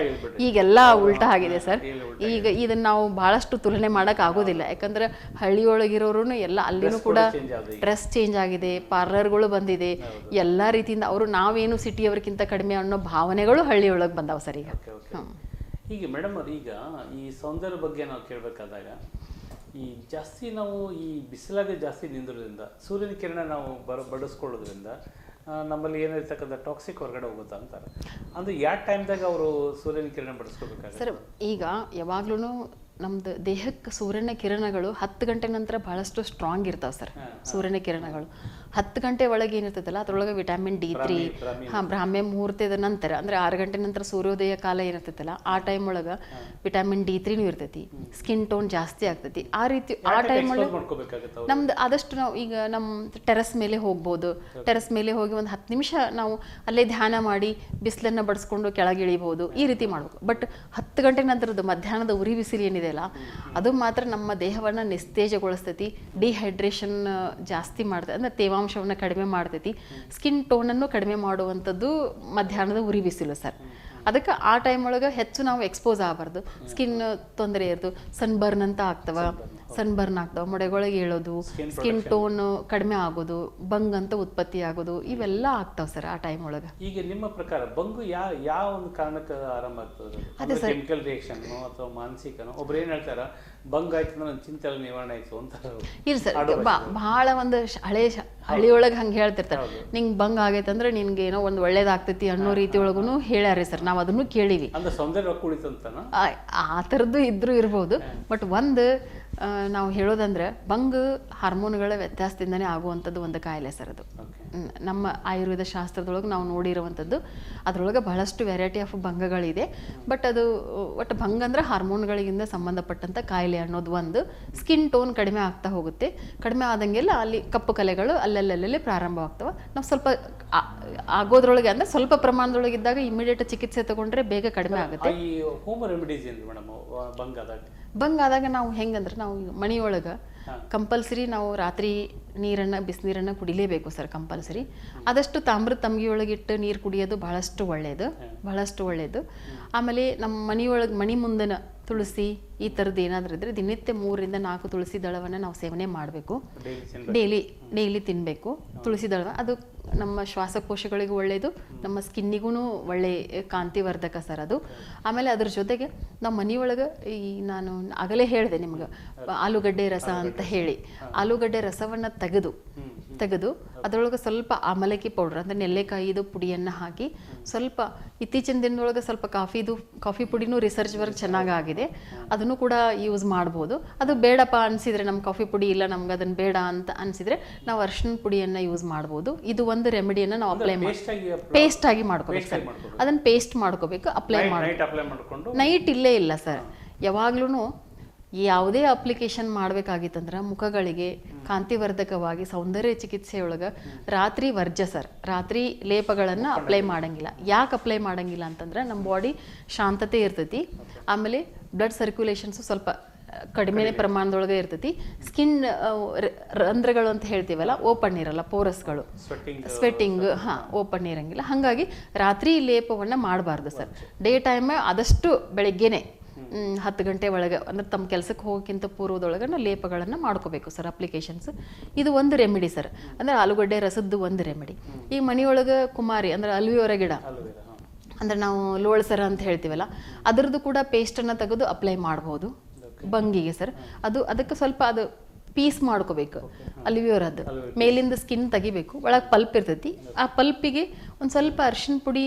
ಈಗೆಲ್ಲ ಉಲ್ಟಾ ಆಗಿದೆ ಸರ್. ಈಗ ಇದನ್ನ ನಾವು ಬಹಳಷ್ಟು ತುಲನೆ ಮಾಡಕ್ ಆಗೋದಿಲ್ಲ. ಯಾಕಂದ್ರೆ ಹಳ್ಳಿ ಒಳಗಿರೋರು ಎಲ್ಲ ಅಲ್ಲಿನೂ ಕೂಡ ಡ್ರೆಸ್ ಚೇಂಜ್ ಆಗಿದೆ, ಪಾರ್ಲರ್ಗಳು ಬಂದಿದೆ, ಎಲ್ಲ ರೀತಿಯಿಂದ ಅವರು ನಾವೇನು ಸಿಟಿಯವ್ರಿಗಿಂತ ಕಡಿಮೆ ಅನ್ನೋ ಭಾವನೆಗಳು ಹಳ್ಳಿ ಒಳಗೆ ಬಂದಾವ ಸರ್ ಈಗ. ಹೀಗೆ ಮೇಡಮ್ ಅವ್ರು ಈಗ ಈ ಸೌಂದರ್ಯ ಬಗ್ಗೆ ನಾವು ಕೇಳಬೇಕಾದಾಗ ಈ ಜಾಸ್ತಿ ನಾವು ಈ ಬಿಸಿಲಾಗೆ ಜಾಸ್ತಿ ನಿಂದ್ರೋದ್ರಿಂದ ಸೂರ್ಯನ ಕಿರಣ ನಾವು ಬಡಿಸ್ಕೊಳ್ಳೋದ್ರಿಂದ ನಮ್ಮಲ್ಲಿ ಏನಿರ್ತಕ್ಕಂಥ ಟಾಕ್ಸಿಕ್ ಹೊರಗಡೆ ಹೋಗುತ್ತಾ ಅಂತಾರೆ. ಅಂದ್ರೆ ಯಾವ ಟೈಮ್ದಾಗ ಅವರು ಸೂರ್ಯನ ಕಿರಣ ಬಡಿಸ್ಕೋಬೇಕಾಗುತ್ತೆ ಸರ್? ಈಗ ಯಾವಾಗ್ಲೂ ನಮ್ದು ದೇಹಕ್ಕೆ ಸೂರ್ಯನ ಕಿರಣಗಳು 10 ಗಂಟೆ ನಂತರ ಬಹಳಷ್ಟು ಸ್ಟ್ರಾಂಗ್ ಇರ್ತಾವೆ ಸರ್. ಸೂರ್ಯನ ಕಿರಣಗಳು 10 ಗಂಟೆ ಒಳಗೆ ಏನಿರ್ತೈತಲ್ಲ ಅದ್ರೊಳಗೆ ವಿಟಮಿನ್ D3 ಬ್ರಾಹ್ಮೆ ಮುಹೂರ್ತದ ನಂತರ ಅಂದ್ರೆ 6 ಗಂಟೆ ನಂತರ ಸೂರ್ಯೋದಯ ಕಾಲ ಏನಿರ್ತೈತಲ್ಲ ಆ ಟೈಮ್ ಒಳಗೆ ವಿಟಮಿನ್ D3 ಇರ್ತೈತಿ. ಸ್ಕಿನ್ ಟೋನ್ ಜಾಸ್ತಿ ಆಗ್ತೈತಿ. ಆ ರೀತಿ ಆ ಟೈಮ್ ಒಳಗೆ ನಮ್ದು ಆದಷ್ಟು ನಾವು ಈಗ ನಮ್ಮ ಟೆರಸ್ ಮೇಲೆ ಹೋಗ್ಬೋದು. ಟೆರಸ್ ಮೇಲೆ ಹೋಗಿ ಒಂದು 10 ನಿಮಿಷ ನಾವು ಅಲ್ಲೇ ಧ್ಯಾನ ಮಾಡಿ ಬಿಸಿಲನ್ನ ಬಡಿಸ್ಕೊಂಡು ಕೆಳಗಿಳಿಬಹುದು. ಈ ರೀತಿ ಮಾಡ್ಬೇಕು. ಬಟ್ 10 ಗಂಟೆ ನಂತರದ್ದು ಮಧ್ಯಾಹ್ನದ ಉರಿ ಬಿಸಿಲು ಏನಿದೆ ಅಲ್ಲ ಅದು ಮಾತ್ರ ನಮ್ಮ ದೇಹವನ್ನ ನಿಸ್ತೇಜಗೊಳಿಸ್ತೈತಿ. ಡಿಹೈಡ್ರೇಷನ್ ಜಾಸ್ತಿ ಮಾಡ್ತೈತಿ, ಅಂದ್ರೆ ತೇವಾಂಶವನ್ನ ಕಡಿಮೆ ಮಾಡ್ತೈತಿ. ಸ್ಕಿನ್ ಟೋನ್ ಅನ್ನು ಕಡಿಮೆ ಮಾಡುವಂಥದ್ದು ಮಧ್ಯಾಹ್ನದ ಉರಿ ಬಿಸಿಲು ಸರ್. ಅದಕ್ಕೆ ಆ ಟೈಮ್ ಒಳಗೆ ಹೆಚ್ಚು ನಾವು ಎಕ್ಸ್ಪೋಸ್ ಆಗಬಾರ್ದು. ಸ್ಕಿನ್ ತೊಂದರೆ ಇರ್ದು ಸನ್ಬರ್ನ್ ಅಂತ ಆಗ್ತವ, ಸನ್ಬರ್ನ್ ಆಗ್ತವ, ಮೊಡೆಗೊಳಗೆ ಏಳೋದು, ಸ್ಕಿನ್ ಟೋನ್ ಕಡಿಮೆ ಆಗೋದು, ಬಂಗ್ ಅಂತ ಉತ್ಪತ್ತಿ ಆಗೋದು, ಇವೆಲ್ಲ ಆಗ್ತಾವ ಸರ್ ಆ ಟೈಮ್ ಒಳಗೆ. ಈಗ ನಿಮ್ಮ ಪ್ರಕಾರ ಬಂಗು ಯಾವ ಒಂದು ಕಾರಣಕ್ಕೆ ಆರಂಭ ಆಗ್ತದೆ? ಅದೇ ಕೆಮಿಕಲ್ ರಿಯಾಕ್ಷನ್ ಅಥವಾ ಮಾನಸಿಕನೋ? ಒಬ್ರು ಏನ್ ಹೇಳ್ತಾರ ಬಂಗ್ ಆಯ್ತು ನನ್ನ ಚಿಂತೆ ಎಲ್ಲ ನಿವಾರಣೆ ಆಯ್ತು ಅಂತ. ಇಲ್ಲ ಸರ್, ಬಹಳ ಒಂದು ಹಳ್ಳಿಯೊಳಗೆ ಹಂಗೆ ಹೇಳ್ತಿರ್ತಾರೆ, ನಿಂಗೆ ಬಂಗ್ ಆಗೈತೆ ಅಂದ್ರೆ ನಿನ್ಗೆ ಏನೋ ಒಂದು ಒಳ್ಳೇದಾಗ್ತೈತಿ ಅನ್ನೋ ರೀತಿ ಒಳಗೂ ಹೇಳ್ಯಾರಿ ಸರ್. ನಾವು ಅದನ್ನು ಕೇಳಿವಿ. ಆ ಥರದ್ದು ಇದ್ರೂ ಇರ್ಬೋದು. ಬಟ್ ಒಂದು ನಾವು ಹೇಳೋದಂದ್ರೆ ಬಂಗ್ ಹಾರ್ಮೋನ್ಗಳ ವ್ಯತ್ಯಾಸದಿಂದನೇ ಆಗುವಂಥದ್ದು ಒಂದು ಕಾಯಿಲೆ ಸರ್ ಅದು. ನಮ್ಮ ಆಯುರ್ವೇದ ಶಾಸ್ತ್ರದೊಳಗೆ ನಾವು ನೋಡಿರುವಂಥದ್ದು ಅದರೊಳಗೆ ಬಹಳಷ್ಟು ವೆರೈಟಿ ಆಫ್ ಭಂಗಗಳಿದೆ. ಬಟ್ ಅದು ಒಟ್ಟು ಭಂಗ ಅಂದ್ರೆ ಹಾರ್ಮೋನ್ಗಳಿಂದ ಸಂಬಂಧಪಟ್ಟಂಥ ಕಾಯಿಲೆ ಅನ್ನೋದು ಒಂದು. ಸ್ಕಿನ್ ಟೋನ್ ಕಡಿಮೆ ಆಗ್ತಾ ಹೋಗುತ್ತೆ. ಕಡಿಮೆ ಆದಂಗೆಲ್ಲ ಅಲ್ಲಿ ಕಪ್ಪು ಕಲೆಗಳು ಅಲ್ಲಲ್ಲೇ ಪ್ರಾರಂಭವಾಗ್ತವೆ. ನಾವು ಸ್ವಲ್ಪ ಆಗೋದ್ರೊಳಗೆ ಅಂದ್ರೆ ಸ್ವಲ್ಪ ಪ್ರಮಾಣದೊಳಗಿದ್ದಾಗ ಇಮಿಡಿಯೇಟ್ ಚಿಕಿತ್ಸೆ ತಗೊಂಡ್ರೆ ಬೇಗ ಕಡಿಮೆ ಆಗುತ್ತೆ. ಬಂಗ್ ಆದಾಗ ನಾವು ಹೆಂಗಂದ್ರೆ ನಾವು ಮನೆಯೊಳಗೆ ಕಂಪಲ್ಸರಿ ನಾವು ರಾತ್ರಿ ಬಿಸಿನೀರನ್ನ ಕುಡಿಲೇಬೇಕು ಸರ್, ಕಂಪಲ್ಸರಿ. ಆದಷ್ಟು ತಾಮ್ರದ ತಂಬಿಗೆಯೊಳಗಿಟ್ಟು ನೀರು ಕುಡಿಯೋದು ಬಹಳಷ್ಟು ಒಳ್ಳೆಯದು. ಆಮೇಲೆ ನಮ್ಮ ಮನೆ ಮುಂದನ ತುಳಸಿ ಈ ಥರದ್ದು ಏನಾದರೂ ಇದ್ರೆ ದಿನನಿತ್ಯ 3 ರಿಂದ 4 ತುಳಸಿ ದಳವನ್ನು ನಾವು ಸೇವನೆ ಮಾಡಬೇಕು. ಡೈಲಿ ತಿನ್ನಬೇಕು ತುಳಸಿ ದಳ. ಅದು ನಮ್ಮ ಶ್ವಾಸಕೋಶಗಳಿಗೂ ಒಳ್ಳೆಯದು, ನಮ್ಮ ಸ್ಕಿನ್ನಿಗೂ ಒಳ್ಳೆ ಕಾಂತಿವರ್ಧಕ ಸರ್ ಅದು. ಆಮೇಲೆ ಅದ್ರ ಜೊತೆಗೆ ನಮ್ಮ ಮನೆಯೊಳಗೆ ಈ ನಾನು ಆಗಲೇ ಹೇಳಿದೆ ನಿಮ್ಗೆ ಆಲೂಗಡ್ಡೆ ರಸ ಅಂತ ಹೇಳಿ, ಆಲೂಗಡ್ಡೆ ರಸವನ್ನು ತೆಗೆದು ಅದರೊಳಗೆ ಸ್ವಲ್ಪ ಆಮಲಕ್ಕಿ ಪೌಡ್ರ್ ಅಂದರೆ ನೆಲ್ಲೆಕಾಯಿದು ಪುಡಿಯನ್ನು ಹಾಕಿ ಸ್ವಲ್ಪ ಇತ್ತೀಚಿನ ದಿನದೊಳಗೆ ಸ್ವಲ್ಪ ಕಾಫಿ ಪುಡಿನೂ ರಿಸರ್ಚ್ ವರ್ಕ್ ಚೆನ್ನಾಗಾಗಿದೆ, ಅದನ್ನು ಕೂಡ ಯೂಸ್ ಮಾಡ್ಬೋದು. ಅದು ಬೇಡಪ್ಪ ಅನಿಸಿದರೆ ನಮ್ಮ ಕಾಫಿ ಪುಡಿ ಇಲ್ಲ ನಮ್ಗೆ ಅದನ್ನು ಬೇಡ ಅಂತ ಅನಿಸಿದರೆ ನಾವು ಅರಿಶಿನ ಪುಡಿಯನ್ನು ಯೂಸ್ ಮಾಡ್ಬೋದು. ಇದು ಒಂದು ರೆಮಿಡಿಯನ್ನು ನಾವು ಪೇಸ್ಟ್ ಆಗಿ ಮಾಡ್ಕೋಬೇಕು ಸರ್. ಅದನ್ನು ಪೇಸ್ಟ್ ಮಾಡ್ಕೋಬೇಕು, ಅಪ್ಲೈ ಮಾಡ್ಕೊಂಡು ನೈಟ್ ಇಲ್ಲೇ ಇಲ್ಲ ಸರ್. ಯಾವಾಗ್ಲೂ ಯಾವುದೇ ಅಪ್ಲಿಕೇಶನ್ ಮಾಡಬೇಕಾಗಿತ್ತಂದ್ರೆ ಮುಖಗಳಿಗೆ ಕಾಂತಿವರ್ಧಕವಾಗಿ ಸೌಂದರ್ಯ ಚಿಕಿತ್ಸೆಯೊಳಗೆ ರಾತ್ರಿ ವರ್ಜ್ಯ ಸರ್. ರಾತ್ರಿ ಲೇಪಗಳನ್ನು ಅಪ್ಲೈ ಮಾಡಂಗಿಲ್ಲ. ಯಾಕೆ ಅಪ್ಲೈ ಮಾಡಂಗಿಲ್ಲ ಅಂತಂದ್ರೆ ನಮ್ಮ ಬಾಡಿ ಶಾಂತತೆ ಇರ್ತೈತಿ. ಆಮೇಲೆ ಬ್ಲಡ್ ಸರ್ಕ್ಯುಲೇಷನ್ಸು ಸ್ವಲ್ಪ ಕಡಿಮೆ ಪ್ರಮಾಣದೊಳಗೆ ಇರ್ತೈತಿ. ಸ್ಕಿನ್ ರಂಧ್ರಗಳು ಅಂತ ಹೇಳ್ತೀವಲ್ಲ ಓಪನ್ ಇರಲ್ಲ, ಪೋರಸ್ಗಳು ಸ್ವೆಟ್ಟಿಂಗ್ ಓಪನ್ ಇರಂಗಿಲ್ಲ. ಹಾಗಾಗಿ ರಾತ್ರಿ ಲೇಪವನ್ನು ಮಾಡಬಾರ್ದು ಸರ್. ಡೇ ಟೈಮ್ ಆದಷ್ಟು ಬೆಳಗ್ಗೆನೆ 10 ಗಂಟೆ ಒಳಗೆ ಅಂದ್ರೆ ತಮ್ಮ ಕೆಲಸಕ್ಕೆ ಹೋಗೋಕ್ಕಿಂತ ಪೂರ್ವದೊಳಗೆ ನಾವು ಲೇಪಗಳನ್ನು ಮಾಡ್ಕೋಬೇಕು ಸರ್, ಅಪ್ಲಿಕೇಶನ್ಸ್. ಇದು ಒಂದು ರೆಮಿಡಿ ಸರ್, ಅಂದ್ರೆ ಆಲೂಗಡ್ಡೆ ರಸದ್ದು ಒಂದು ರೆಮಿಡಿ. ಈ ಮನೆಯೊಳಗೆ ಕುಮಾರಿ ಅಂದ್ರೆ ಅಲ್ವಿಯೋರ ಗಿಡ ಅಂದ್ರೆ ನಾವು ಲೋಳ್ಸರ ಅಂತ ಹೇಳ್ತೀವಲ್ಲ ಅದರದ್ದು ಕೂಡ ಪೇಸ್ಟನ್ನು ತೆಗೆದು ಅಪ್ಲೈ ಮಾಡ್ಬೋದು ಬಂಗಿಗೆ ಸರ್. ಅದಕ್ಕೆ ಸ್ವಲ್ಪ ಅದು ಪೀಸ್ ಮಾಡ್ಕೋಬೇಕು ಅಲ್ವಿಯೋರದ್ದು. ಮೇಲಿಂದ ಸ್ಕಿನ್ ತೆಗಿಬೇಕು, ಒಳಗೆ ಪಲ್ಪ್ ಇರ್ತೈತಿ. ಆ ಪಲ್ಪಿಗೆ ಒಂದು ಸ್ವಲ್ಪ ಅರಿಶಿನ ಪುಡಿ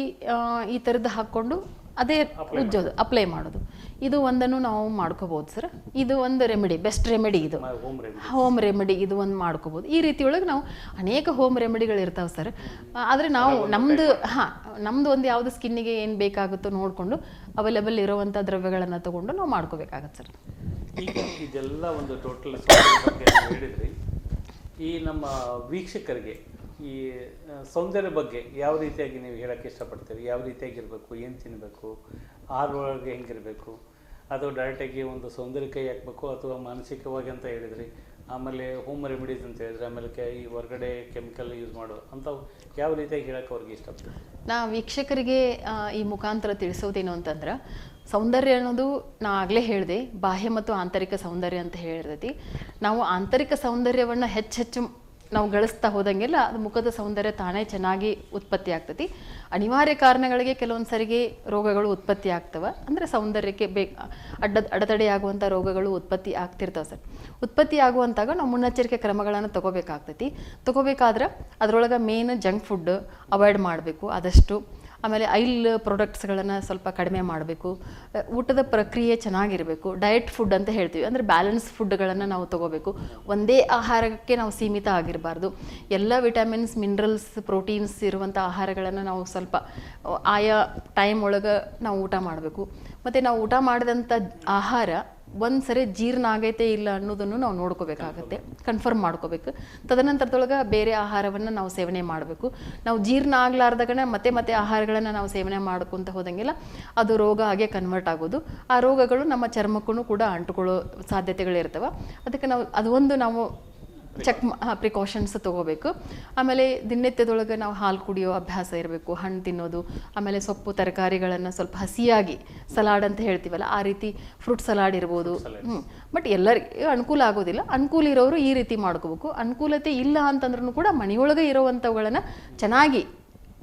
ಈ ಥರದ್ದು ಹಾಕ್ಕೊಂಡು ಅದೇ ಉಜ್ಜೋದು, ಅಪ್ಲೈ ಮಾಡೋದು, ಇದು ಒಂದನ್ನು ನಾವು ಮಾಡ್ಕೋಬೋದು ಸರ್. ಇದು ಒಂದು ರೆಮಿಡಿ, ಬೆಸ್ಟ್ ರೆಮಿಡಿ ಇದು, ಹೋಮ್ ರೆಮಿಡಿ ಇದು ಒಂದು ಮಾಡ್ಕೋಬೋದು. ಈ ರೀತಿ ಒಳಗೆ ನಾವು ಅನೇಕ ಹೋಮ್ ರೆಮಿಡಿಗಳು ಇರ್ತಾವೆ ಸರ್. ಆದರೆ ನಾವು ನಮ್ಮದು ಒಂದು ಯಾವುದು ಸ್ಕಿನ್ನಿಗೆ ಏನು ಬೇಕಾಗುತ್ತೋ ನೋಡಿಕೊಂಡು ಅವೈಲೇಬಲ್ ಇರೋವಂಥ ದ್ರವ್ಯಗಳನ್ನು ತಗೊಂಡು ನಾವು ಮಾಡ್ಕೋಬೇಕಾಗತ್ತೆ ಸರ್. ಈಗ ಇದೆಲ್ಲ ಒಂದು ಟೋಟಲ್ ಹೇಳಿದ್ರಿ. ಈ ನಮ್ಮ ವೀಕ್ಷಕರಿಗೆ ಈ ಸೌಂದರ್ಯ ಬಗ್ಗೆ ಯಾವ ರೀತಿಯಾಗಿ ನೀವು ಹೇಳೋಕ್ಕೆ ಇಷ್ಟಪಡ್ತೀರಿ? ಯಾವ ರೀತಿಯಾಗಿರಬೇಕು, ಏನು ತಿನ್ನಬೇಕು, ಆಹಾರದೊಳಗೆ ಹೆಂಗಿರಬೇಕು, ಅಥವಾ ಡೈರೆಕ್ಟಾಗಿ ಒಂದು ಸೌಂದರ್ಯ ಕೈ ಹಾಕಬೇಕು ಅಥವಾ ಮಾನಸಿಕವಾಗಿ ಅಂತ ಹೇಳಿದ್ರಿ. ಆಮೇಲೆ ಹೋಮ್ ರೆಮಿಡೀಸ್ ಅಂತ ಹೇಳಿದ್ರೆ, ಆಮೇಲೆ ಈ ಹೊರಗಡೆ ಕೆಮಿಕಲ್ ಯೂಸ್ ಮಾಡೋದು ಅಂಥವು ಯಾವ ರೀತಿಯಾಗಿ ಹೇಳೋಕ್ಕೆ ಅವ್ರಿಗೆ ಇಷ್ಟಪಡ್ತೀವಿ? ನಾ ವೀಕ್ಷಕರಿಗೆ ಈ ಮುಖಾಂತರ ತಿಳಿಸೋದೇನು ಅಂತಂದ್ರೆ, ಸೌಂದರ್ಯ ಅನ್ನೋದು ನಾ ಆಗಲೇ ಹೇಳಿದೆ, ಬಾಹ್ಯ ಮತ್ತು ಆಂತರಿಕ ಸೌಂದರ್ಯ ಅಂತ ಹೇಳಿರ್ತೈತಿ. ನಾವು ಆಂತರಿಕ ಸೌಂದರ್ಯವನ್ನು ಹೆಚ್ಚೆಚ್ಚು ನಾವು ಗಳಿಸ್ತಾ ಹೋದಂಗೆಲ್ಲ ಅದು ಮುಖದ ಸೌಂದರ್ಯ ತಾನೇ ಚೆನ್ನಾಗಿ ಉತ್ಪತ್ತಿ ಆಗ್ತೈತಿ. ಅನಿವಾರ್ಯ ಕಾರಣಗಳಿಗೆ ಕೆಲವೊಂದು ಸರಿಗೆ ರೋಗಗಳು ಉತ್ಪತ್ತಿ ಆಗ್ತವೆ. ಅಂದರೆ ಸೌಂದರ್ಯಕ್ಕೆ ಅಡೆತಡೆಯಾಗುವಂಥ ರೋಗಗಳು ಉತ್ಪತ್ತಿ ಆಗ್ತಿರ್ತಾವೆ ಸರ್. ಉತ್ಪತ್ತಿ ಆಗುವಂತಾಗ ನಾವು ಮುನ್ನೆಚ್ಚರಿಕೆ ಕ್ರಮಗಳನ್ನು ತಗೋಬೇಕಾದ್ರೆ ಅದರೊಳಗೆ ಮೇನ್ ಜಂಕ್ ಫುಡ್ ಅವಾಯ್ಡ್ ಮಾಡಬೇಕು ಆದಷ್ಟು. ಆಮೇಲೆ ಆಯಿಲ್ ಪ್ರಾಡಕ್ಟ್ಸ್ಗಳನ್ನು ಸ್ವಲ್ಪ ಕಡಿಮೆ ಮಾಡಬೇಕು. ಊಟದ ಪ್ರಕ್ರಿಯೆ ಚೆನ್ನಾಗಿರಬೇಕು. ಡಯಟ್ ಫುಡ್ ಅಂತ ಹೇಳ್ತೀವಿ, ಅಂದರೆ ಬ್ಯಾಲೆನ್ಸ್ ಫುಡ್ಗಳನ್ನು ನಾವು ತೊಗೋಬೇಕು. ಒಂದೇ ಆಹಾರಕ್ಕೆ ನಾವು ಸೀಮಿತ ಆಗಿರಬಾರ್ದು. ಎಲ್ಲ ವಿಟಮಿನ್ಸ್, ಮಿನರಲ್ಸ್, ಪ್ರೋಟೀನ್ಸ್ ಇರುವಂಥ ಆಹಾರಗಳನ್ನು ನಾವು ಸ್ವಲ್ಪ ಆಯಾ ಟೈಮ್ ಒಳಗೆ ನಾವು ಊಟ ಮಾಡಬೇಕು. ಮತ್ತು ನಾವು ಊಟ ಮಾಡಿದಂಥ ಆಹಾರ ಒಂದು ಸರಿ ಜೀರ್ಣ ಆಗೈತೆ ಇಲ್ಲ ಅನ್ನೋದನ್ನು ನಾವು ನೋಡ್ಕೋಬೇಕಾಗತ್ತೆ, ಕನ್ಫರ್ಮ್ ಮಾಡ್ಕೋಬೇಕು. ತದನಂತರದೊಳಗೆ ಬೇರೆ ಆಹಾರವನ್ನು ನಾವು ಸೇವನೆ ಮಾಡಬೇಕು. ನಾವು ಜೀರ್ಣ ಆಗ್ಲಾರ್ದಾಗನ ಮತ್ತೆ ಆಹಾರಗಳನ್ನು ನಾವು ಸೇವನೆ ಮಾಡ್ಕೊತ ಹೋದಂಗೆಲ್ಲ ಅದು ರೋಗ ಹಾಗೆ ಕನ್ವರ್ಟ್ ಆಗೋದು. ಆ ರೋಗಗಳು ನಮ್ಮ ಚರ್ಮಕ್ಕೂ ಕೂಡ ಅಂಟುಕೊಳ್ಳೋ ಸಾಧ್ಯತೆಗಳಿರ್ತವೆ. ಅದಕ್ಕೆ ನಾವು ಪ್ರಿಕಾಷನ್ಸ್ ತೊಗೋಬೇಕು. ಆಮೇಲೆ ದಿನನಿತ್ಯದೊಳಗೆ ನಾವು ಹಾಲು ಕುಡಿಯೋ ಅಭ್ಯಾಸ ಇರಬೇಕು, ಹಣ್ಣು ತಿನ್ನೋದು, ಆಮೇಲೆ ಸೊಪ್ಪು ತರಕಾರಿಗಳನ್ನು ಸ್ವಲ್ಪ ಹಸಿಯಾಗಿ ಸಲಾಡ್ ಅಂತ ಹೇಳ್ತೀವಲ್ಲ ಆ ರೀತಿ ಫ್ರೂಟ್ ಸಲಾಡ್ ಇರ್ಬೋದು. ಬಟ್ ಎಲ್ಲರಿಗೂ ಅನುಕೂಲ ಆಗೋದಿಲ್ಲ. ಅನುಕೂಲ ಇರೋರು ಈ ರೀತಿ ಮಾಡ್ಕೋಬೇಕು. ಅನುಕೂಲತೆ ಇಲ್ಲ ಅಂತಂದ್ರೂ ಕೂಡ ಮನೆಯೊಳಗೆ ಇರೋವಂಥವುಗಳನ್ನು ಚೆನ್ನಾಗಿ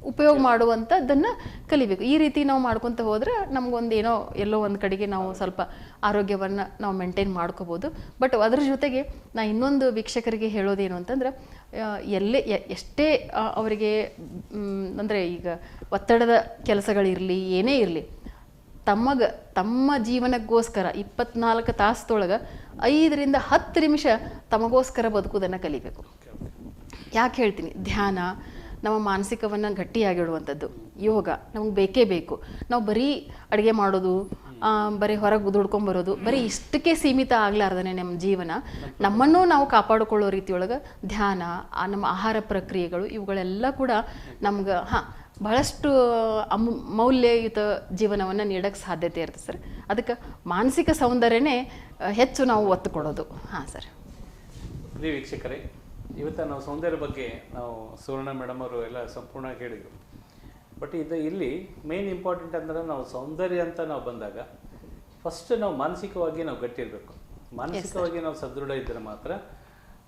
ಉಪಯೋಗ ಮಾಡುವಂಥದ್ದನ್ನು ಕಲಿಬೇಕು. ಈ ರೀತಿ ನಾವು ಮಾಡ್ಕೊತ ಹೋದರೆ ನಮಗೊಂದೇನೋ ಎಲ್ಲೋ ಒಂದು ಕಡೆಗೆ ನಾವು ಸ್ವಲ್ಪ ಆರೋಗ್ಯವನ್ನು ನಾವು ಮೇಂಟೈನ್ ಮಾಡ್ಕೋಬೋದು. ಬಟ್ ಅದ್ರ ಜೊತೆಗೆ ನಾ ಇನ್ನೊಂದು ವೀಕ್ಷಕರಿಗೆ ಹೇಳೋದೇನು ಅಂತಂದ್ರೆ, ಎಷ್ಟೇ ಅವರಿಗೆ ಅಂದರೆ ಈಗ ಒತ್ತಡದ ಕೆಲಸಗಳಿರಲಿ, ಏನೇ ಇರಲಿ, ತಮ್ಮ ಜೀವನಕ್ಕೋಸ್ಕರ 24 ತಾಸದೊಳಗೆ 5 ರಿಂದ 10 ನಿಮಿಷ ತಮಗೋಸ್ಕರ ಬದುಕುವುದನ್ನು ಕಲಿಬೇಕು. ಯಾಕೆ ಹೇಳ್ತೀನಿ? ಧ್ಯಾನ ನಮ್ಮ ಮಾನಸಿಕವನ್ನು ಗಟ್ಟಿಯಾಗಿಡುವಂಥದ್ದು. ಯೋಗ ನಮಗೆ ಬೇಕೇ ಬೇಕು. ನಾವು ಬರೀ ಅಡುಗೆ ಮಾಡೋದು, ಬರೀ ಹೊರಗೆ ದುಡ್ಕೊಂಬರೋದು, ಬರೀ ಇಷ್ಟಕ್ಕೆ ಸೀಮಿತ ಆಗಲಾರ್ದೇ ನಮ್ಮ ಜೀವನ ನಮ್ಮನ್ನು ನಾವು ಕಾಪಾಡಿಕೊಳ್ಳೋ ರೀತಿಯೊಳಗೆ ಧ್ಯಾನ, ನಮ್ಮ ಆಹಾರ ಪ್ರಕ್ರಿಯೆಗಳು ಇವುಗಳೆಲ್ಲ ಕೂಡ ನಮ್ಗೆ ಬಹಳಷ್ಟು ಮೌಲ್ಯಯುತ ಜೀವನವನ್ನು ನೀಡೋಕ್ಕೆ ಸಾಧ್ಯತೆ ಇರ್ತದೆ ಸರ್. ಅದಕ್ಕೆ ಮಾನಸಿಕ ಸೌಂದರ್ಯನೇ ಹೆಚ್ಚು ನಾವು ಒತ್ತು ಕೊಡೋದು. ಸರ್. ಪ್ರಿಯ ವೀಕ್ಷಕರೇ, ಇವತ್ತು ನಾವು ಸೌಂದರ್ಯ ಬಗ್ಗೆ ನಾವು ಸುವರ್ಣ ಮೇಡಮ್ ಅವರು ಎಲ್ಲ ಸಂಪೂರ್ಣವಾಗಿ ಹೇಳಿದರು. ಬಟ್ ಇಲ್ಲಿ ಮೇನ್ ಇಂಪಾರ್ಟೆಂಟ್ ಅಂದರೆ, ನಾವು ಸೌಂದರ್ಯ ಅಂತ ನಾವು ಬಂದಾಗ ಫಸ್ಟ್ ನಾವು ಮಾನಸಿಕವಾಗಿ ನಾವು ಗಟ್ಟಿ ಇರಬೇಕು. ಮಾನಸಿಕವಾಗಿ ನಾವು ಸದೃಢ ಇದ್ದರೆ ಮಾತ್ರ,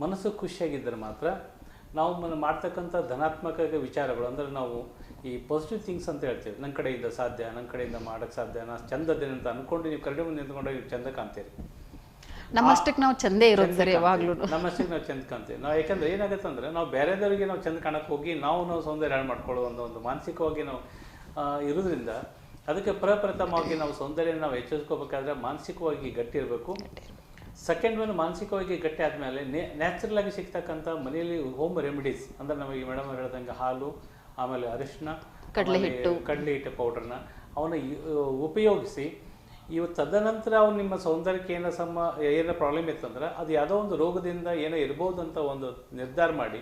ಮನಸ್ಸು ಖುಷಿಯಾಗಿದ್ದರೆ ಮಾತ್ರ ನಾವು ಮಾಡ್ತಕ್ಕಂಥ ಧನಾತ್ಮಕ ವಿಚಾರಗಳು, ಅಂದರೆ ನಾವು ಈ ಪಾಸಿಟಿವ್ ಥಿಂಗ್ಸ್ ಅಂತ ಹೇಳ್ತೀವಿ, ನನ್ನ ಕಡೆಯಿಂದ ಸಾಧ್ಯ, ನನ್ನ ಕಡೆಯಿಂದ ಮಾಡೋಕ್ಕೆ ಸಾಧ್ಯ, ನಾನು ಚಂದದ್ದೇನೆ ಅಂತ ಅಂದ್ಕೊಂಡು ನೀವು ಕರಡಿ ಮುಂದೆ ನಿಂತ್ಕೊಂಡಾಗ ನೀವು ಚಂದ ಕಾಣ್ತೀರಿ. ನಮ್ಮಷ್ಟಕ್ಕೆ ನಾವು ಚಂದೇ ಇರೋದು ಸರ್. ಯಾವಾಗಲೂ ನಮ್ಮಷ್ಟಕ್ಕೆ ನಾವು ಚಂದ ಕಾಣ್ತೀವಿ. ನಾವು ಯಾಕಂದ್ರೆ ಏನಾಗುತ್ತೆ ಅಂದರೆ, ನಾವು ಬೇರೆದವರಿಗೆ ನಾವು ಚಂದ ಕಾಣಕ್ಕೆ ಹೋಗಿ ನಾವು ಸೌಂದರ್ಯ ಹಾಳು ಮಾಡ್ಕೊಳ್ಳೋ ಒಂದು ಮಾನಸಿಕವಾಗಿ ನಾವು ಇರೋದ್ರಿಂದ, ಅದಕ್ಕೆ ಪ್ರಪ್ರಥಮವಾಗಿ ನಾವು ಸೌಂದರ್ಯ ನಾವು ಹೆಚ್ಚಿಸ್ಕೋಬೇಕಾದ್ರೆ ಮಾನಸಿಕವಾಗಿ ಗಟ್ಟಿ ಇರಬೇಕು. ಸೆಕೆಂಡ್ ಒನ್, ಮಾನಸಿಕವಾಗಿ ಗಟ್ಟಿ ಆದಮೇಲೆ ನ್ಯಾಚುರಲ್ ಆಗಿ ಸಿಗ್ತಕ್ಕಂಥ ಮನೆಯಲ್ಲಿ ಹೋಮ್ ರೆಮಿಡೀಸ್, ಅಂದರೆ ನಮಗೆ ಮೇಡಮ್ ಹೇಳ್ದಂಗೆ ಹಾಲು, ಆಮೇಲೆ ಅರಿಶಿನ, ಕಡಲೆ ಹಿಟ್ಟು ಪೌಡ್ರನ್ನ ಅವನ್ನ ಉಪಯೋಗಿಸಿ ತದನಂತರ ಅವ್ನು ನಿಮ್ಮ ಸೌಂದರ್ಯಕ್ಕೆ ಏನೋ ಪ್ರಾಬ್ಲಮ್ ಇತ್ತಂದ್ರೆ, ಅದು ಯಾವುದೋ ಒಂದು ರೋಗದಿಂದ ಏನೋ ಇರ್ಬೋದು ಅಂತ ಒಂದು ನಿರ್ಧಾರ ಮಾಡಿ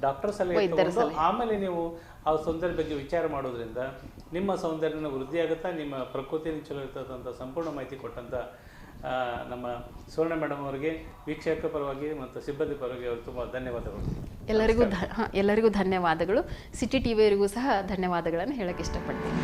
ಡಾಕ್ಟರ್ ಸಲಹೆ ತಗೊಂಡು ಆಮೇಲೆ ನೀವು ಆ ಸೌಂದರ್ಯ ಬಗ್ಗೆ ವಿಚಾರ ಮಾಡೋದ್ರಿಂದ ನಿಮ್ಮ ಸೌಂದರ್ಯನ ವೃದ್ಧಿ ಆಗುತ್ತಾ, ನಿಮ್ಮ ಪ್ರಕೃತಿಯನ್ನು ಚಲೋ ಇರ್ತದಂಥ ಸಂಪೂರ್ಣ ಮಾಹಿತಿ ಕೊಟ್ಟಂಥ ನಮ್ಮ ಸುವರ್ಣ ಮೇಡಮ್ ಅವರಿಗೆ ವೀಕ್ಷಕ ಪರವಾಗಿ ಮತ್ತು ಸಿಬ್ಬಂದಿ ಪರವಾಗಿ ಅವರು ತುಂಬ ಧನ್ಯವಾದಗಳು. ಎಲ್ಲರಿಗೂ ಧನ್ಯವಾದಗಳು. ಸಿಟಿ ಟಿವಿಯವರಿಗೂ ಸಹ ಧನ್ಯವಾದಗಳನ್ನು ಹೇಳಕ್ಕೆ ಇಷ್ಟಪಡ್ತೀನಿ.